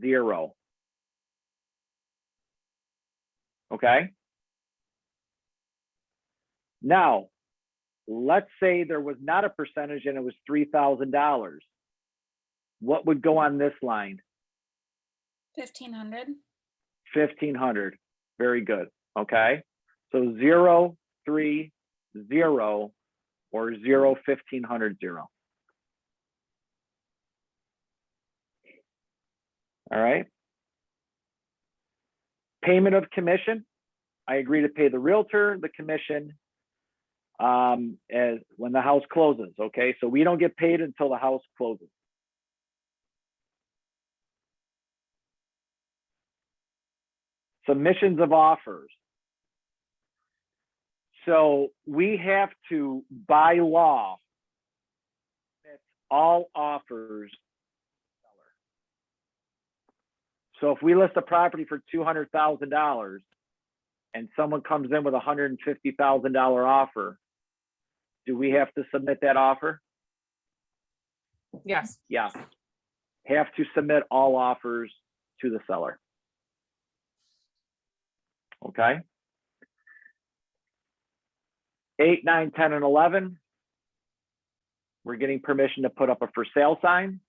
[SPEAKER 6] 0. Okay? Now, let's say there was not a percentage and it was $3,000. What would go on this line?
[SPEAKER 2] 1,500.
[SPEAKER 6] 1,500. Very good. Okay. So 0, 3, 0, or 0, 1,500, 0. All right. Payment of commission. I agree to pay the realtor the commission as when the house closes. Okay. So we don't get paid until the house closes. Submissions of offers. So we have to, by law, submit all offers. So if we list a property for $200,000 and someone comes in with a $150,000 offer, do we have to submit that offer?
[SPEAKER 4] Yes.
[SPEAKER 6] Yeah. Have to submit all offers to the seller. Okay. 8, 9, 10, and 11. We're getting permission to put up a for sale sign,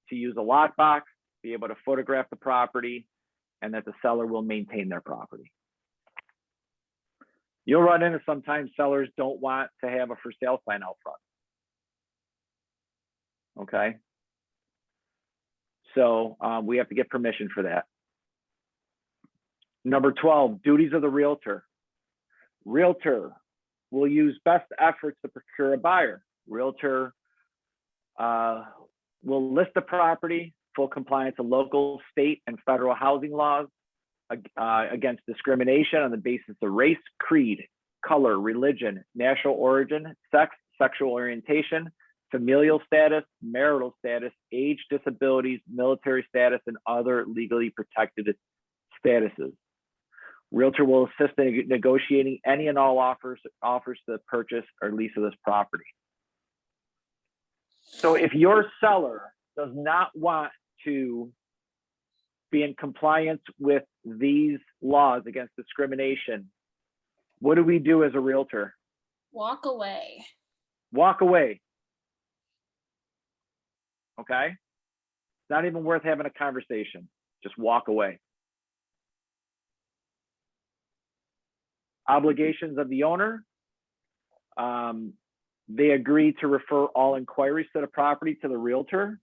[SPEAKER 6] to use a lockbox, be able to photograph the property, and that the seller will maintain their property. You'll run into sometimes sellers don't want to have a for sale sign out front. Okay. So we have to get permission for that. Number 12, duties of the realtor. Realtor will use best efforts to procure a buyer. Realtor will list the property, full compliance of local, state, and federal housing laws against discrimination on the basis of race, creed, color, religion, national origin, sex, sexual orientation, familial status, marital status, age, disabilities, military status, and other legally protected statuses. Realtor will assist in negotiating any and all offers to the purchase or lease of this property. So if your seller does not want to be in compliance with these laws against discrimination, what do we do as a realtor?
[SPEAKER 2] Walk away.
[SPEAKER 6] Walk away. Okay? It's not even worth having a conversation. Just walk away. Obligations of the owner. They agree to refer all inquiries to the property to the realtor.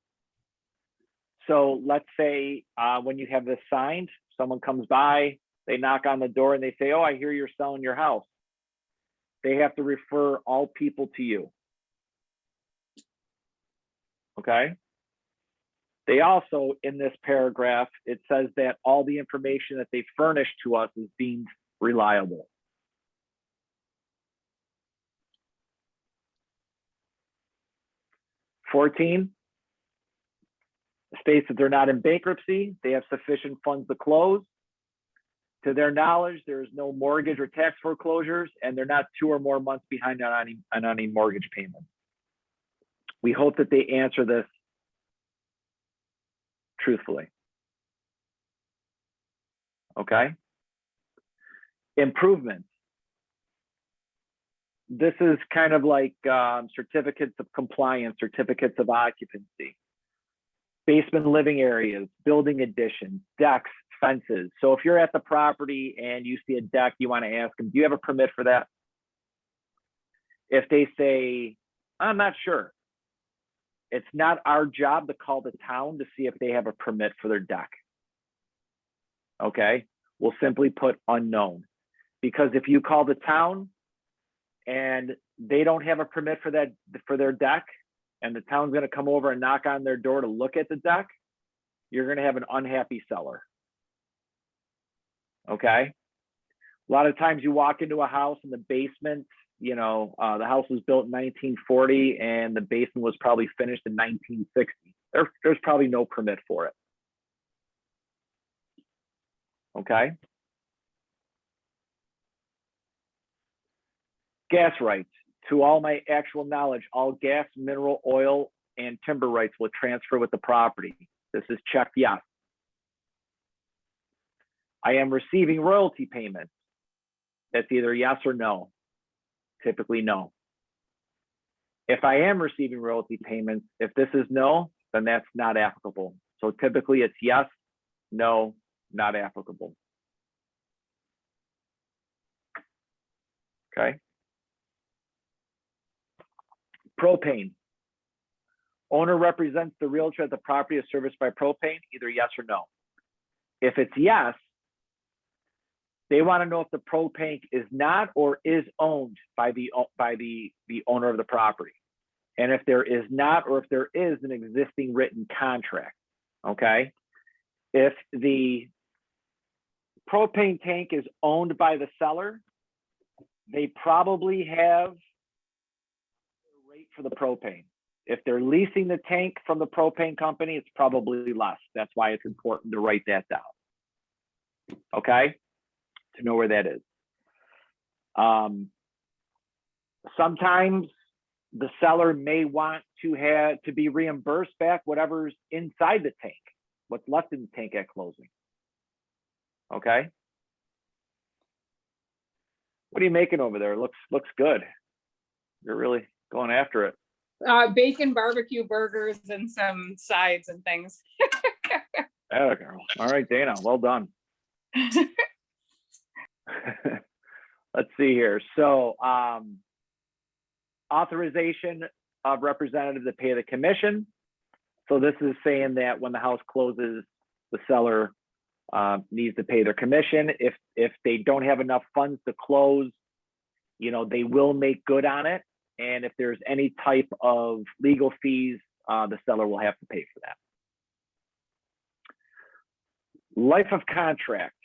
[SPEAKER 6] So let's say when you have this signed, someone comes by, they knock on the door and they say, oh, I hear you're selling your house. They have to refer all people to you. Okay. They also, in this paragraph, it says that all the information that they furnish to us is deemed reliable. (14) states that they're not in bankruptcy, they have sufficient funds to close. To their knowledge, there is no mortgage or tax foreclosures, and they're not 2 or more months behind on any mortgage payments. We hope that they answer this truthfully. Okay. Improvements. This is kind of like certificates of compliance, certificates of occupancy, basement living areas, building additions, decks, fences. So if you're at the property and you see a deck, you want to ask them, do you have a permit for that? If they say, I'm not sure, it's not our job to call the town to see if they have a permit for their deck. Okay, we'll simply put unknown, because if you call the town and they don't have a permit for that, for their deck, and the town's going to come over and knock on their door to look at the deck, you're going to have an unhappy seller. Okay. A lot of times you walk into a house in the basement, you know, the house was built in 1940 and the basement was probably finished in 1960. There's probably no permit for it. Okay. Gas rights. To all my actual knowledge, all gas, mineral oil, and timber rights will transfer with the property. This is checked yes. I am receiving royalty payments. That's either yes or no. Typically no. If I am receiving royalty payments, if this is no, then that's not applicable. So typically it's yes, no, not applicable. Okay. Propane. Owner represents the realtor that the property is serviced by propane, either yes or no. If it's yes, they want to know if the propane is not or is owned by the owner of the property. And if there is not, or if there is an existing written contract, okay? If the propane tank is owned by the seller, they probably have a rate for the propane. If they're leasing the tank from the propane company, it's probably less. That's why it's important to write that down. Okay, to know where that is. Sometimes the seller may want to be reimbursed back whatever's inside the tank, what's left in the tank at closing. Okay. What are you making over there? Looks good. You're really going after it.
[SPEAKER 4] Bacon barbecue burgers and some sides and things.
[SPEAKER 6] There we go. All right, Dana, well done. Let's see here. So authorization of representative to pay the commission. So this is saying that when the house closes, the seller needs to pay their commission. If they don't have enough funds to close, you know, they will make good on it. And if there's any type of legal fees, the seller will have to pay for that. Life of contract.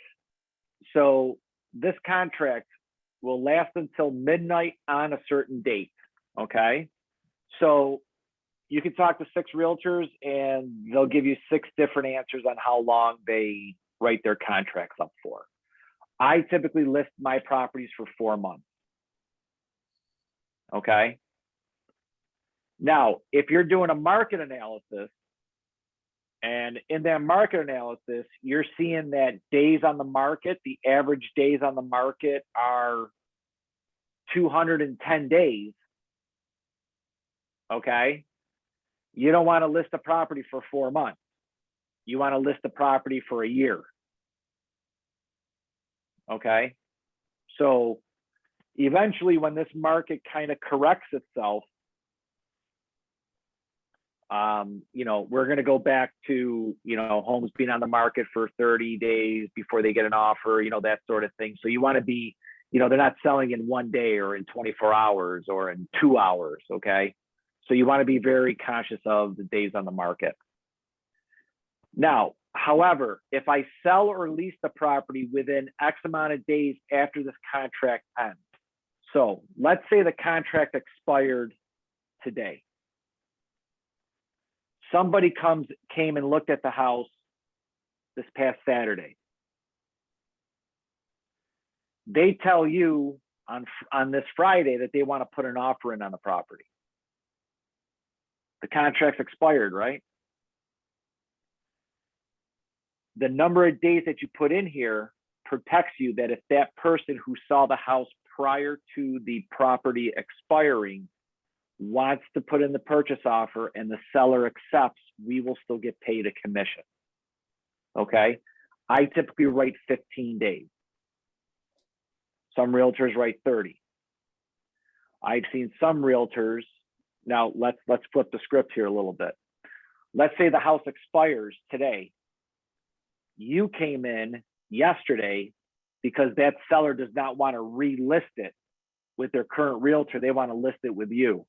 [SPEAKER 6] So this contract will last until midnight on a certain date, okay? So you can talk to 6 realtors and they'll give you 6 different answers on how long they write their contracts up for. I typically list my properties for 4 months. Okay. Now, if you're doing a market analysis, and in that market analysis, you're seeing that days on the market, the average days on the market are 210 days. Okay. You don't want to list a property for 4 months. You want to list a property for a year. Okay. So eventually, when this market kind of corrects itself, you know, we're going to go back to, you know, homes being on the market for 30 days before they get an offer, you know, that sort of thing. So you want to be, you know, they're not selling in 1 day or in 24 hours or in 2 hours. Okay. So you want to be very conscious of the days on the market. Now, however, if I sell or lease the property within X amount of days after this contract ends, so let's say the contract expired today. Somebody came and looked at the house this past Saturday. They tell you on this Friday that they want to put an offer in on the property. The contract's expired, right? The number of days that you put in here protects you that if that person who saw the house prior to the property expiring wants to put in the purchase offer and the seller accepts, we will still get paid a commission. Okay. I typically write 15 days. Some realtors write 30. I've seen some realtors Now let's flip the script here a little bit. Let's say the house expires today. You came in yesterday because that seller does not want to relist it with their current realtor. They want to list it with you.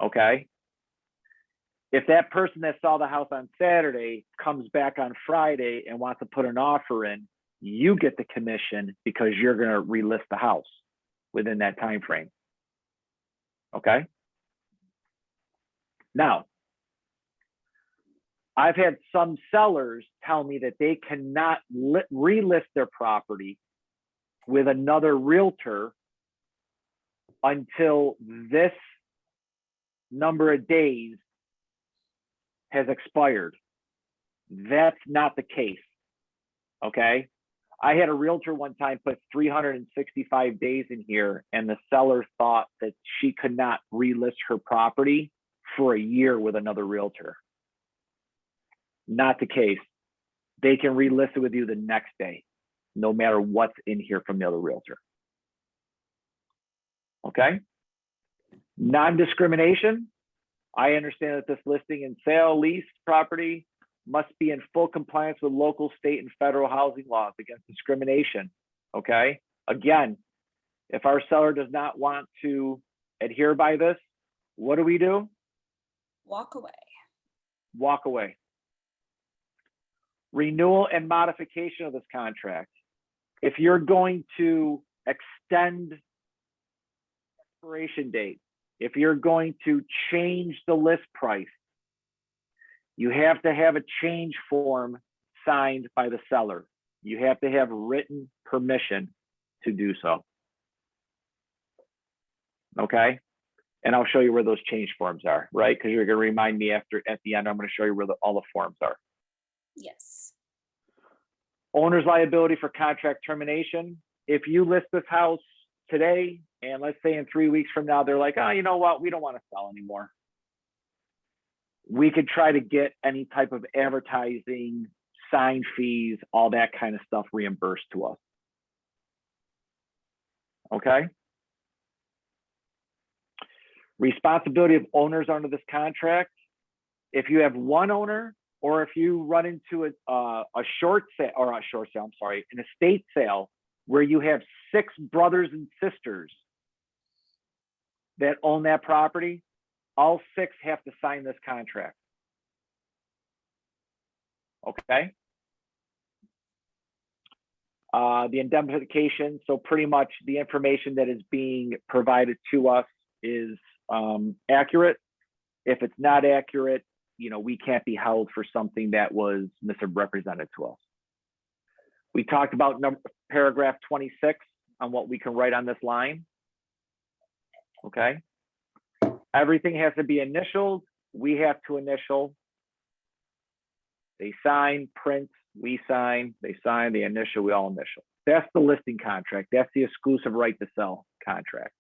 [SPEAKER 6] Okay. If that person that saw the house on Saturday comes back on Friday and wants to put an offer in, you get the commission because you're going to relist the house within that time frame. Okay. Now, I've had some sellers tell me that they cannot relist their property with another realtor until this number of days has expired. That's not the case. Okay. I had a realtor one time put 365 days in here, and the seller thought that she could not relist her property for a year with another realtor. Not the case. They can relist it with you the next day, no matter what's in here from the other realtor. Okay. Non-discrimination. I understand that this listing and sale lease property must be in full compliance with local, state, and federal housing laws against discrimination. Okay. Again, if our seller does not want to adhere by this, what do?
[SPEAKER 2] Walk away.
[SPEAKER 6] Walk away. Renewal and modification of this contract. If you're going to extend expiration date, if you're going to change the list price, you have to have a change form signed by the seller. You have to have written permission to do so. Okay. And I'll show you where those change forms are, right? Because you're going to remind me at the end, I'm going to show you where all the forms are.
[SPEAKER 2] Yes.
[SPEAKER 6] Owner's liability for contract termination. If you list this house today, and let's say in 3 weeks from now, they're like, oh, you know what? We don't want to sell anymore. We could try to get any type of advertising, sign fees, all that kind of stuff reimbursed to us. Okay. Responsibility of owners under this contract. If you have one owner, or if you run into an estate sale where you have 6 brothers and sisters that own that property, all 6 have to sign this contract. Okay. The indemnification. So pretty much the information that is being provided to us is accurate. If it's not accurate, we can't be held for something that was misrepresented to us. We talked about paragraph 26 on what we can write on this line. Okay. Everything has to be initialed. We have to initial. They sign, print, we sign, they sign, they initial, we all initial. That's the listing contract. That's the exclusive right to sell contract.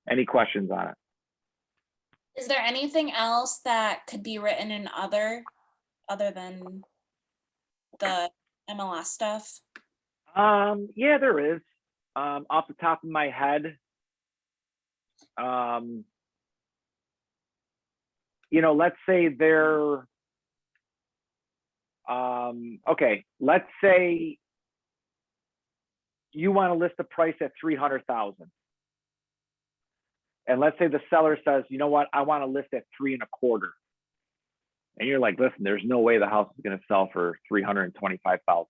[SPEAKER 6] Any questions on it?
[SPEAKER 2] Is there anything else that could be written in other than the MLS stuff?
[SPEAKER 6] Yeah, there is. Off the top of my head, let's say they're, okay, let's say you want to list the price at 300,000. And let's say the seller says, you know what, I want to list at 3.25. And you're like, listen, there's no way the house is going to sell for $325,000.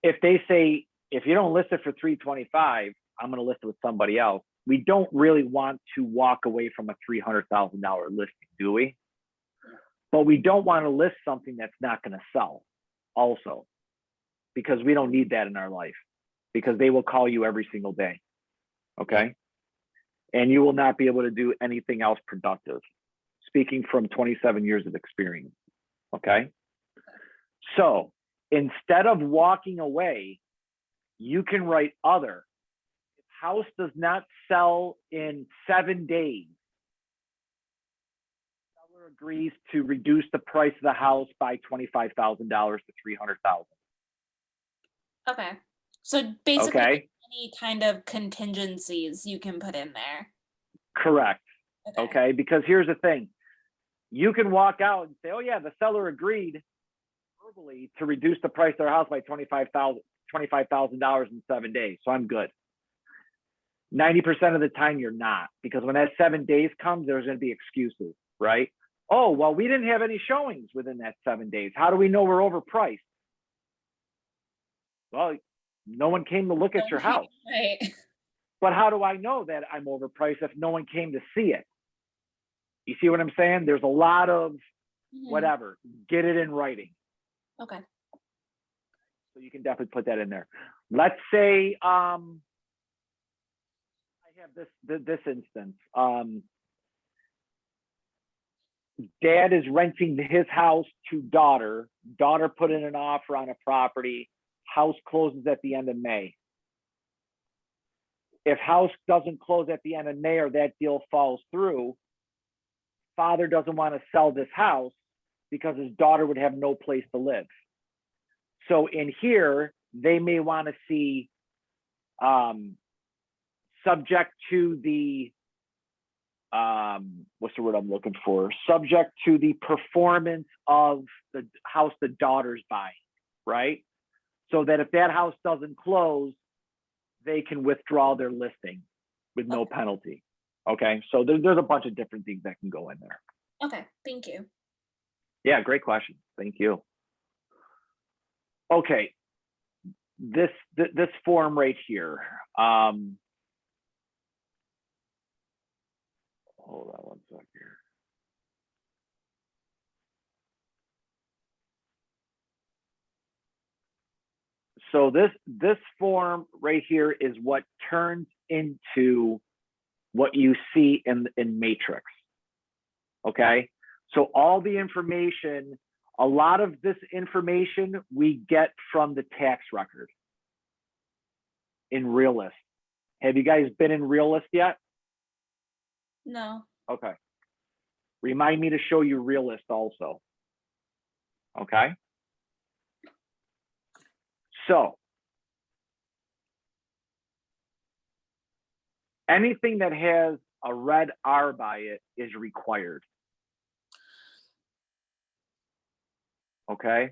[SPEAKER 6] If they say, if you don't list it for 325, I'm going to list it with somebody else. We don't really want to walk away from a $300,000 listing, do we? But we don't want to list something that's not going to sell also, because we don't need that in our life, because they will call you every single day. Okay. And you will not be able to do anything else productive. Speaking from 27 years of experience. Okay. So instead of walking away, you can write other. If house does not sell in 7 days, seller agrees to reduce the price of the house by $25,000 to $300,000.
[SPEAKER 2] Okay. So basically,
[SPEAKER 6] Okay,
[SPEAKER 2] any kind of contingencies you can put in there.
[SPEAKER 6] correct. Okay, because here's the thing. You can walk out and say, oh yeah, the seller agreed verbally to reduce the price of their house by $25,000 in 7 days. So I'm good. 90% of the time you're not, because when that 7 days comes, there's going to be excuses, right? Oh, well, we didn't have any showings within that 7 days. How do we know we're overpriced? Well, no one came to look at your house.
[SPEAKER 2] Right.
[SPEAKER 6] But how do I know that I'm overpriced if no one came to see it? You see what I'm saying? There's a lot of
[SPEAKER 2] Mhm.
[SPEAKER 6] whatever. Get it in writing.
[SPEAKER 2] Okay.
[SPEAKER 6] So you can definitely put that in there. Let's say I have this instance. Dad is renting his house to daughter. Daughter put in an offer on a property. House closes at the end of May. If house doesn't close at the end of May or that deal falls through, father doesn't want to sell this house because his daughter would have no place to live. So in here, they may want to see subject to the, what's the word I'm looking for? Subject to the performance of the house the daughter's buying, right? So that if that house doesn't close, they can withdraw their listing with no penalty. Okay, so there's a bunch of different things that can go in there.
[SPEAKER 2] Okay. Thank you.
[SPEAKER 6] Yeah, great question. Thank you. Okay, this form right here. Hold on one sec here. So this form right here is what turns into what you see in Matrix. Okay, so all the information, a lot of this information we get from the tax record in Realist. Have you guys been in Realist yet?
[SPEAKER 2] No.
[SPEAKER 6] Okay. Remind me to show you Realist also. Okay. So anything that has a red R by it is required. Okay.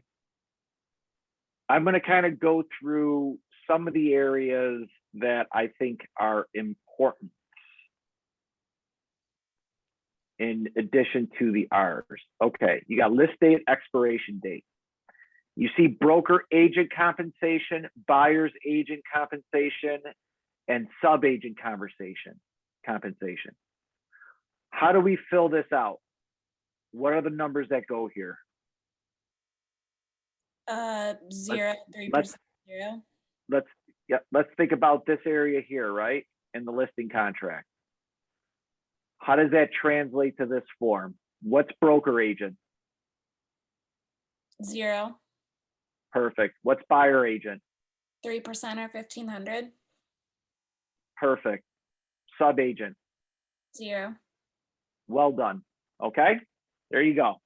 [SPEAKER 6] I'm going to kind of go through some of the areas that I think are important in addition to the R's. Okay, you got list date, expiration date. You see broker agent compensation, buyer's agent compensation, and sub-agent compensation. How do we fill this out? What are the numbers that go here?
[SPEAKER 2] 0, 3%, 0.
[SPEAKER 6] Let's think about this area here, right? In the listing contract. How does that translate to this form? What's broker agent?
[SPEAKER 2] 0.
[SPEAKER 6] Perfect. What's buyer agent?
[SPEAKER 2] 3% or 1,500.
[SPEAKER 6] Perfect. Sub agent?
[SPEAKER 2] 0.
[SPEAKER 6] Well done. Okay, there you go.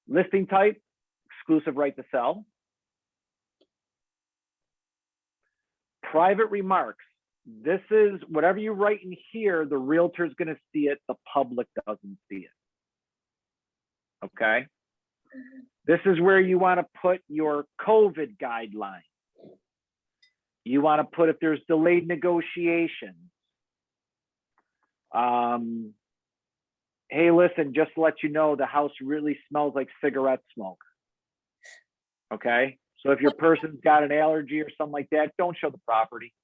[SPEAKER 6] Listing type, exclusive right to sell. Private remarks. This is whatever you write in here, the realtor is going to see it, the public doesn't see it. Okay. This is where you want to put your COVID guidelines. You want to put if there's delayed negotiations. Hey, listen, just to let you know, the house really smells like cigarette smoke. Okay. So if your person's got an allergy or something like that, don't show the property.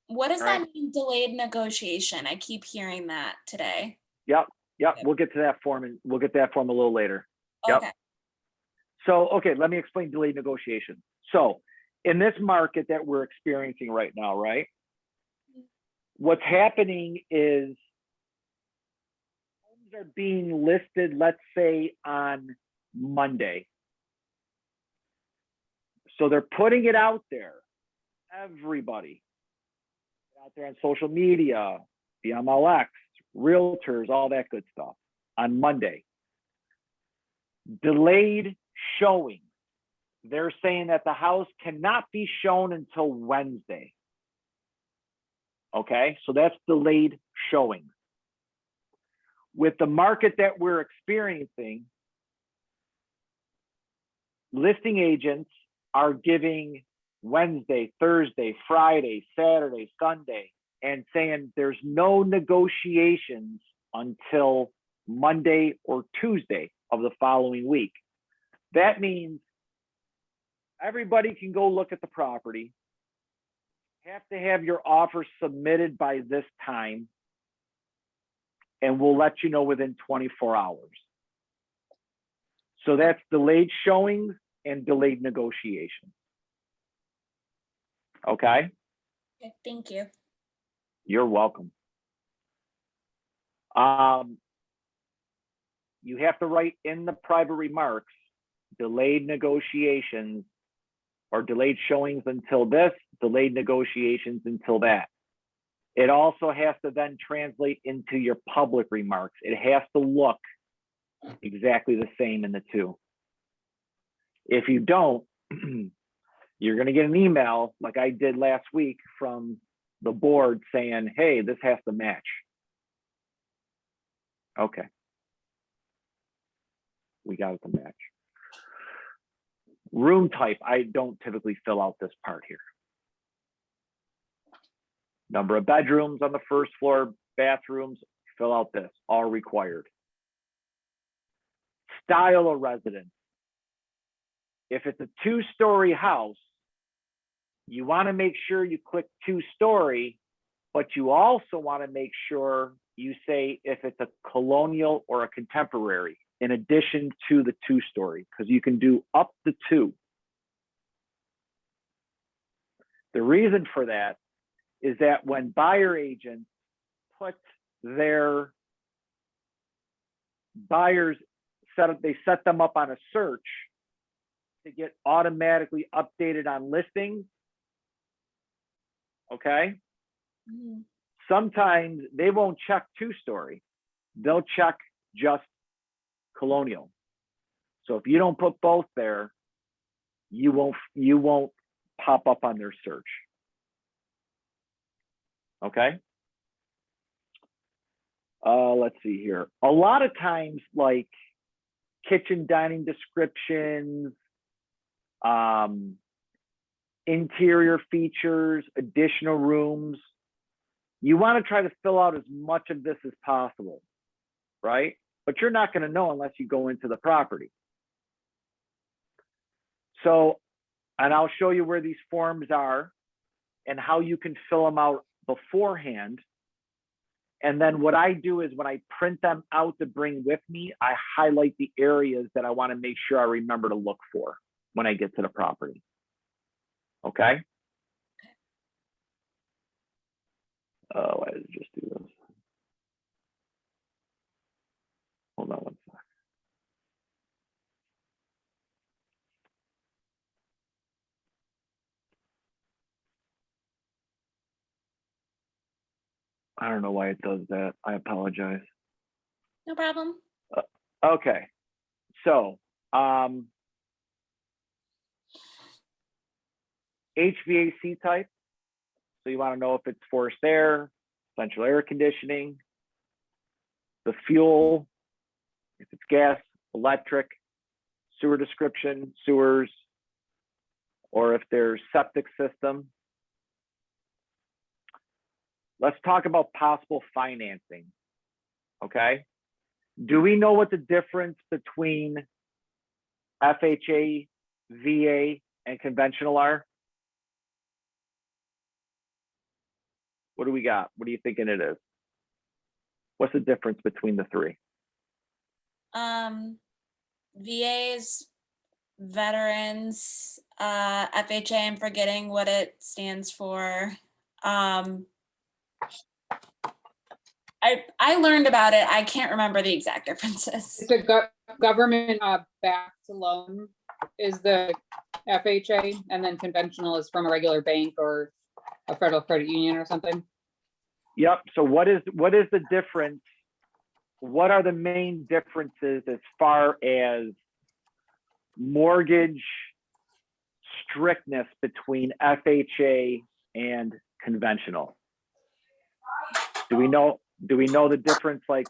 [SPEAKER 2] What does
[SPEAKER 6] Right.
[SPEAKER 2] that mean, delayed negotiation? I keep hearing that today.
[SPEAKER 6] Yep. We'll get to that form and we'll get that form a little later. Yep.
[SPEAKER 2] Okay.
[SPEAKER 6] So, okay, let me explain delayed negotiation. So in this market that we're experiencing right now, right? What's happening is homes are being listed, let's say on Monday. So they're putting it out there, everybody out there on social media, the MLX, realtors, all that good stuff on Monday. Delayed showing they're saying that the house cannot be shown until Wednesday. Okay, so that's delayed showing. With the market that we're experiencing, listing agents are giving Wednesday, Thursday, Friday, Saturday, Sunday, and saying there's no negotiations until Monday or Tuesday of the following week. That means everybody can go look at the property, have to have your offer submitted by this time, and we'll let you know within 24 hours. So that's delayed showings and delayed negotiations. Okay?
[SPEAKER 2] Okay, thank you.
[SPEAKER 6] You're welcome. You have to write in the private remarks, delayed negotiations or delayed showings until this, delayed negotiations until that. It also has to then translate into your public remarks. It has to look exactly the same in the two. If you don't, you're going to get an email like I did last week from the board saying, hey, this has to match. Okay. We got it to match. Room type, I don't typically fill out this part here. Number of bedrooms on the first floor, bathrooms, fill out this, all required. Style of residence. If it's a 2-story house, you want to make sure you click 2-story, but you also want to make sure you say if it's a colonial or a contemporary in addition to the 2-story, because you can do up to 2. The reason for that is that when buyer agents put their buyers they set them up on a search to get automatically updated on listings. Okay.
[SPEAKER 2] Mhm.
[SPEAKER 6] Sometimes they won't check 2-story. They'll check just colonial. So if you don't put both there, you won't pop up on their search. Okay. Let's see here. A lot of times, like kitchen dining descriptions, interior features, additional rooms, you want to try to fill out as much of this as possible, right? But you're not going to know unless you go into the property. So, and I'll show you where these forms are and how you can fill them out beforehand. And then what I do is when I print them out to bring with me, I highlight the areas that I want to make sure I remember to look for when I get to the property. Okay. Oh, why did it just do this? Hold on one sec. I don't know why it does that. I apologize.
[SPEAKER 2] No problem.
[SPEAKER 6] Okay. So, HVAC type. So you want to know if it's forced air, central air conditioning, the fuel, if it's gas, electric, sewer description, sewers, or if there's septic system. Let's talk about possible financing. Okay. Do we know what the difference between FHA, VA, and conventional are? What do we got? What are you thinking it is? What's the difference between the three?
[SPEAKER 2] VAs, veterans, FHA, I'm forgetting what it stands for. I learned about it. I can't remember the exact differences.
[SPEAKER 4] It's a government backed loan is the FHA, and then conventional is from a regular bank or a federal credit union or something.
[SPEAKER 6] Yep. So what is the difference? What are the main differences as far as mortgage strictness between FHA and conventional. Do we know the difference? Like,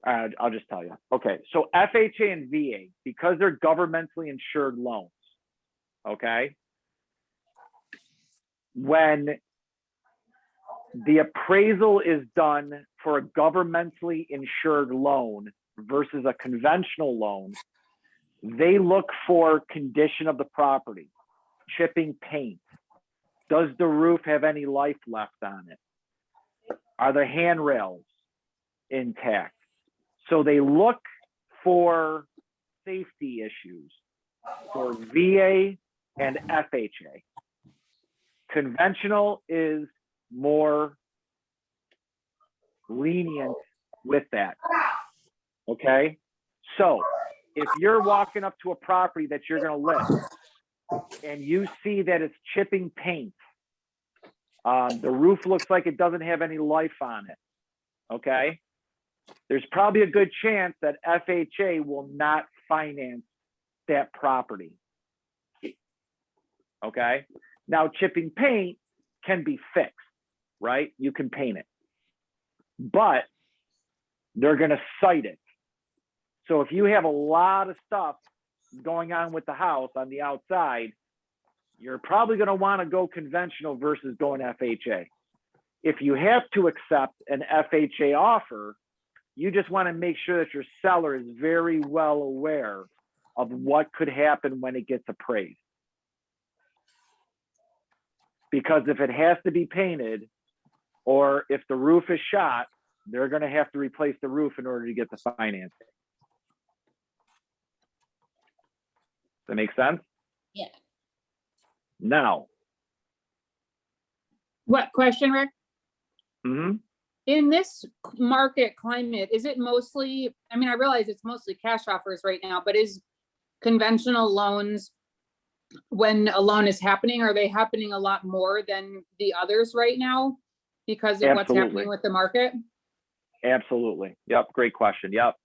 [SPEAKER 6] I'll just tell you. Okay, so FHA and VA, because they're governmentally insured loans, okay? When the appraisal is done for a governmentally insured loan versus a conventional loan, they look for condition of the property, chipping paint. Does the roof have any life left on it? Are the handrails intact? So they look for safety issues for VA and FHA. Conventional is more lenient with that, okay? So if you're walking up to a property that you're gonna list and you see that it's chipping paint, the roof looks like it doesn't have any life on it, okay? There's probably a good chance that FHA will not finance that property, okay? Now, chipping paint can be fixed, right? You can paint it, but they're gonna cite it. So if you have a lot of stuff going on with the house on the outside, you're probably gonna wanna go conventional versus going FHA. If you have to accept an FHA offer, you just wanna make sure that your seller is very well aware of what could happen when it gets appraised. Because if it has to be painted, or if the roof is shot, they're gonna have to replace the roof in order to get the financing. Does that make sense?
[SPEAKER 2] Yeah.
[SPEAKER 6] Now.
[SPEAKER 4] What question, Rick?
[SPEAKER 6] Mm-hmm.
[SPEAKER 4] In this market climate, is it mostly, I mean, I realize it's mostly cash offers right now, but is conventional loans, when a loan is happening, are they happening a lot more than the others right now because of what's
[SPEAKER 6] Absolutely.
[SPEAKER 4] happening with the market?
[SPEAKER 6] Absolutely. Yep. Great question. Yep.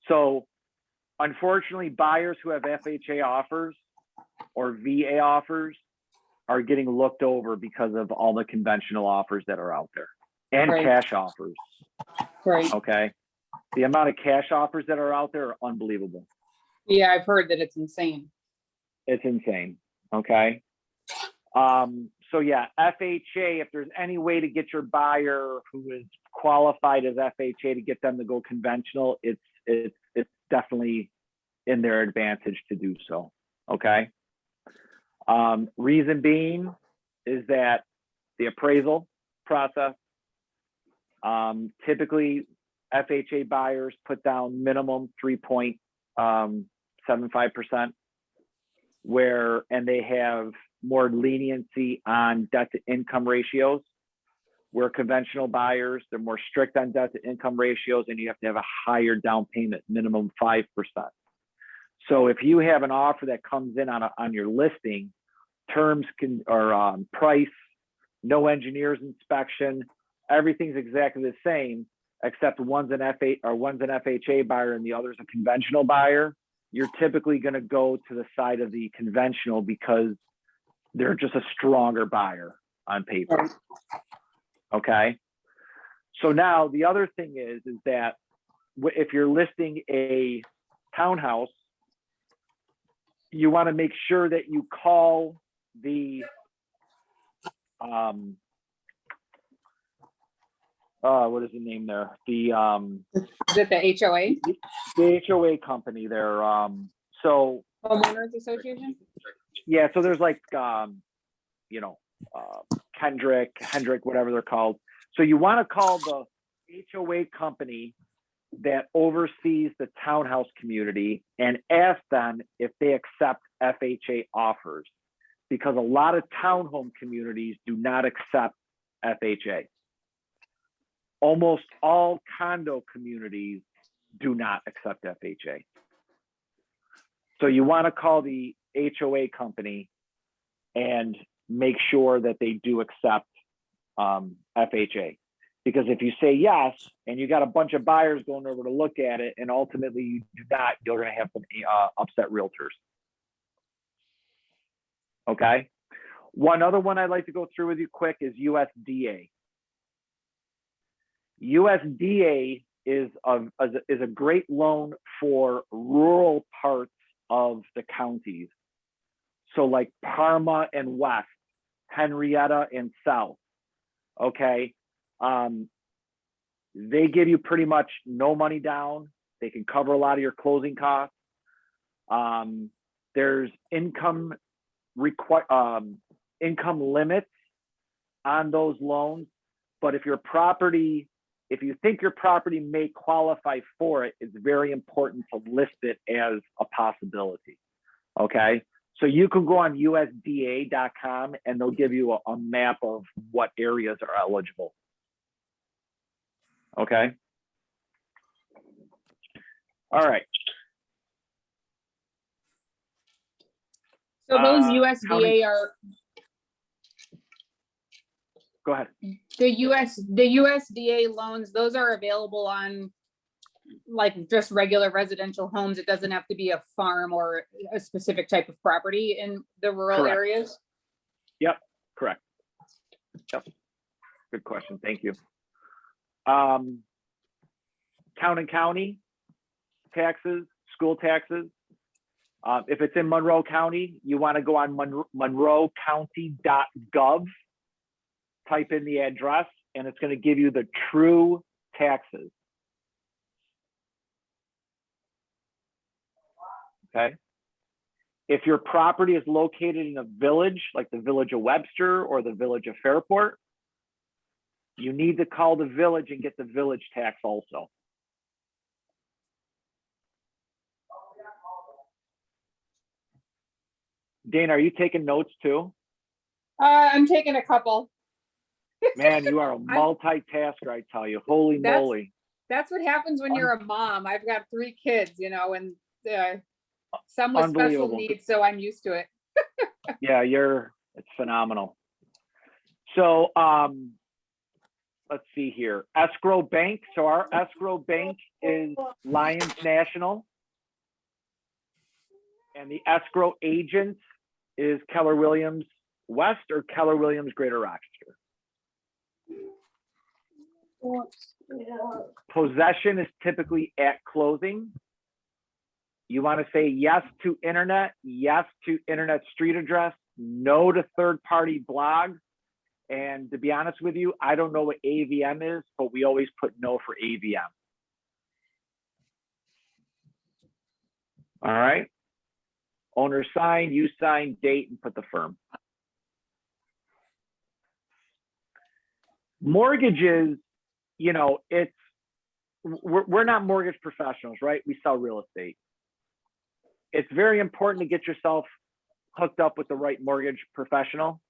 [SPEAKER 6] So unfortunately, buyers who have FHA offers or VA offers are getting looked over because of all the conventional offers that are out there and
[SPEAKER 4] Right.
[SPEAKER 6] cash offers.
[SPEAKER 4] Right.
[SPEAKER 6] Okay. The amount of cash offers that are out there are unbelievable.
[SPEAKER 4] Yeah, I've heard that it's insane.
[SPEAKER 6] It's insane. Okay. So yeah, FHA, if there's any way to get your buyer who is qualified as FHA to get them to go conventional, it's definitely in their advantage to do so. Okay. Reason being is that the appraisal process, typically FHA buyers put down minimum 3.75%, and they have more leniency on debt to income ratios, where conventional buyers, they're more strict on debt to income ratios, and you have to have a higher down payment, minimum 5%. So if you have an offer that comes in on your listing, terms or price, no engineer's inspection, everything's exactly the same, except one's an FHA buyer and the other's a conventional buyer, you're typically going to go to the side of the conventional because they're just a stronger buyer on paper. Okay. So now the other thing is that if you're listing a townhouse, you want to make sure that you call the what is the name there? The
[SPEAKER 4] Is it the HOA?
[SPEAKER 6] The HOA company there. So
[SPEAKER 4] Homeowners Association?
[SPEAKER 6] yeah, so there's like Hendrick, whatever they're called. So you want to call the HOA company that oversees the townhouse community and ask them if they accept FHA offers, because a lot of townhome communities do not accept FHA. Almost all condo communities do not accept FHA. So you want to call the HOA company and make sure that they do accept FHA. Because if you say yes, and you got a bunch of buyers going over to look at it, and ultimately you do not, you're going to have some upset realtors. Okay. One other one I'd like to go through with you quick is USDA. USDA is a great loan for rural parts of the counties. So like Parma and West, Henrietta and South. Okay. They give you pretty much no money down. They can cover a lot of your closing costs. There's income limits on those loans, but if you think your property may qualify for it, it's very important to list it as a possibility. Okay, so you can go on USDA.com and they'll give you a map of what areas are eligible. Okay. All right.
[SPEAKER 4] So those
[SPEAKER 6] County-
[SPEAKER 4] USDA are,
[SPEAKER 6] Go ahead.
[SPEAKER 4] the USDA loans, those are available on like just regular residential homes. It doesn't have to be a farm or a specific type of property in the rural
[SPEAKER 6] Correct.
[SPEAKER 4] areas.
[SPEAKER 6] Yep, correct. Yep. Good question. Thank you. Town and county taxes, school taxes. If it's in Monroe County, you want to go on monroecounty.gov, type in the address, and it's going to give you the true taxes. Okay. If your property is located in a village, like the village of Webster or the village of Fairport, you need to call the village and get the village tax also. Dana, are you taking notes too?
[SPEAKER 4] I'm taking a couple.
[SPEAKER 6] Man, you are a multitasker, I tell you. Holy moly.
[SPEAKER 4] That's what happens when you're a mom. I've got 3 kids, you know, and some with special
[SPEAKER 6] Unbelievable.
[SPEAKER 4] needs, so I'm used to it.
[SPEAKER 6] Yeah, it's phenomenal. So let's see here. Escrow bank. So our escrow bank is Lions National. And the escrow agent is Keller Williams West or Keller Williams Greater Rochester. Possession is typically at closing. You want to say yes to internet street address, no to third-party blogs. And to be honest with you, I don't know what AVM is, but we always put no for AVM. All right. Owner sign, you sign, date, and put the firm. Mortgages, you know, we're not mortgage professionals, right? We sell real estate. It's very important to get yourself hooked up with the right mortgage professional,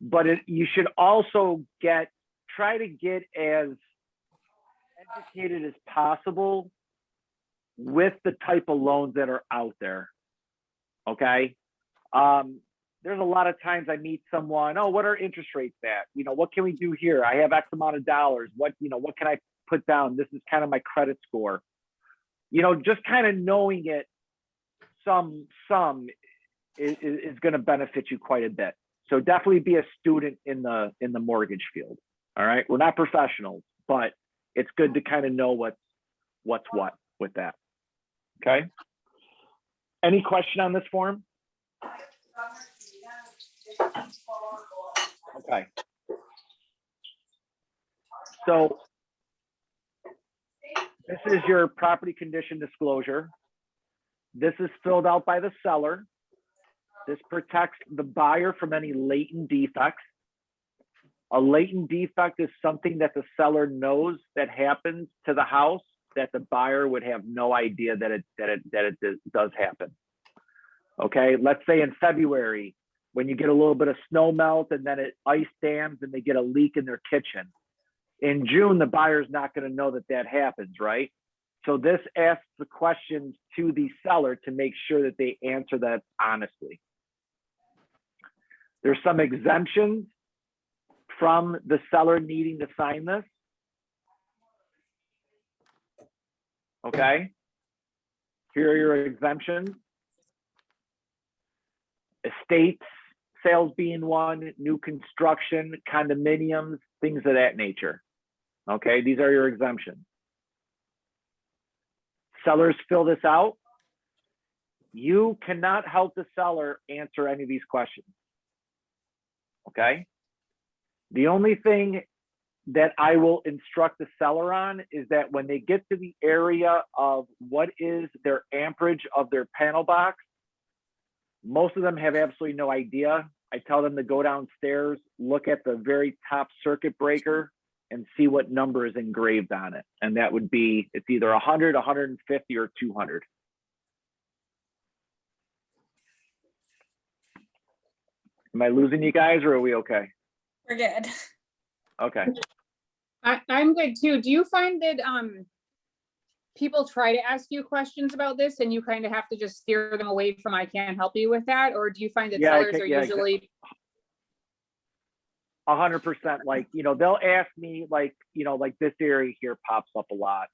[SPEAKER 6] but you should also try to get as educated as possible with the type of loans that are out there. Okay. There's a lot of times I meet someone, oh, what are interest rates at? You know, what can we do here? I have X amount of dollars. What can I put down? This is kind of my credit score. You know, just kind of knowing it some is going to benefit you quite a bit. So definitely be a student in the mortgage field. All right. We're not professionals, but it's good to kind of know what's what with that. Okay. Any question on this form? Okay. So this is your property condition disclosure. This is filled out by the seller. This protects the buyer from any latent defects. A latent defect is something that the seller knows that happens to the house that the buyer would have no idea that it does happen. Okay, let's say in February, when you get a little bit of snow melt and then it ice dams and they get a leak in their kitchen. In June, the buyer's not going to know that happens, right? So this asks the questions to the seller to make sure that they answer that honestly. There's some exemptions from the seller needing to sign this. Okay. Here are your exemptions. estates sales being one, new construction, condominiums, things of that nature. Okay, these are your exemptions. Sellers fill this out. You cannot help the seller answer any of these questions. Okay. The only thing that I will instruct the seller on is that when they get to the area of what is their amperage of their panel box, most of them have absolutely no idea. I tell them to go downstairs, look at the very top circuit breaker and see what number is engraved on it. And that would be, it's either 100, 150, or 200. Am I losing you guys or are we okay?
[SPEAKER 2] We're good.
[SPEAKER 6] Okay.
[SPEAKER 4] I'm good too. Do you find that people try to ask you questions about this and you kind of have to just steer them away from I can't help you with that? Or do you find that sellers are usually
[SPEAKER 6] 100%, like, you know, they'll ask me like, you know, like this area here pops up a lot.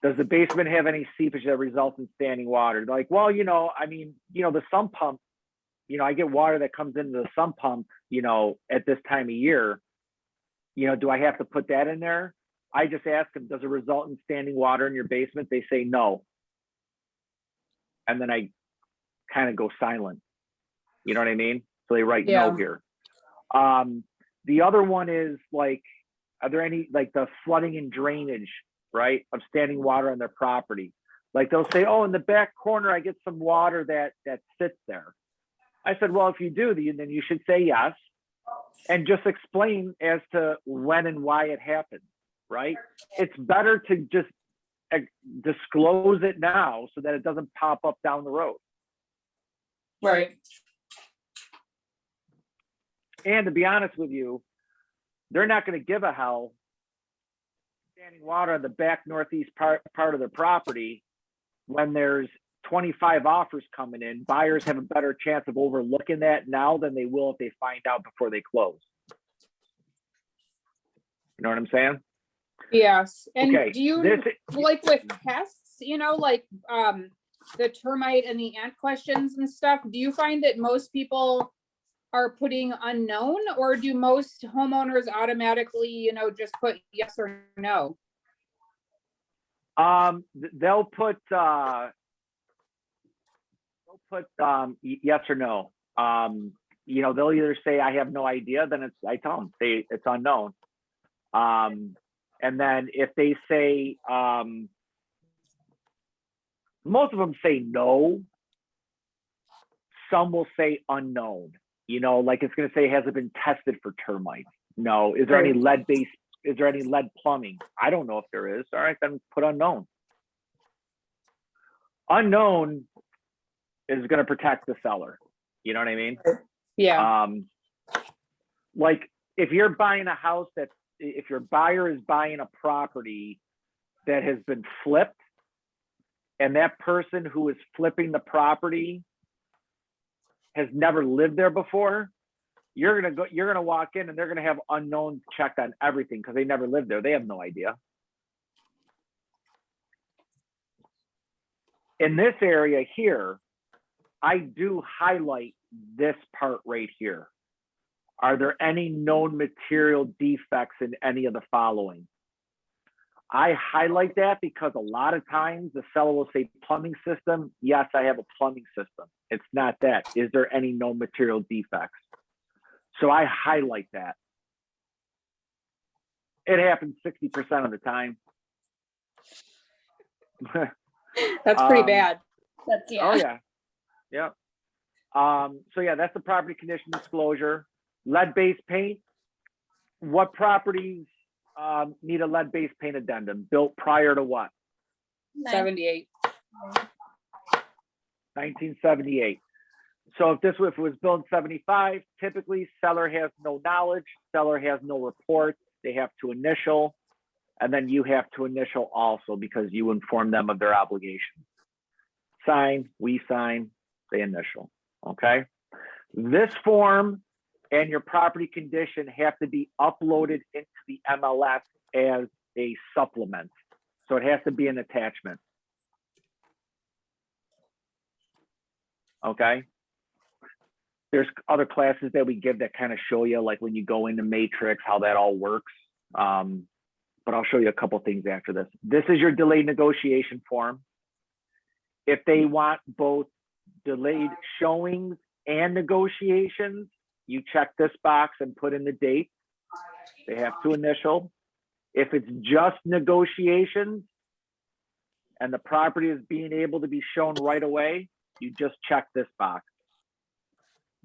[SPEAKER 6] Does the basement have any seepage that results in standing water? They're like, well, you know, I mean, you know, the sump pump, you know, I get water that comes into the sump pump, you know, at this time of year, you know, do I have to put that in there? I just ask them, does it result in standing water in your basement? They say no. And then I kind of go silent. You know what I mean? So they write no here. The other one is like, are there any, like the flooding and drainage, right, of standing water on their property? Like they'll say, oh, in the back corner, I get some water that sits there. I said, well, if you do, then you should say yes. And just explain as to when and why it happened, right? It's better to just disclose it now so that it doesn't pop up down the road.
[SPEAKER 4] right?
[SPEAKER 6] And to be honest with you, they're not going to give a hell standing water on the back northeast part of their property when there's 25 offers coming in. Buyers have a better chance of overlooking that now than they will if they find out before they close. You know what I'm saying?
[SPEAKER 4] Yes. And
[SPEAKER 6] Okay,
[SPEAKER 4] do you like with pests, you know, like the termite and the ant questions and stuff, do you find that most people are putting unknown, or do most homeowners automatically, you know, just put yes or no?
[SPEAKER 6] They'll put yes or no. You know, they'll either say I have no idea, then I tell them it's unknown. And then if they say most of them say no, some will say unknown. You know, like it's going to say, has it been tested for termites? No. Is there any lead-based? Is there any lead plumbing? I don't know if there is. All right, then put unknown. Unknown is going to protect the seller. You know what I mean?
[SPEAKER 4] Yeah.
[SPEAKER 6] Like if you're buying a house if your buyer is buying a property that has been flipped, and that person who is flipping the property has never lived there before, you're gonna walk in and they're gonna have unknown checked on everything because they never lived there. They have no idea. In this area here, I do highlight this part right here. Are there any known material defects in any of the following? I highlight that because a lot of times the seller will say plumbing system. Yes, I have a plumbing system. It's not that. Is there any known material defects? So I highlight that. It happens 60% of the time.
[SPEAKER 4] That's pretty bad.
[SPEAKER 2] That's, yeah.
[SPEAKER 6] Oh yeah, yeah. So yeah, that's the property condition disclosure. Lead-based paint. What properties need a lead-based paint addendum? Built prior to what?
[SPEAKER 4] 78.
[SPEAKER 6] 1978. So if it was built in 75, typically seller has no knowledge, seller has no report. They have to initial, and then you have to initial also because you inform them of their obligations. Sign, we sign, they initial. Okay. This form and your property condition have to be uploaded into the MLS as a supplement. So it has to be an attachment. Okay. There's other classes that we give that kind of show you, like when you go into Matrix, how that all works. But I'll show you a couple things after this. This is your delayed negotiation form. If they want both delayed showings and negotiations, you check this box and put in the date. They have to initial. If it's just negotiations and the property is being able to be shown right away, you just check this box.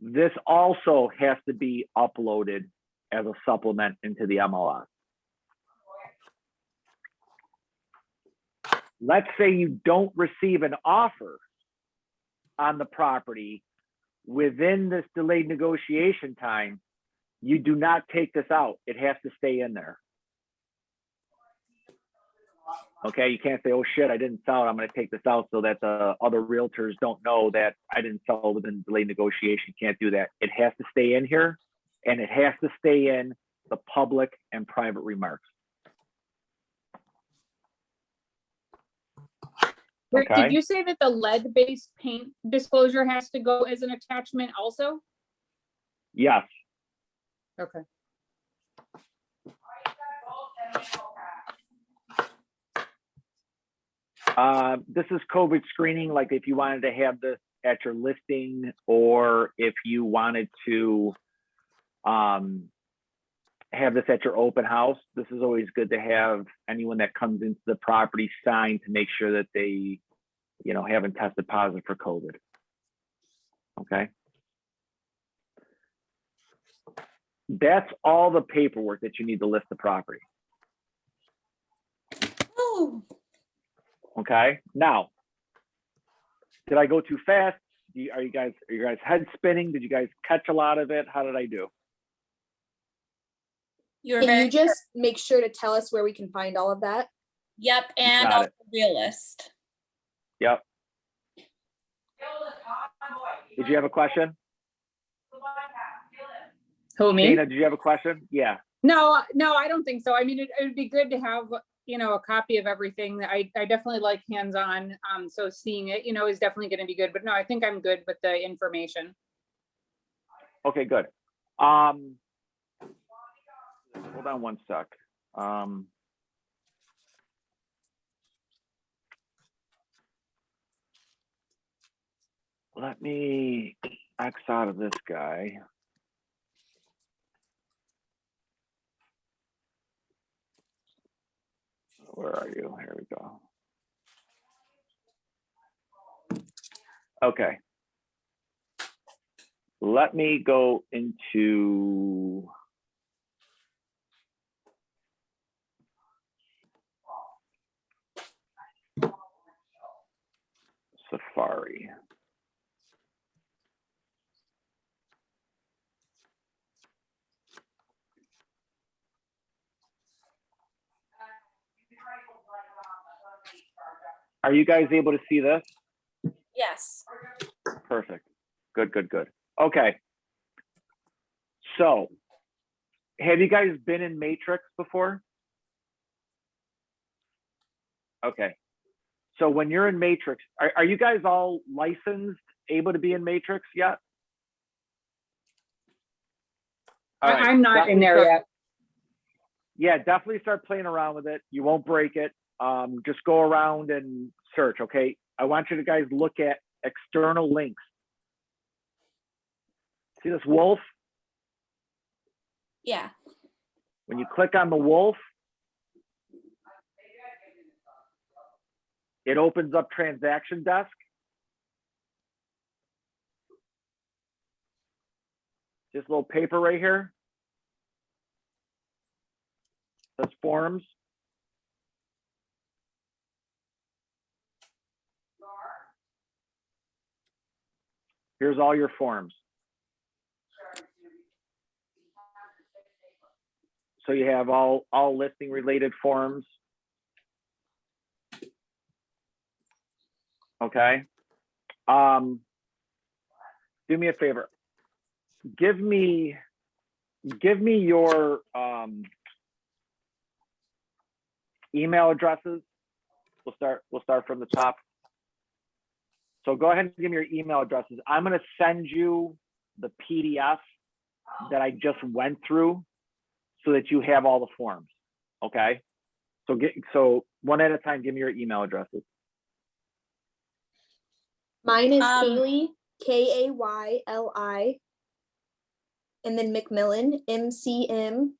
[SPEAKER 6] This also has to be uploaded as a supplement into the MLS. Let's say you don't receive an offer on the property within this delayed negotiation time. You do not take this out. It has to stay in there. Okay, you can't say, oh shit, I didn't sell it, I'm going to take this out so that the other realtors don't know that I didn't sell within delayed negotiation. Can't do that. It has to stay in here, and it has to stay in the public and private remarks.
[SPEAKER 4] Rick,
[SPEAKER 6] Okay.
[SPEAKER 4] did you say that the lead-based paint disclosure has to go as an attachment also?
[SPEAKER 6] Yes.
[SPEAKER 4] Okay.
[SPEAKER 6] This is COVID screening, like if you wanted to have this at your listing, or if you wanted to have this at your open house. This is always good to have anyone that comes into the property sign to make sure that they, you know, haven't tested positive for COVID. Okay. That's all the paperwork that you need to list the property.
[SPEAKER 2] Oh,
[SPEAKER 6] Okay. Now, did I go too fast? Are you guys head spinning? Did you guys catch a lot of it? How did I do?
[SPEAKER 2] you're
[SPEAKER 5] Can
[SPEAKER 2] very,
[SPEAKER 5] you just make sure to tell us where we can find all of that?
[SPEAKER 2] yep, and
[SPEAKER 6] Got
[SPEAKER 2] also
[SPEAKER 6] it.
[SPEAKER 2] realist.
[SPEAKER 6] Yep. Did you have a question?
[SPEAKER 4] Who, me?
[SPEAKER 6] Dana, did you have a question? Yeah.
[SPEAKER 4] No, I don't think so. I mean, it would be good to have, you know, a copy of everything. I definitely like hands-on. So seeing it, you know, is definitely going to be good. But no, I think I'm good with the information.
[SPEAKER 6] Okay, good. Hold on one sec. Let me X out of this guy. Where are you? Here we go. Okay. Let me go into Safari. Are you guys able to see this?
[SPEAKER 2] Yes.
[SPEAKER 6] Perfect. Good, good, good. Okay. So, have you guys been in Matrix before? Okay. So when you're in Matrix, are you guys all licensed, able to be in Matrix yet? All right.
[SPEAKER 4] I'm not in there yet.
[SPEAKER 6] Yeah, definitely start playing around with it. You won't break it. Just go around and search, okay? I want you to guys look at external links. See this wolf?
[SPEAKER 2] Yeah.
[SPEAKER 6] When you click on the wolf, it opens up Transaction Desk. This little paper right here. Says forms. Here's all your forms. So you have all listing related forms. Okay. Do me a favor. Give me your email addresses. We'll start from the top. So go ahead and give me your email addresses. I'm going to send you the PDF that I just went through so that you have all the forms. Okay. So one at a time, give me your email addresses.
[SPEAKER 5] Mine is
[SPEAKER 2] Um,
[SPEAKER 5] Kaylee, Kayli, and then McMillan, McMillin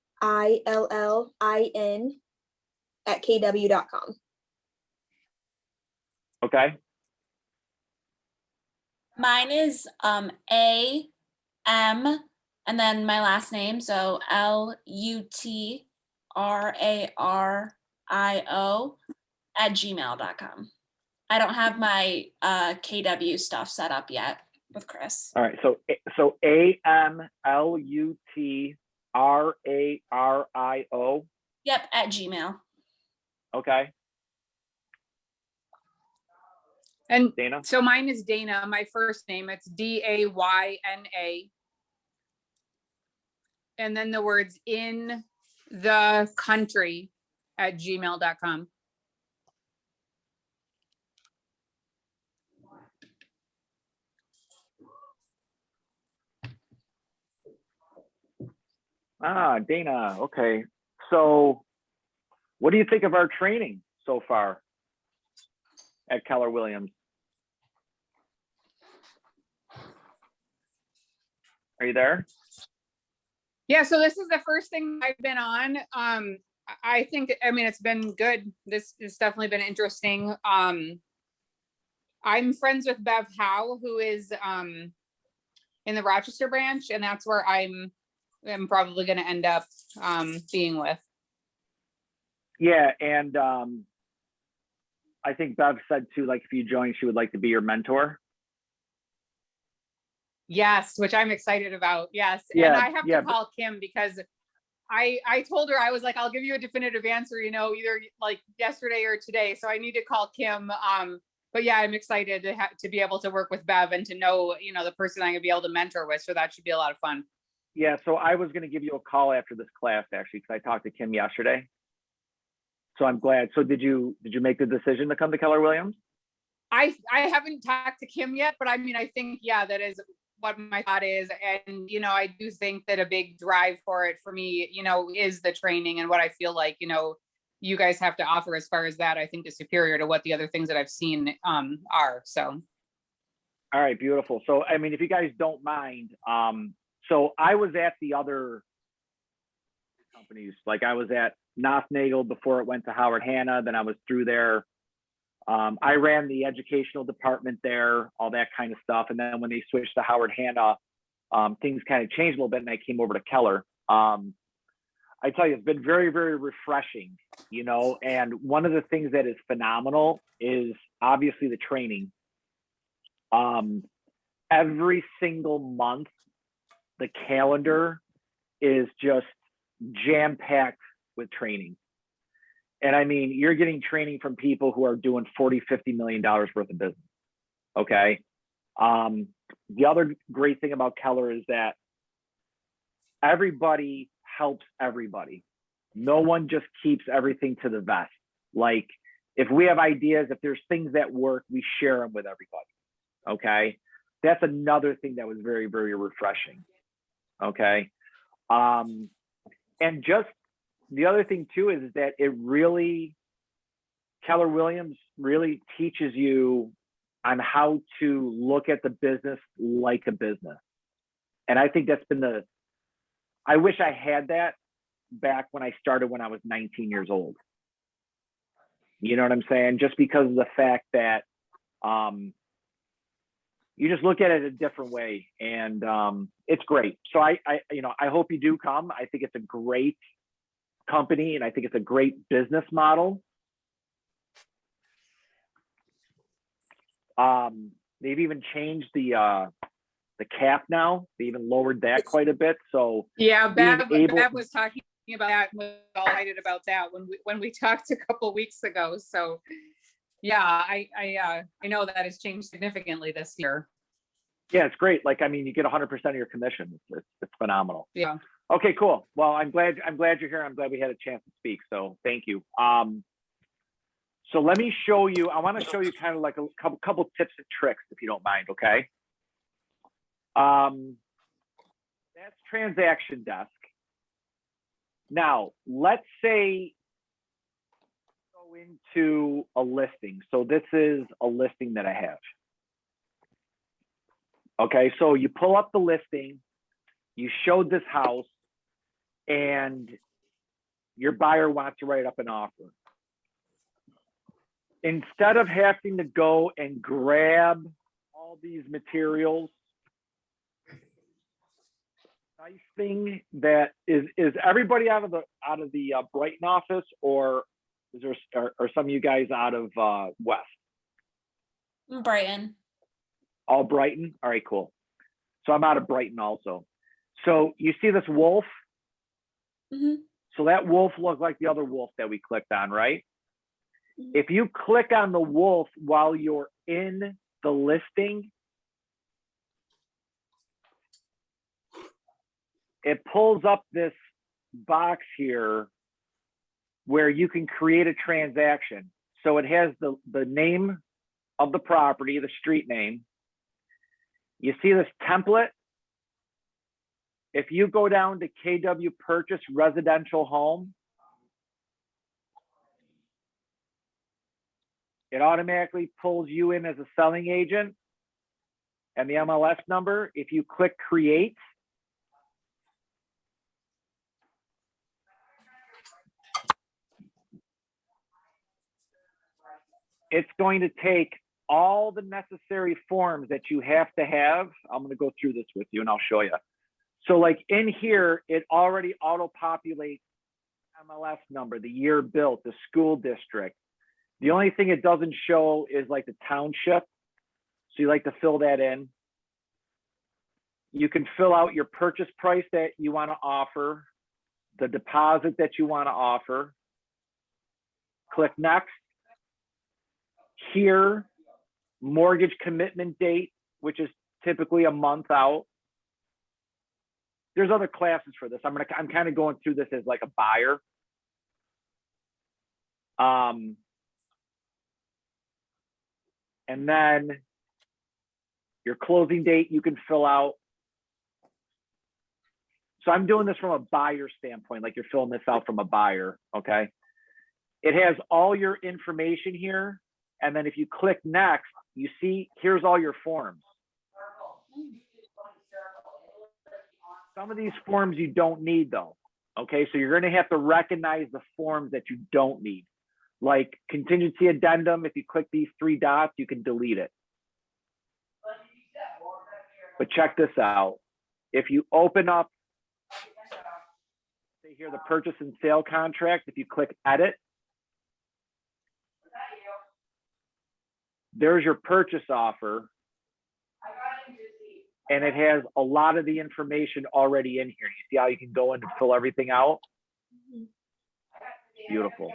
[SPEAKER 5] at kw.com.
[SPEAKER 6] Okay.
[SPEAKER 2] Mine is A M and then my last name, so LUTRARIO@gmail.com. I don't have my KW stuff set up yet with Chris.
[SPEAKER 6] All right. So AMLUTRARIO.
[SPEAKER 2] Yep, at Gmail.
[SPEAKER 6] Okay.
[SPEAKER 4] And
[SPEAKER 6] Dana.
[SPEAKER 4] so mine is Dana, my first name, it's Dayna. And then the words in the country at gmail.com.
[SPEAKER 6] Dana. Okay. So what do you think of our training so far at Keller Williams? Are you there?
[SPEAKER 4] Yeah, so this is the first thing I've been on. I think, I mean, it's been good. This has definitely been interesting. I'm friends with Bev Howe, who is in the Rochester branch, and that's where I'm probably going to end up being with.
[SPEAKER 6] Yeah, and I think Bev said too, like if you join, she would like to be your mentor.
[SPEAKER 4] Yes, which I'm excited about. Yes.
[SPEAKER 6] Yeah,
[SPEAKER 4] And I have
[SPEAKER 6] yeah.
[SPEAKER 4] to call Kim because I told her, I was like, I'll give you a definitive answer, you know, either like yesterday or today. So I need to call Kim. But yeah, I'm excited to be able to work with Bev and to know, you know, the person I'm gonna be able to mentor with. So that should be a lot of fun.
[SPEAKER 6] Yeah, so I was going to give you a call after this class actually, because I talked to Kim yesterday. So I'm glad. So did you make the decision to come to Keller Williams?
[SPEAKER 4] I haven't talked to Kim yet, but I mean, I think, yeah, that is what my thought is. And, you know, I do think that a big drive for it for me, you know, is the training and what I feel like, you know, you guys have to offer as far as that, I think is superior to what the other things that I've seen are. So.
[SPEAKER 6] All right, beautiful. So, I mean, if you guys don't mind, so I was at the other companies, like I was at Nothnagel before it went to Howard Hanna, then I was through there. I ran the educational department there, all that kind of stuff. And then when they switched to Howard Hanna, things kind of changed a little bit and I came over to Keller. I tell you, it's been very, very refreshing, you know, and one of the things that is phenomenal is obviously the training. Every single month, the calendar is just jam-packed with training. And I mean, you're getting training from people who are doing $40, $50 million worth of business. Okay. The other great thing about Keller is that everybody helps everybody. No one just keeps everything to the vest. Like if we have ideas, if there's things that work, we share them with everybody. Okay. That's another thing that was very, very refreshing. Okay. And just the other thing too is that it really, Keller Williams really teaches you on how to look at the business like a business. And I think that's been I wish I had that back when I started when I was 19 years old. You know what I'm saying? Just because of the fact that you just look at it a different way, and it's great. So I hope you do come. I think it's a great company, and I think it's a great business model. They've even changed the cap now. They even lowered that quite a bit. So
[SPEAKER 4] yeah, Bev was talking about that, was all excited about that when we talked a couple weeks ago. So yeah, I know that has changed significantly this year.
[SPEAKER 6] Yeah, it's great. Like, I mean, you get 100% of your commission. It's phenomenal.
[SPEAKER 4] Yeah.
[SPEAKER 6] Okay, cool. Well, I'm glad you're here. I'm glad we had a chance to speak. So thank you. So let me show you, I want to show you kind of like a couple tips and tricks, if you don't mind, okay? That's transaction desk. Now, let's say go into a listing. So this is a listing that I have. Okay, so you pull up the listing, you showed this house, and your buyer wants to write up an offer. Instead of having to go and grab all these materials, nice thing that is everybody out of the Brighton office, or is there are some of you guys out of West?
[SPEAKER 2] Brighton.
[SPEAKER 6] All Brighton? All right, cool. So I'm out of Brighton also. So you see this wolf?
[SPEAKER 2] Mm-hmm.
[SPEAKER 6] So that wolf looks like the other wolf that we clicked on, right? If you click on the wolf while you're in the listing, it pulls up this box here where you can create a transaction. So it has the name of the property, the street name. You see this template? If you go down to KW Purchase Residential Home, it automatically pulls you in as a selling agent and the MLS number. If you click create, it's going to take all the necessary forms that you have to have. I'm going to go through this with you and I'll show you. So like in here, it already auto-populates MLS number, the year built, the school district. The only thing it doesn't show is like the township. So you like to fill that in. You can fill out your purchase price that you want to offer, the deposit that you want to offer. Click next. Here, mortgage commitment date, which is typically a month out. There's other classes for this. I'm kind of going through this as like a buyer. And then your closing date you can fill out. So I'm doing this from a buyer standpoint, like you're filling this out from a buyer, okay? It has all your information here. And then if you click next, you see, here's all your forms. Some of these forms you don't need though, okay? So you're gonna have to recognize the forms that you don't need. Like contingency addendum, if you click these three dots, you can delete it. But check this out. If you open up, say here, the purchase and sale contract, if you click edit, there's your purchase offer. And it has a lot of the information already in here. You see how you can go in and fill everything out? Beautiful.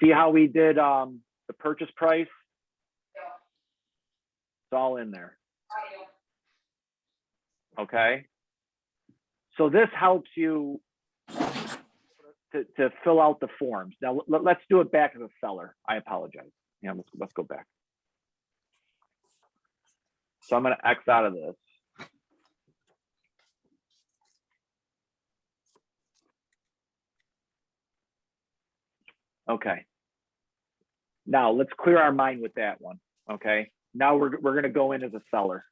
[SPEAKER 6] See how we did the purchase price? It's all in there. Okay. So this helps you to fill out the forms. Now let's do it back as a seller. I apologize. Yeah, let's go back. So I'm going to X out of this. Okay. Now let's clear our mind with that one. Okay. Now we're going to go in as a seller.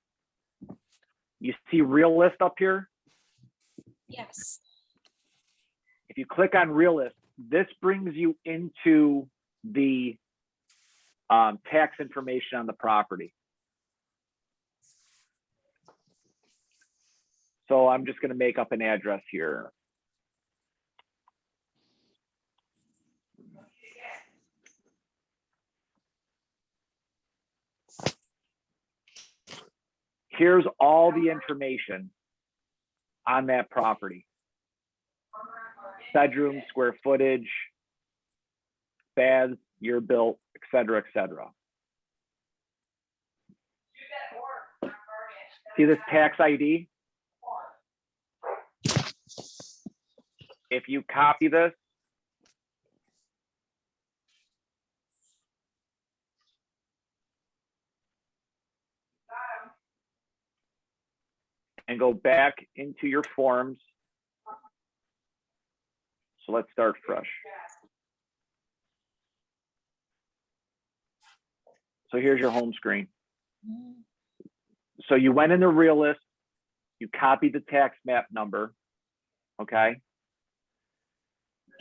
[SPEAKER 6] You see Real List up here?
[SPEAKER 2] Yes.
[SPEAKER 6] If you click on Real List, this brings you into the tax information on the property. So I'm just going to make up an address here. Here's all the information on that property. Bedroom, square footage, baths, year built, et cetera, et cetera. See this tax ID? If you copy this, and go back into your forms. So let's start fresh. So here's your home screen. So you went into Realist, you copied the tax map number, okay?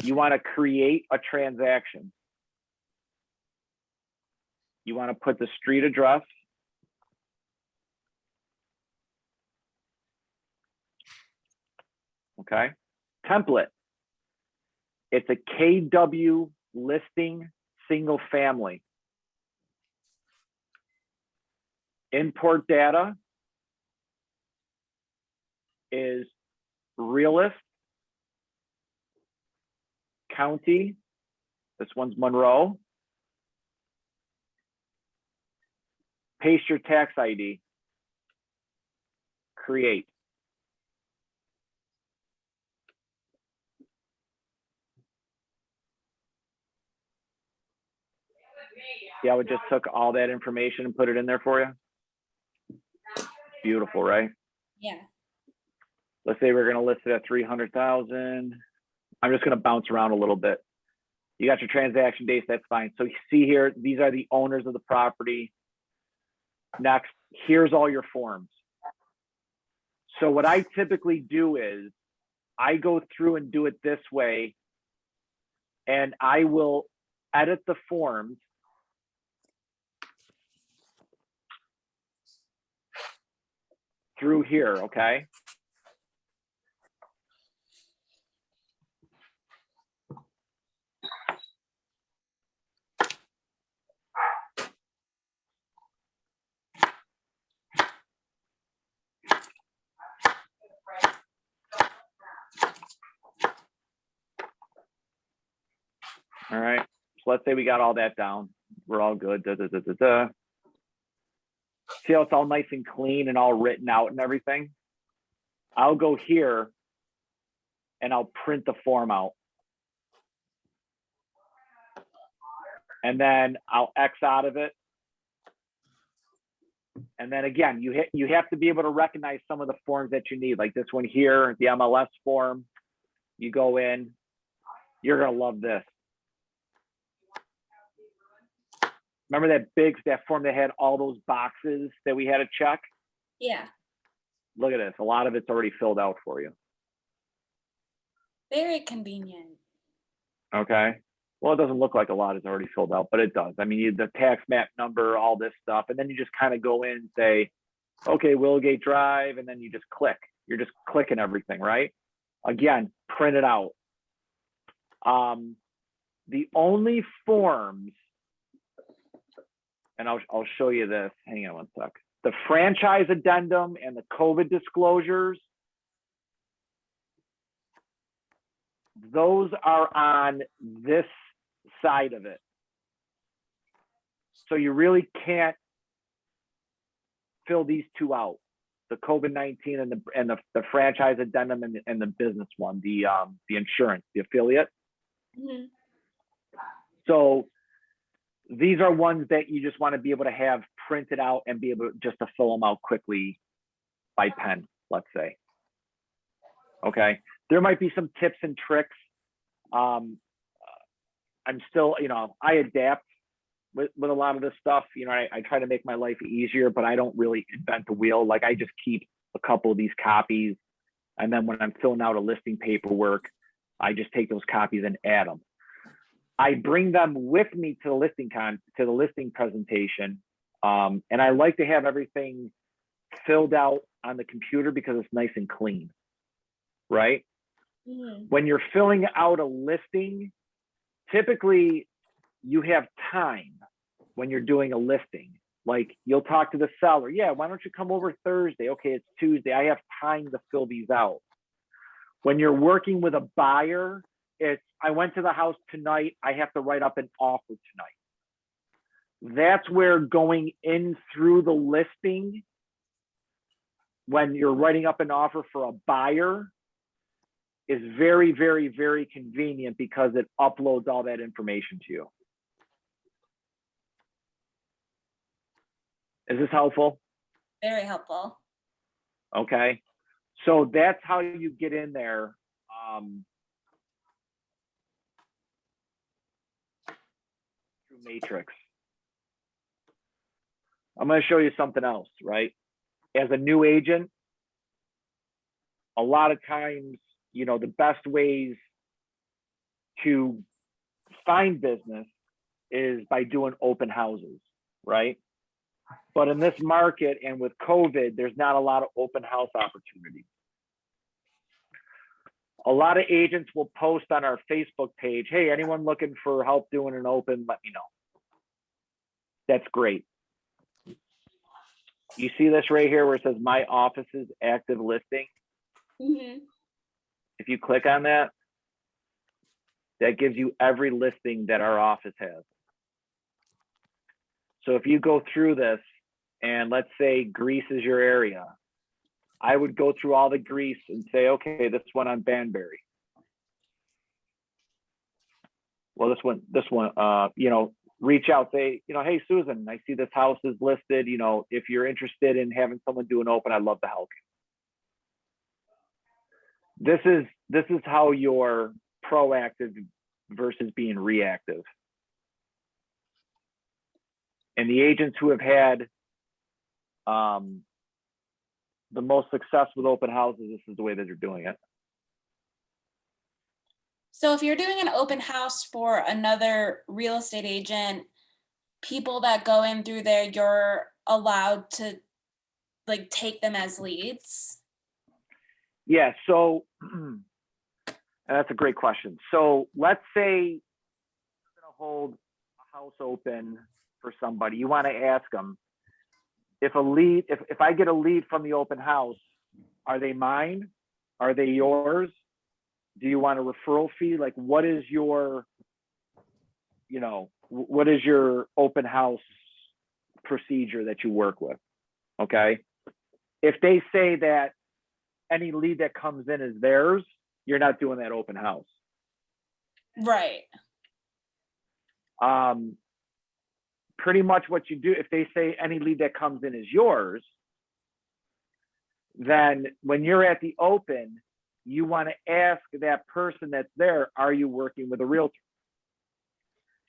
[SPEAKER 6] You want to create a transaction. You want to put the street address. Okay. Template. It's a KW listing single family. Import data is Realist, county, this one's Monroe. Paste your tax ID, create. See how it just took all that information and put it in there for you? Beautiful, right?
[SPEAKER 2] Yeah.
[SPEAKER 6] Let's say we're going to list it at 300,000. I'm just going to bounce around a little bit. You got your transaction dates, that's fine. So you see here, these are the owners of the property. Next, here's all your forms. So what I typically do is I go through and do it this way, and I will edit the forms through here, okay? All right, so let's say we got all that down. We're all good. See how it's all nice and clean and all written out and everything? I'll go here and I'll print the form out. And then I'll X out of it. And then again, you have to be able to recognize some of the forms that you need, like this one here, the MLS form. You go in, you're gonna love this. Remember that form that had all those boxes that we had to check?
[SPEAKER 2] Yeah.
[SPEAKER 6] Look at this. A lot of it's already filled out for you.
[SPEAKER 2] Very convenient.
[SPEAKER 6] Okay. Well, it doesn't look like a lot is already filled out, but it does. I mean, the tax map number, all this stuff, and then you just kind of go in and say, okay, Willowgate Drive, and then you just click. You're just clicking everything, right? Again, print it out. The only forms, and I'll show you this. Hang on one sec. The franchise addendum and the COVID disclosures, those are on this side of it. So you really can't fill these two out, the COVID-19 and the franchise addendum and the business one, the insurance, the affiliate.
[SPEAKER 2] Mm-hmm.
[SPEAKER 6] So these are ones that you just want to be able to have printed out and be able just to fill them out quickly by pen, let's say. Okay, there might be some tips and tricks. I'm still, I adapt with a lot of this stuff. I try to make my life easier, but I don't really invent the wheel. Like, I just keep a couple of these copies, and then when I'm filling out a listing paperwork, I just take those copies and add them. I bring them with me to the listing presentation, and I like to have everything filled out on the computer because it's nice and clean, right?
[SPEAKER 2] Mm-hmm.
[SPEAKER 6] When you're filling out a listing, typically you have time when you're doing a listing. Like, you'll talk to the seller. Yeah, why don't you come over Thursday? Okay, it's Tuesday. I have time to fill these out. When you're working with a buyer, it's, I went to the house tonight. I have to write up an offer tonight. That's where going in through the listing, when you're writing up an offer for a buyer, is very, very, very convenient because it uploads all that information to you. Is this helpful?
[SPEAKER 2] Very helpful.
[SPEAKER 6] Okay. So that's how you get in there. Through Matrix. I'm going to show you something else, right? As a new agent, a lot of times, you know, the best ways to find business is by doing open houses, right? But in this market and with COVID, there's not a lot of open house opportunities. A lot of agents will post on our Facebook page, hey, anyone looking for help doing an open, let me know. That's great. You see this right here where it says my office's active listing?
[SPEAKER 2] Mhm.
[SPEAKER 6] If you click on that, that gives you every listing that our office has. So if you go through this and let's say Greece is your area, I would go through all the Greece and say, okay, this one on Banbury. Well, this one, you know, reach out, say, you know, hey, Susan, I see this house is listed. You know, if you're interested in having someone do an open, I'd love to help you. This is how you're proactive versus being reactive. And the agents who have had the most success with open houses, this is the way that they're doing it.
[SPEAKER 2] So if you're doing an open house for another real estate agent, people that go in through there, you're allowed to like take them as leads?
[SPEAKER 6] Yeah, so that's a great question. So let's say you're gonna hold a house open for somebody. You want to ask them, if I get a lead from the open house, are they mine? Are they yours? Do you want a referral fee? Like, what is your, you know, what is your open house procedure that you work with? Okay. If they say that any lead that comes in is theirs, you're not doing that open house.
[SPEAKER 2] Right.
[SPEAKER 6] Pretty much what you do, if they say any lead that comes in is yours, then when you're at the open, you want to ask that person that's there, are you working with a realtor?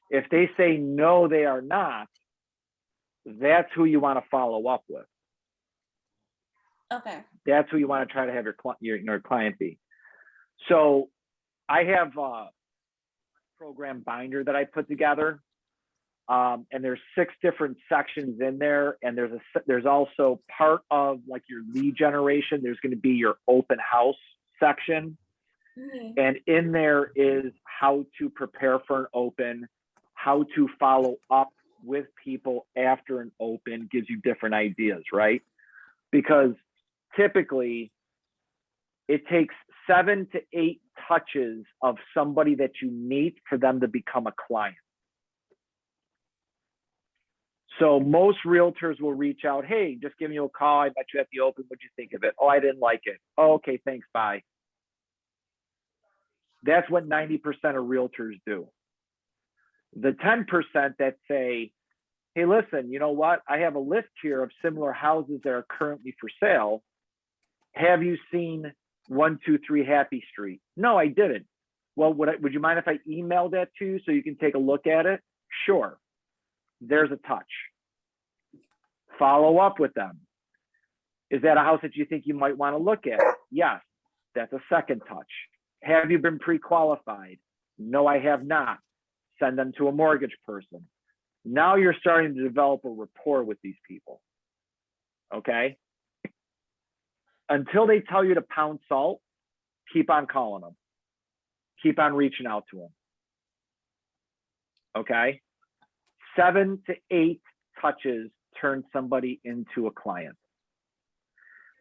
[SPEAKER 6] If they say no, they are not, that's who you want to follow up with.
[SPEAKER 2] Okay.
[SPEAKER 6] That's who you want to try to have your client be. So I have a program binder that I put together. And there's 6 different sections in there. And there's also part of like your lead generation. There's going to be your open house section.
[SPEAKER 2] Mm-hmm.
[SPEAKER 6] And in there is how to prepare for an open, how to follow up with people after an open, gives you different ideas, right? Because typically it takes 7 to 8 touches of somebody that you meet for them to become a client. So most realtors will reach out, hey, just give me a call. I met you at the open. What'd you think of it? Oh, I didn't like it. Oh, okay, thanks, bye. That's what 90% of realtors do. The 10% that say, hey, listen, you know what? I have a list here of similar houses that are currently for sale. Have you seen 123 Happy Street? No, I didn't. Well, would you mind if I emailed that to you so you can take a look at it? Sure. There's a touch. Follow up with them. Is that a house that you think you might want to look at? Yes, that's a second touch. Have you been pre-qualified? No, I have not. Send them to a mortgage person. Now you're starting to develop a rapport with these people. Okay? Until they tell you to pound salt, keep on calling them. Keep on reaching out to them. Okay? 7 to 8 touches turn somebody into a client.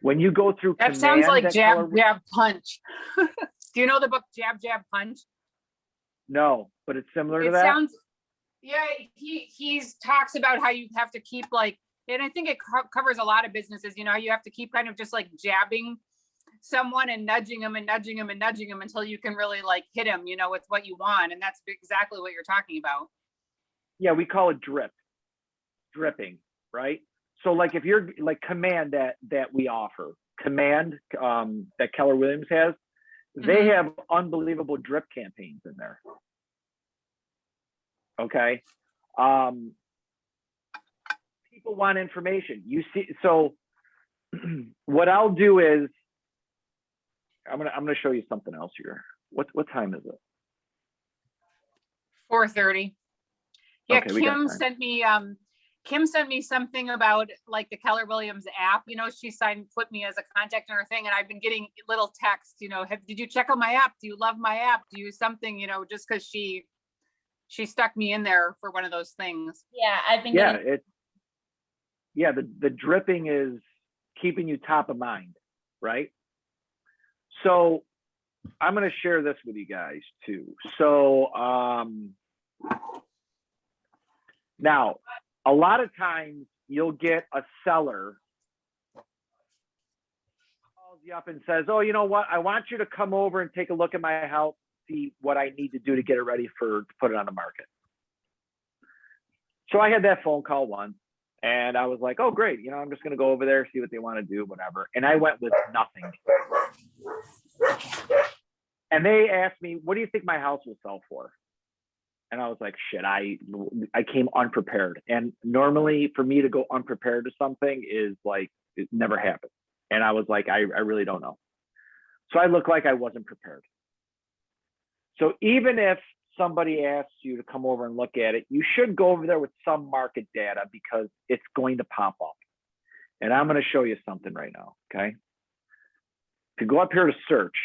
[SPEAKER 6] When you go through
[SPEAKER 4] That sounds like
[SPEAKER 6] command,
[SPEAKER 4] jab, jab, punch. Do you know the book Jab, Jab, Punch?
[SPEAKER 6] no, but it's similar to
[SPEAKER 4] It
[SPEAKER 6] that.
[SPEAKER 4] sounds, yeah, he talks about how you have to keep like, and I think it covers a lot of businesses, you know, you have to keep kind of just like jabbing someone and nudging them and nudging them and nudging them until you can really like hit them, you know, with what you want. And that's exactly what you're talking about.
[SPEAKER 6] Yeah, we call it dripping, right? So like if you're like command that we offer, Command that Keller Williams has, they have unbelievable drip campaigns in there. Okay. People want information. You see, so what I'll do is I'm gonna show you something else here. What time is it?
[SPEAKER 4] 4:30. Yeah,
[SPEAKER 6] Okay, we got
[SPEAKER 4] Kim
[SPEAKER 6] time.
[SPEAKER 4] sent me something about like the Keller Williams app. You know, she put me as a contact in her thing, and I've been getting little texts. You know, did you check out my app? Do you love my app? Do you something? You know, just because she stuck me in there for one of those things.
[SPEAKER 2] Yeah, I've been
[SPEAKER 6] Yeah,
[SPEAKER 2] getting,
[SPEAKER 6] the dripping is keeping you top of mind, right? So I'm going to share this with you guys too. So now a lot of times you'll get a seller calls you up and says, oh, you know what? I want you to come over and take a look at my house, see what I need to do to get it ready to put it on the market. So I had that phone call once and I was like, oh, great. You know, I'm just going to go over there, see what they want to do, whatever. And I went with nothing. And they asked me, what do you think my house will sell for? And I was like, shit, I came unprepared. And normally for me to go unprepared to something is like, it never happens. And I was like, I really don't know. So I looked like I wasn't prepared. So even if somebody asks you to come over and look at it, you should go over there with some market data because it's going to pop up. And I'm going to show you something right now, okay? If you go up here to search,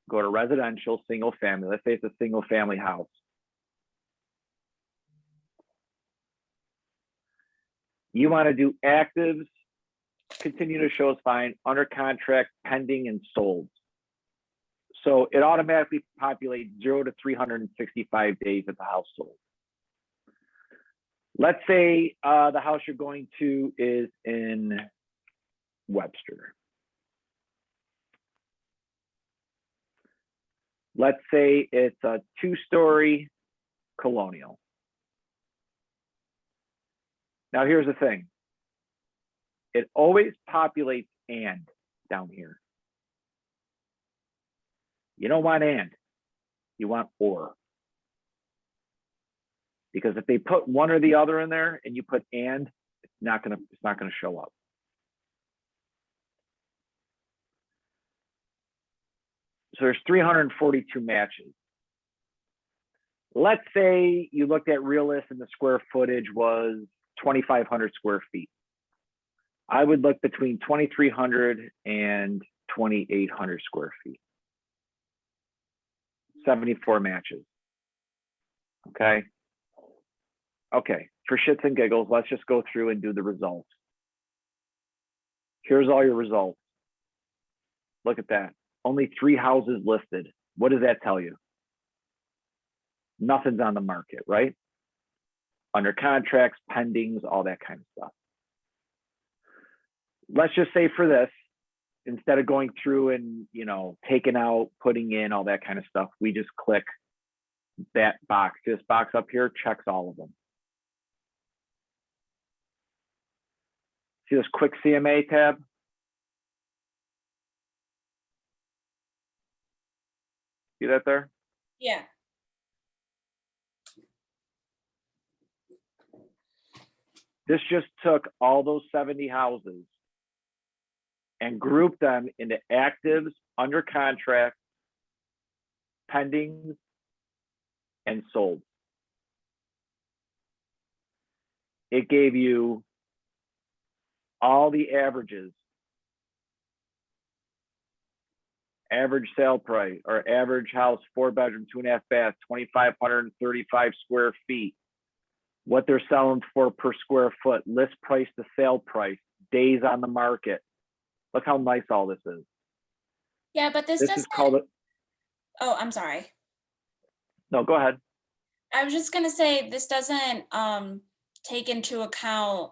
[SPEAKER 6] go to residential, single family. Let's say it's a single family house. You want to do actives, continue to show is fine, under contract, pending, and sold. So it automatically populates 0 to 365 days at the house sold. Let's say the house you're going to is in Webster. Let's say it's a 2-story colonial. Now here's the thing. It always populates and down here. You don't want and, you want or. Because if they put one or the other in there and you put and, it's not gonna show up. So there's 342 matches. Let's say you looked at Realist and the square footage was 2,500 square feet. I would look between 2,300 and 2,800 square feet. 74 matches. Okay. Okay, for shits and giggles, let's just go through and do the results. Here's all your results. Look at that. Only 3 houses listed. What does that tell you? Nothing's on the market, right? Under contracts, pendings, all that kind of stuff. Let's just say for this, instead of going through and, you know, taking out, putting in, all that kind of stuff, we just click that box. This box up here checks all of them. See this quick CMA tab? See that there?
[SPEAKER 2] yeah.
[SPEAKER 6] This just took all those 70 houses and grouped them into actives, under contract, pendings, and sold. It gave you all the averages. Average sale price or average house, 4-bedroom, 2.5 bath, 2,535 square feet. What they're selling for per square foot, list price to sale price, days on the market. Look how nice all this is.
[SPEAKER 2] Yeah, but this
[SPEAKER 6] This
[SPEAKER 2] doesn't,
[SPEAKER 6] is called it.
[SPEAKER 2] oh, I'm sorry.
[SPEAKER 6] No, go ahead.
[SPEAKER 2] I was just gonna say, this doesn't take into account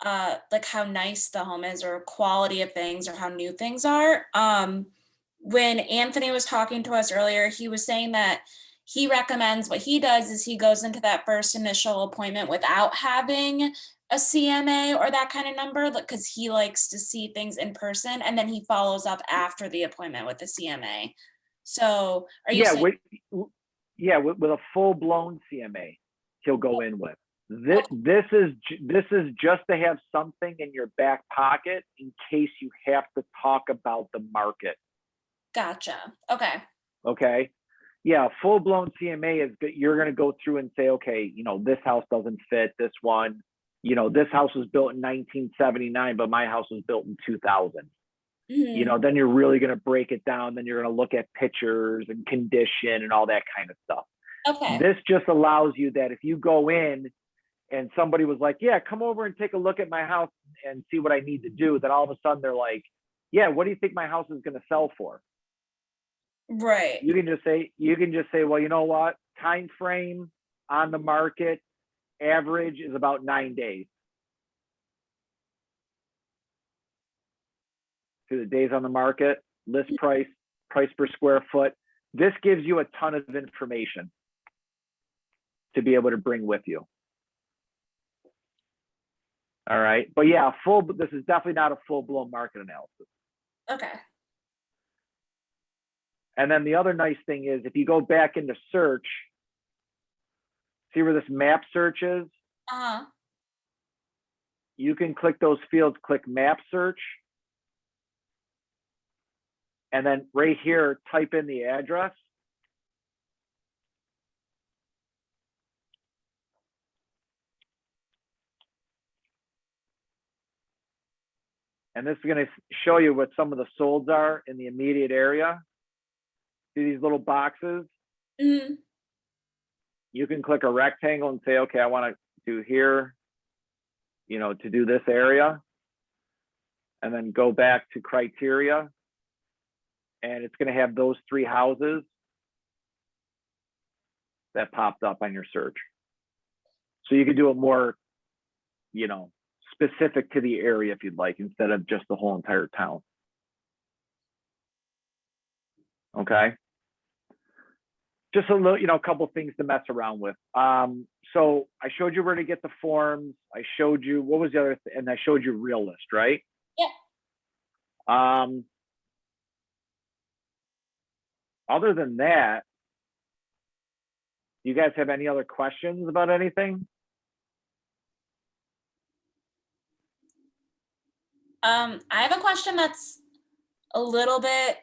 [SPEAKER 2] like how nice the home is or quality of things or how new things are. When Anthony was talking to us earlier, he was saying that he recommends what he does is he goes into that first initial appointment without having a CMA or that kind of number, because he likes to see things in person, and then he follows up after the appointment with the CMA. So are you
[SPEAKER 6] Yeah,
[SPEAKER 2] saying?
[SPEAKER 6] with a full-blown CMA, he'll go in with. This is just to have something in your back pocket in case you have to talk about the market.
[SPEAKER 2] Gotcha. Okay.
[SPEAKER 6] Okay. Yeah, full-blown CMA is good. You're going to go through and say, okay, you know, this house doesn't fit this one. You know, this house was built in 1979, but my house was built in 2000.
[SPEAKER 2] Mhm.
[SPEAKER 6] You know, then you're really going to break it down. Then you're going to look at pictures and condition and all that kind of stuff.
[SPEAKER 2] Okay.
[SPEAKER 6] This just allows you that if you go in and somebody was like, yeah, come over and take a look at my house and see what I need to do, then all of a sudden they're like, yeah, what do you think my house is going to sell for?
[SPEAKER 2] Right.
[SPEAKER 6] You can just say, well, you know what? Time frame on the market, average is about 9 days. To the days on the market, list price, price per square foot. This gives you a ton of information to be able to bring with you. All right. But yeah, this is definitely not a full-blown market analysis.
[SPEAKER 2] Okay.
[SPEAKER 6] And then the other nice thing is if you go back into search, see where this map search is?
[SPEAKER 2] Uh-huh.
[SPEAKER 6] You can click those fields, click map search. And then right here, type in the address. And this is going to show you what some of the solds are in the immediate area. See these little boxes?
[SPEAKER 2] Mhm.
[SPEAKER 6] You can click a rectangle and say, okay, I want to do here, you know, to do this area. And then go back to criteria. And it's going to have those 3 houses that popped up on your search. So you can do it more, you know, specific to the area if you'd like, instead of just the whole entire town. Okay. Just a little, you know, a couple things to mess around with. So I showed you where to get the forms. I showed you, what was the other thing? And I showed you Real List, right?
[SPEAKER 2] Yeah.
[SPEAKER 6] Other than that, you guys have any other questions about anything?
[SPEAKER 2] I have a question that's a little bit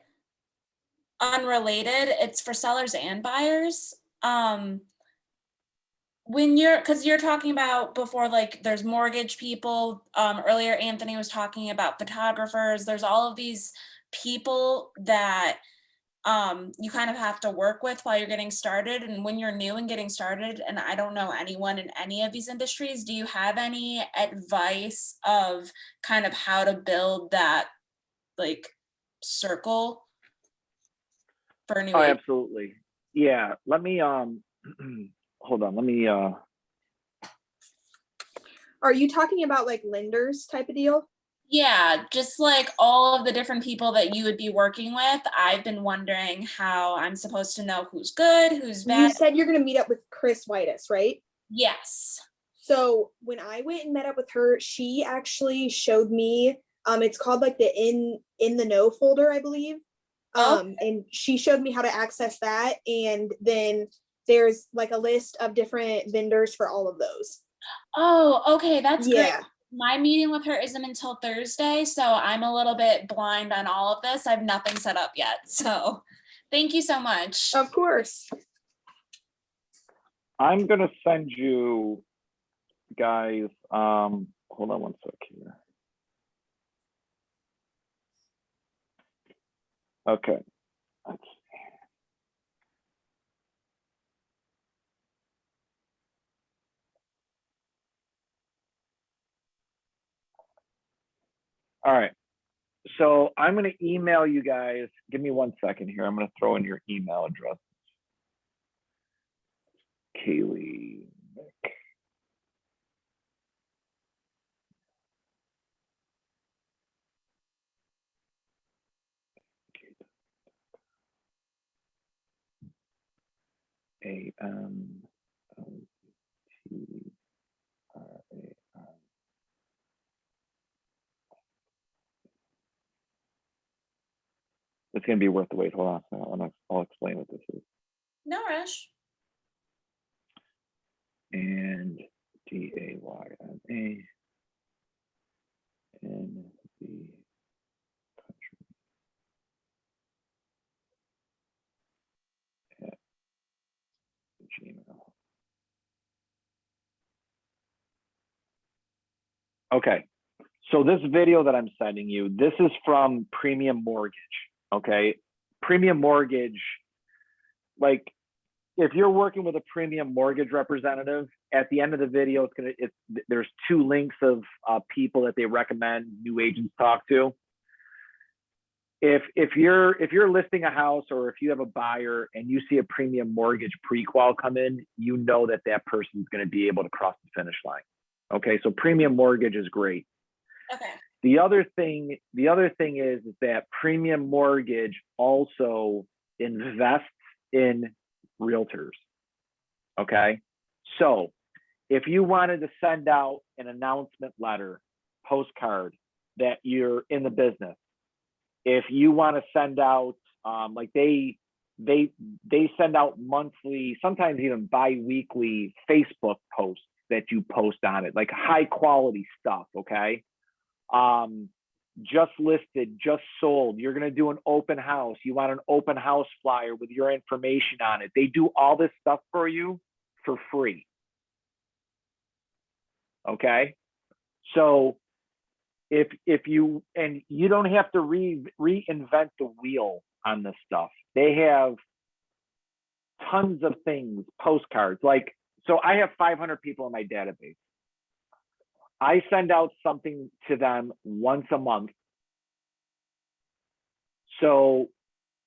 [SPEAKER 2] unrelated. It's for sellers and buyers. When because you're talking about before, like there's mortgage people. Earlier, Anthony was talking about photographers. There's all of these people that you kind of have to work with while you're getting started. And when you're new and getting started, and I don't know anyone in any of these industries, do you have any advice of kind of how to build that like circle for a new
[SPEAKER 6] Oh,
[SPEAKER 2] agent?
[SPEAKER 6] absolutely. Yeah. Let me, hold on. Let me,
[SPEAKER 5] Are you talking about like lenders type of deal?
[SPEAKER 2] Yeah, just like all of the different people that you would be working with. I've been wondering how I'm supposed to know who's good, who's
[SPEAKER 5] You
[SPEAKER 2] bad.
[SPEAKER 5] said you're going to meet up with Chris Whitus, right?
[SPEAKER 2] Yes.
[SPEAKER 5] So when I went and met up with her, she actually showed me, it's called like the in the know folder, I believe. And she showed me how to access that. And then there's like a list of different vendors for all of those.
[SPEAKER 2] Oh, okay, that's great.
[SPEAKER 5] Yeah,
[SPEAKER 2] My meeting with her isn't until Thursday, so I'm a little bit blind on all of this. I have nothing set up yet. So thank you so much.
[SPEAKER 5] of course.
[SPEAKER 6] I'm going to send you guys, hold on one sec here. Okay. Let's see. All right. So I'm going to email you guys. Give me 1 second here. I'm going to throw in your email address. Kaylee. Nick. It's going to be worth the wait. Hold on. I'll explain what this is.
[SPEAKER 2] No rush.
[SPEAKER 6] And DAYMA in the country at Gmail. Okay, so this video that I'm sending you, this is from Premium Mortgage. Okay, Premium Mortgage, like if you're working with a premium mortgage representative, at the end of the video, there's 2 links of people that they recommend new agents talk to. If you're listing a house, or if you have a buyer and you see a premium mortgage pre-qual come in, you know that that person is going to be able to cross the finish line. Okay, so premium mortgage is great.
[SPEAKER 2] Okay.
[SPEAKER 6] The other thing is that premium mortgage also invests in realtors. Okay, so if you wanted to send out an announcement letter, postcard that you're in the business, if you want to send out like they send out monthly, sometimes even bi-weekly Facebook posts that you post on it, like high quality stuff. Okay, just listed, just sold, you're going to do an open house, you want an open house flyer with your information on it. They do all this stuff for you for free. Okay, so if you, and you don't have to reinvent the wheel on this stuff. They have tons of things, postcards, like, so I have 500 people in my database. I send out something to them once a month. So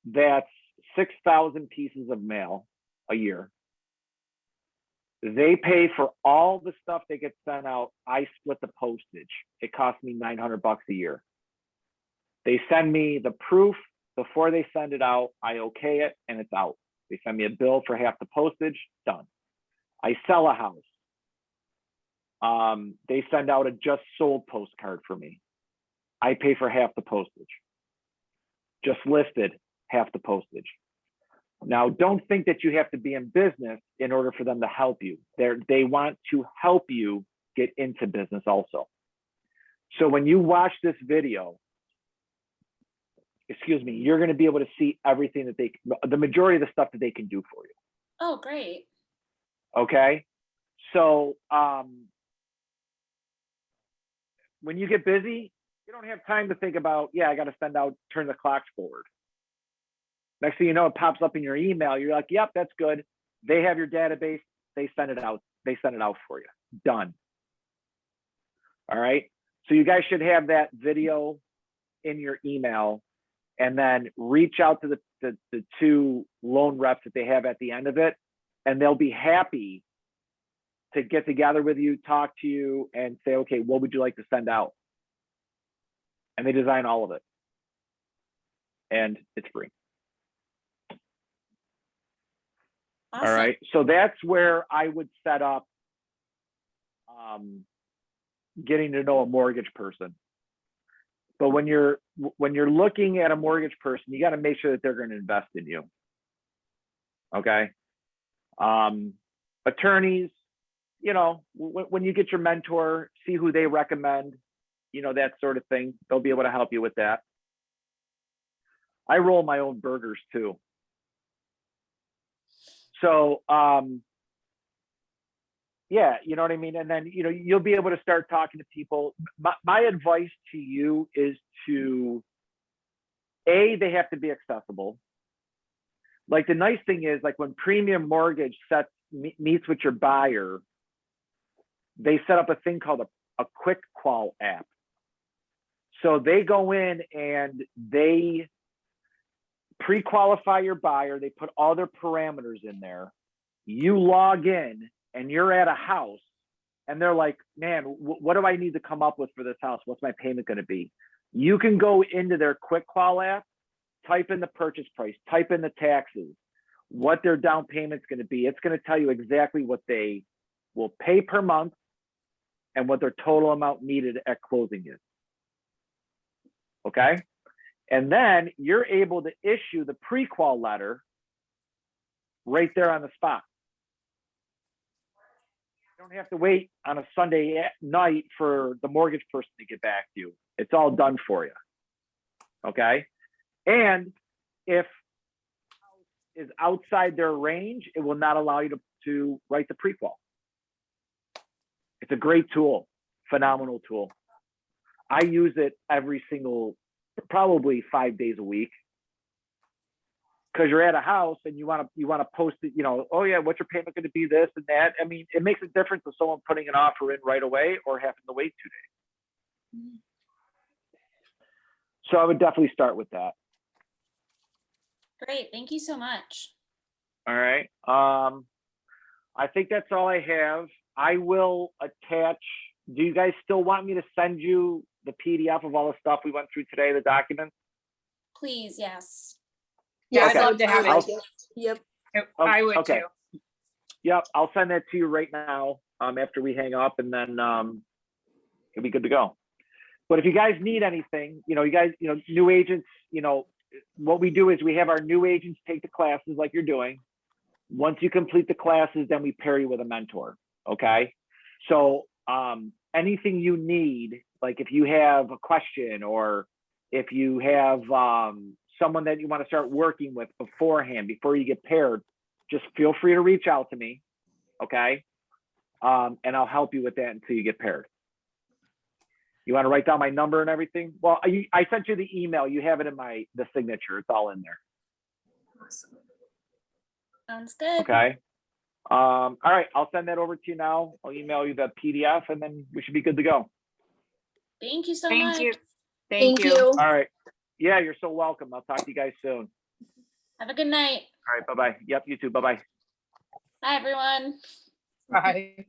[SPEAKER 6] that's 6,000 pieces of mail a year. They pay for all the stuff that gets sent out. I split the postage. It costs me $900 a year. They send me the proof before they send it out. I okay it and it's out. They send me a bill for half the postage, done. I sell a house. They send out a just sold postcard for me. I pay for half the postage. Just listed, half the postage. Now, don't think that you have to be in business in order for them to help you. They want to help you get into business also. So when you watch this video, excuse me, you're going to be able to see everything that the majority of the stuff that they can do for you.
[SPEAKER 2] Oh, great.
[SPEAKER 6] Okay. So when you get busy, you don't have time to think about, yeah, I got to send out, turn the clocks forward. Next thing you know, it pops up in your email. You're like, yep, that's good. They have your database. They send it out. They send it out for you. Done. All right. So you guys should have that video in your email, and then reach out to the 2 loan reps that they have at the end of it, and they'll be happy to get together with you, talk to you, and say, okay, what would you like to send out? And they design all of it. And it's free.
[SPEAKER 2] Awesome.
[SPEAKER 6] All right. So that's where I would set up getting to know a mortgage person. But when you're looking at a mortgage person, you got to make sure that they're going to invest in you. Okay. Attorneys, you know, when you get your mentor, see who they recommend, you know, that sort of thing. They'll be able to help you with that. I roll my own burgers too. So, yeah, you know what I mean? And then, you know, you'll be able to start talking to people. My advice to you is to, they have to be accessible. Like the nice thing is, like when Premium Mortgage meets with your buyer, they set up a thing called a quick qual app. So they go in and they pre-qualify your buyer. They put all their parameters in there. You log in and you're at a house and they're like, man, what do I need to come up with for this house? What's my payment going to be? You can go into their quick qual app, type in the purchase price, type in the taxes, what their down payment's going to be. It's going to tell you exactly what they will pay per month and what their total amount needed at closing is. Okay. And then you're able to issue the pre-qual letter right there on the spot. You don't have to wait on a Sunday night for the mortgage person to get back to you. It's all done for you. Okay. And if is outside their range, it will not allow you to write the pre-qual. It's a great tool, phenomenal tool. I use it every single, probably 5 days a week. Because you're at a house and you want to post it, you know, oh yeah, what's your payment going to be, this and that. I mean, it makes a difference of someone putting an offer in right away or having to wait 2 days. So I would definitely start with that.
[SPEAKER 2] Great, thank you so much.
[SPEAKER 6] All right. I think that's all I have. I will attach. Do you guys still want me to send you the PDF of all the stuff we went through today, the documents?
[SPEAKER 2] Please, yes.
[SPEAKER 4] Yeah,
[SPEAKER 6] Okay.
[SPEAKER 4] I'd love to have
[SPEAKER 5] I
[SPEAKER 4] it.
[SPEAKER 5] like it. Yep.
[SPEAKER 4] I would
[SPEAKER 6] Okay.
[SPEAKER 4] too.
[SPEAKER 6] Yep, I'll send that to you right now after we hang up, and then it'll be good to go. But if you guys need anything, you know, new agents, you know, what we do is we have our new agents take the classes like you're doing. Once you complete the classes, then we pair you with a mentor. Okay. So anything you need, like if you have a question or if you have someone that you want to start working with beforehand, before you get paired, just feel free to reach out to me. Okay. And I'll help you with that until you get paired. You want to write down my number and everything? Well, I sent you the email. You have it in the signature. It's all in there.
[SPEAKER 5] Awesome.
[SPEAKER 2] Sounds good.
[SPEAKER 6] Okay. All right. I'll send that over to you now. I'll email you the PDF and then we should be good to go.
[SPEAKER 2] Thank you so
[SPEAKER 4] Thank
[SPEAKER 2] much.
[SPEAKER 4] you.
[SPEAKER 5] Thank you.
[SPEAKER 6] All right. Yeah, you're so welcome. I'll talk to you guys soon.
[SPEAKER 2] Have a good night.
[SPEAKER 6] All right. Bye-bye. Yep. You too. Bye-bye.
[SPEAKER 2] Bye, everyone.
[SPEAKER 4] Bye.